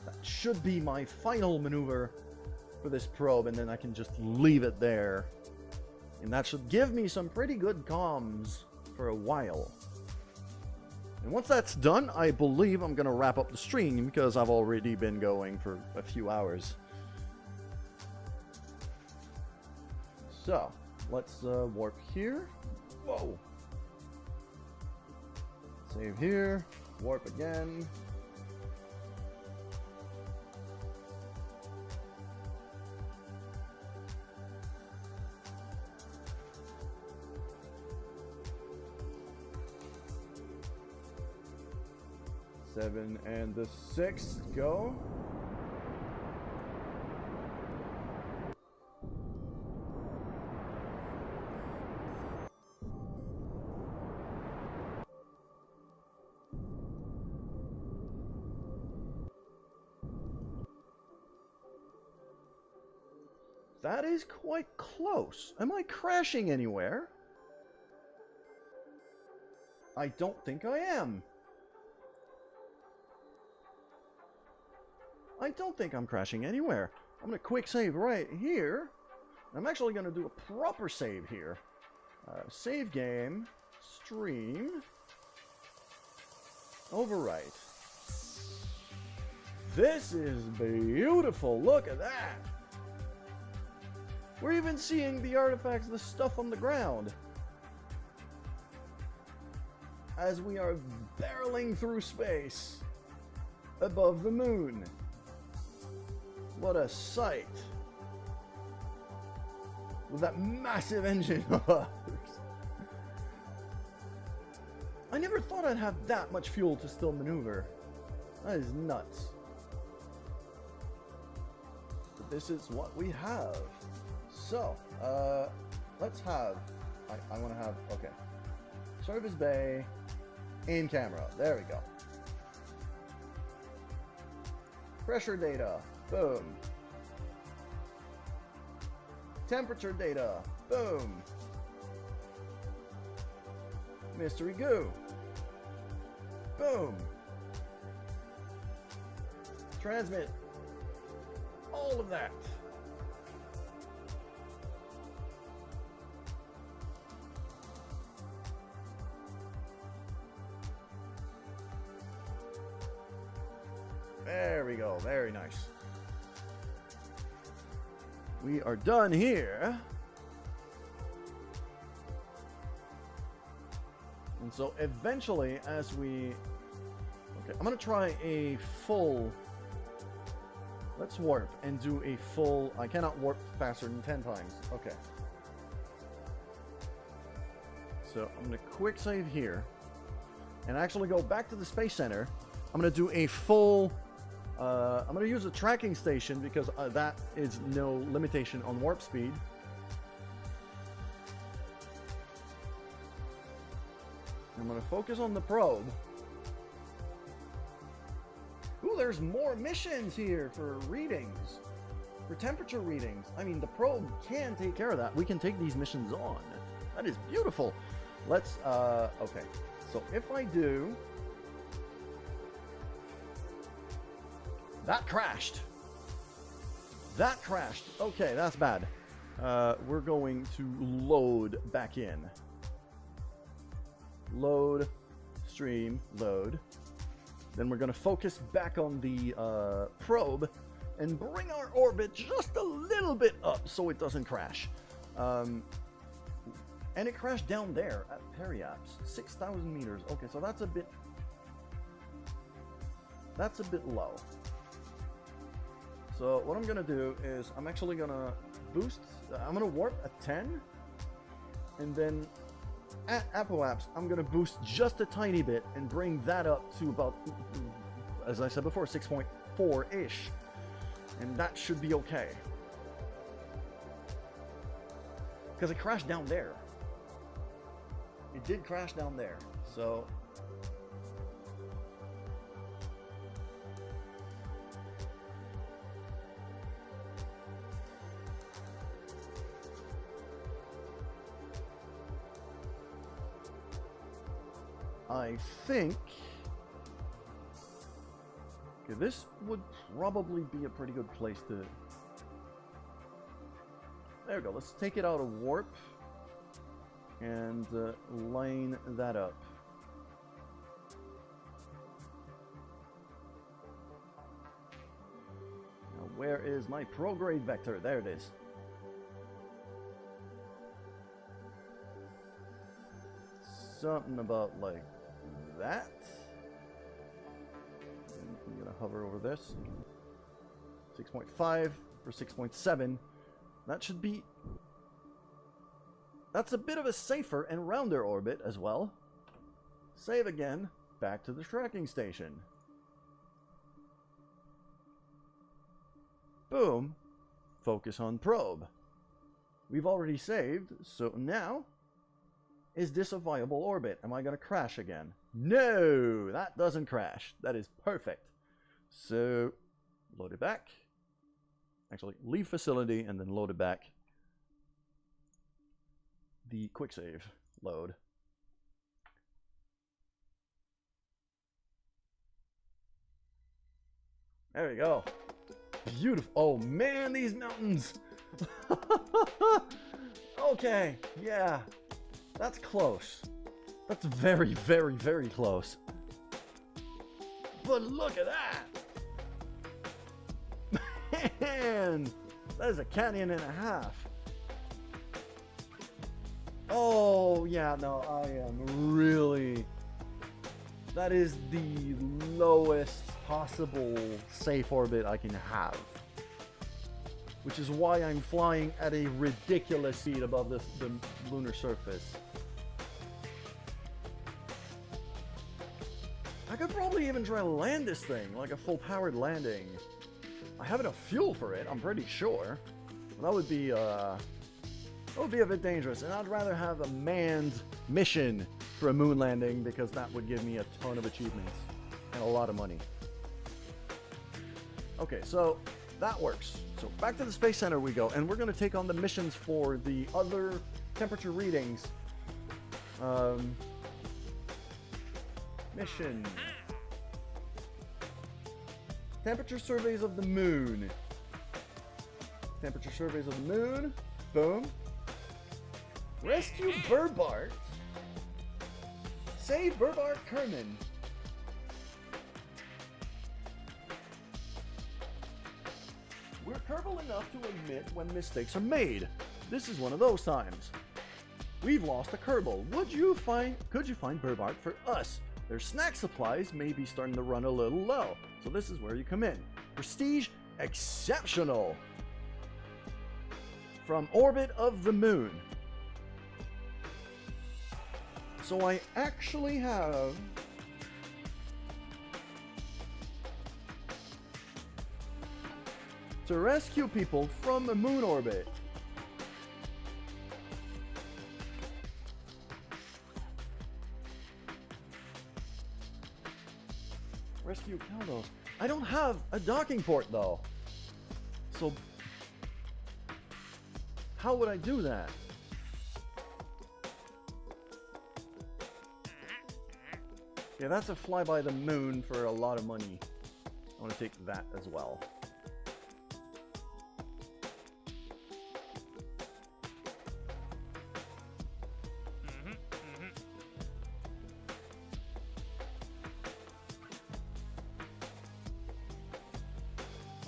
That should be my final maneuver for this probe, and then I can just leave it there. And that should give me some pretty good comms for a while. And once that's done, I believe I'm going to wrap up the stream because I've already been going for a few hours. So, let's warp here. Whoa! Save here, warp again. Seven and the 6, go. That is quite close. Am I crashing anywhere? I don't think I am. I don't think I'm crashing anywhere. I'm going to quick save right here. I'm actually going to do a proper save here. Save game, stream, overwrite. This is beautiful. Look at that. We're even seeing the artifacts, the stuff on the ground. As we are barreling through space above the moon. What a sight. With that massive engine of ours. I never thought I'd have that much fuel to still maneuver. That is nuts. But this is what we have. So, let's have, I want to have, okay, service bay, in camera, there we go. Pressure data, boom. Temperature data, boom. Mystery goo, boom. Transmit, all of that. There we go. Very nice. We are done here. And so eventually, as we... Okay, I'm going to try a full... Let's warp and do a full... I cannot warp faster than 10 times. Okay. So I'm going to quick save here. And actually go back to the Space Center. I'm going to do a full... I'm going to use a tracking station because that is no limitation on warp speed. I'm going to focus on the probe. Ooh, there's more missions here for readings. For temperature readings. I mean, the probe can take care of that. We can take these missions on. That is beautiful. Let's, okay. So if I do... That crashed. That crashed. Okay, that's bad. We're going to load back in. Load, stream, load. Then we're going to focus back on the probe and bring our orbit just a little bit up so it doesn't crash. And it crashed down there at Periaps, 6,000 meters. Okay, so that's a bit low. So what I'm going to do is I'm actually going to boost, I'm going to warp at 10, and then at Apoaps, I'm going to boost just a tiny bit and bring that up to about, as I said before, 6.4-ish. And that should be okay. Because it crashed down there. It did crash down there. So... I think... Okay, this would probably be a pretty good place to... There we go. Let's take it out of warp and line that up. Now, where is my prograde vector? There it is. Something about like that. I'm going to hover over this. 6.5 for 6.7. That should be... That's a bit of a safer and rounder orbit as well. Save again. Back to the tracking station. Boom. Focus on probe. We've already saved, so now... Is this a viable orbit? Am I going to crash again? No! That doesn't crash. That is perfect. So, load it back. Actually, leave facility and then load it back. The quick save load. There we go. Beautiful. Oh man, these mountains. Okay, yeah. That's close. That's very, very, very close. But look at that! Man! That is a canyon and a half. Oh, yeah, no, I am really... That is the lowest possible safe orbit I can have. Which is why I'm flying at a ridiculous speed above the lunar surface. I could probably even try to land this thing, like a full-powered landing. I have enough fuel for it, I'm pretty sure. That would be a bit dangerous, and I'd rather have a manned mission for a moon landing because that would give me a ton of achievements and a lot of money. Okay, so that works. So back to the Space Center we go, and we're going to take on the missions for the other temperature readings. Mission. Temperature surveys of the moon. Temperature surveys of the moon. Boom. Rescue Burbart. Save Burbart Kerman. We're Kerbal enough to admit when mistakes are made. This is one of those times. We've lost a Kerbal. Could you find Burbart for us? Their snack supplies may be starting to run a little low, so this is where you come in. Prestige exceptional. From orbit of the moon. So I actually have to rescue people from a moon orbit. Rescue Kaldos. I don't have a docking port though. So how would I do that? Yeah, that's a fly by the moon for a lot of money. I want to take that as well.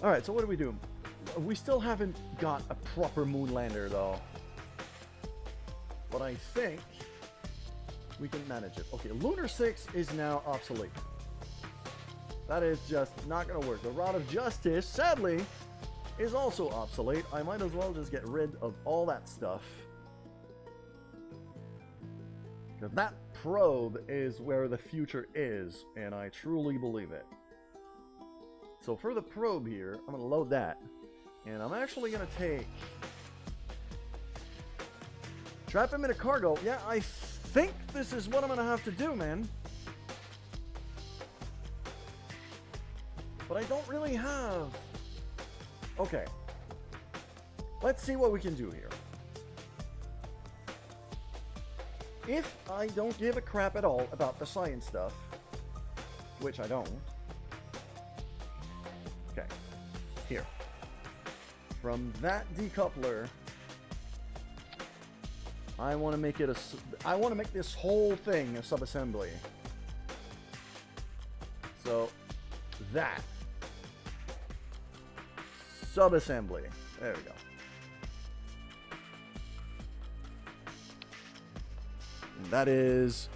Alright, so what do we do? We still haven't got a proper moonlander though. But I think we can manage it. Okay, Lunar 6 is now obsolete. That is just not gonna work. The Rod of Justice, sadly, is also obsolete. I might as well just get rid of all that stuff. Because that probe is where the future is, and I truly believe it. So for the probe here, I'm going to load that. And I'm actually going to take... Trap him in a cargo. Yeah, I think this is what I'm going to have to do, man. But I don't really have... Okay. Let's see what we can do here. If I don't give a crap at all about the science stuff, which I don't... Okay, here. From that decoupler, I want to make it I want to make this whole thing a subassembly. So that subassembly. There we go. And that is.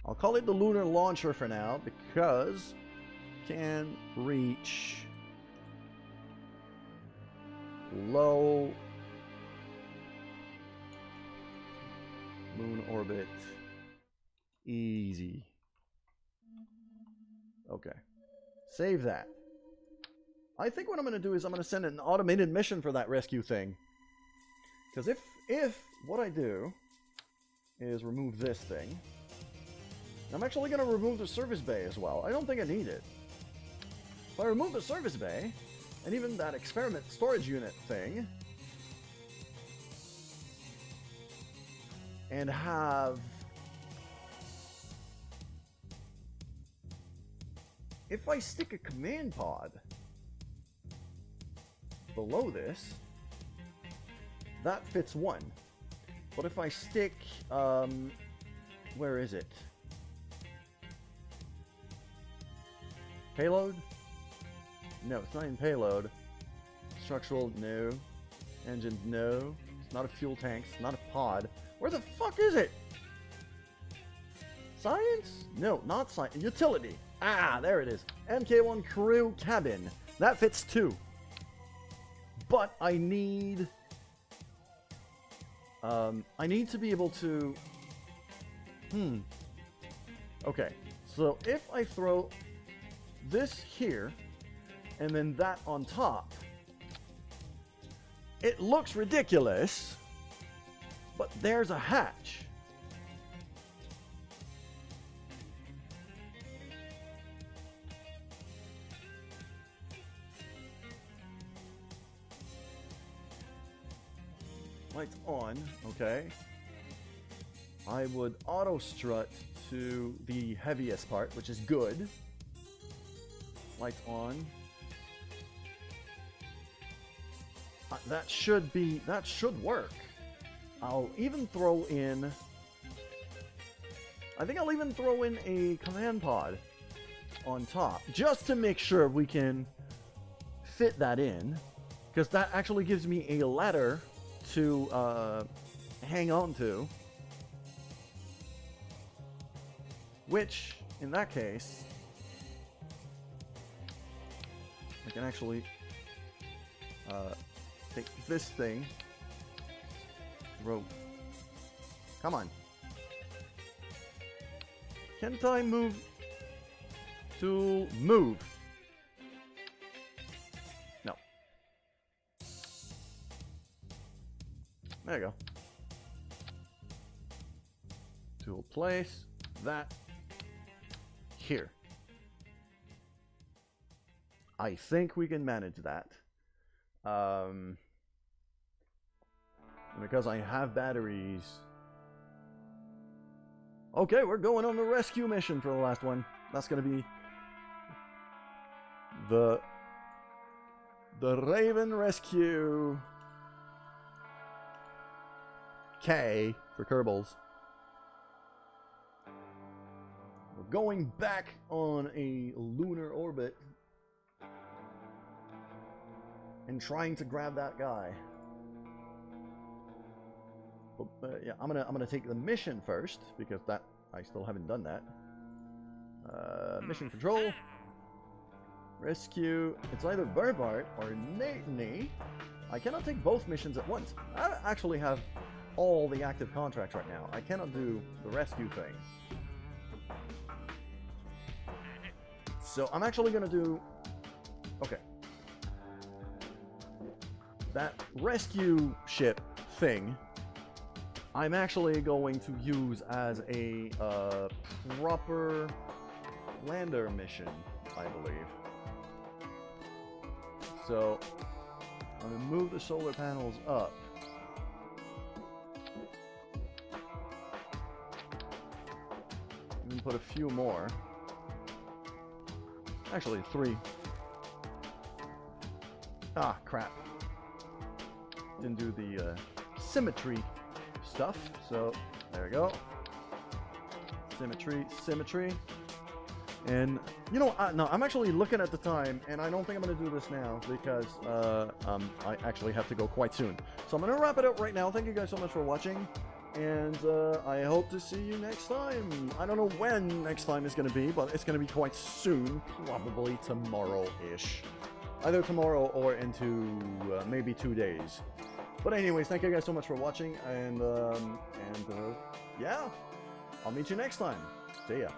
I'll call it the lunar launcher for now because can reach low moon orbit easy. Okay, save that. I think what I'm going to do is I'm going to send an automated mission for that rescue thing, because if what I do is remove this thing, I'm actually going to remove the service bay as well. I don't think I need it. If I remove the service bay, and even that experiment storage unit thing, and have... If I stick a command pod below this, that fits one. But if I stick... where is it? Payload? No, it's not in payload. Structural, no. Engines, no. It's not a fuel tank. It's not a pod. Where the fuck is it? Science? No, not science. Utility. Ah, there it is. MK1 crew cabin. That fits two. But I need to be able to... Okay, so if I throw this here, and then that on top, it looks ridiculous, but there's a hatch. Lights on, okay. I would auto strut to the heaviest part, which is good. Lights on. That should work. I'll even throw in... I think I'll even throw in a command pod. on top, just to make sure we can fit that in, because that actually gives me a ladder to hang on to, which in that case I can actually take this thing, rope. Come on. Can't I move? To move. No. There you go. Tool place that here. I think we can manage that. Because I have batteries. Okay, we're going on the rescue mission for the last one. That's gonna be the Raven Rescue K for Kerbals. We're going back on a lunar orbit and trying to grab that guy. But yeah, I'm gonna take the mission first because that I still haven't done that. Mission control. Rescue. It's either Burbart or Natany. I cannot take both missions at once. I actually have all the active contracts right now. I cannot do the rescue thing. So I'm actually gonna do... Okay. That rescue ship thing, I'm actually going to use as a proper lander mission, I believe. So, I'm going to move the solar panels up. And put a few more. Actually, 3. Ah, crap. Didn't do the symmetry stuff, so there we go. Symmetry. And you know, no, I'm actually looking at the time, and I don't think I'm going to do this now because I actually have to go quite soon. So I'm going to wrap it up right now. Thank you guys so much for watching, and I hope to see you next time. I don't know when next time is going to be, but it's going to be quite soon, probably tomorrow-ish. Either tomorrow or into maybe 2 days. But anyways, thank you guys so much for watching, and yeah, I'll meet you next time. See ya.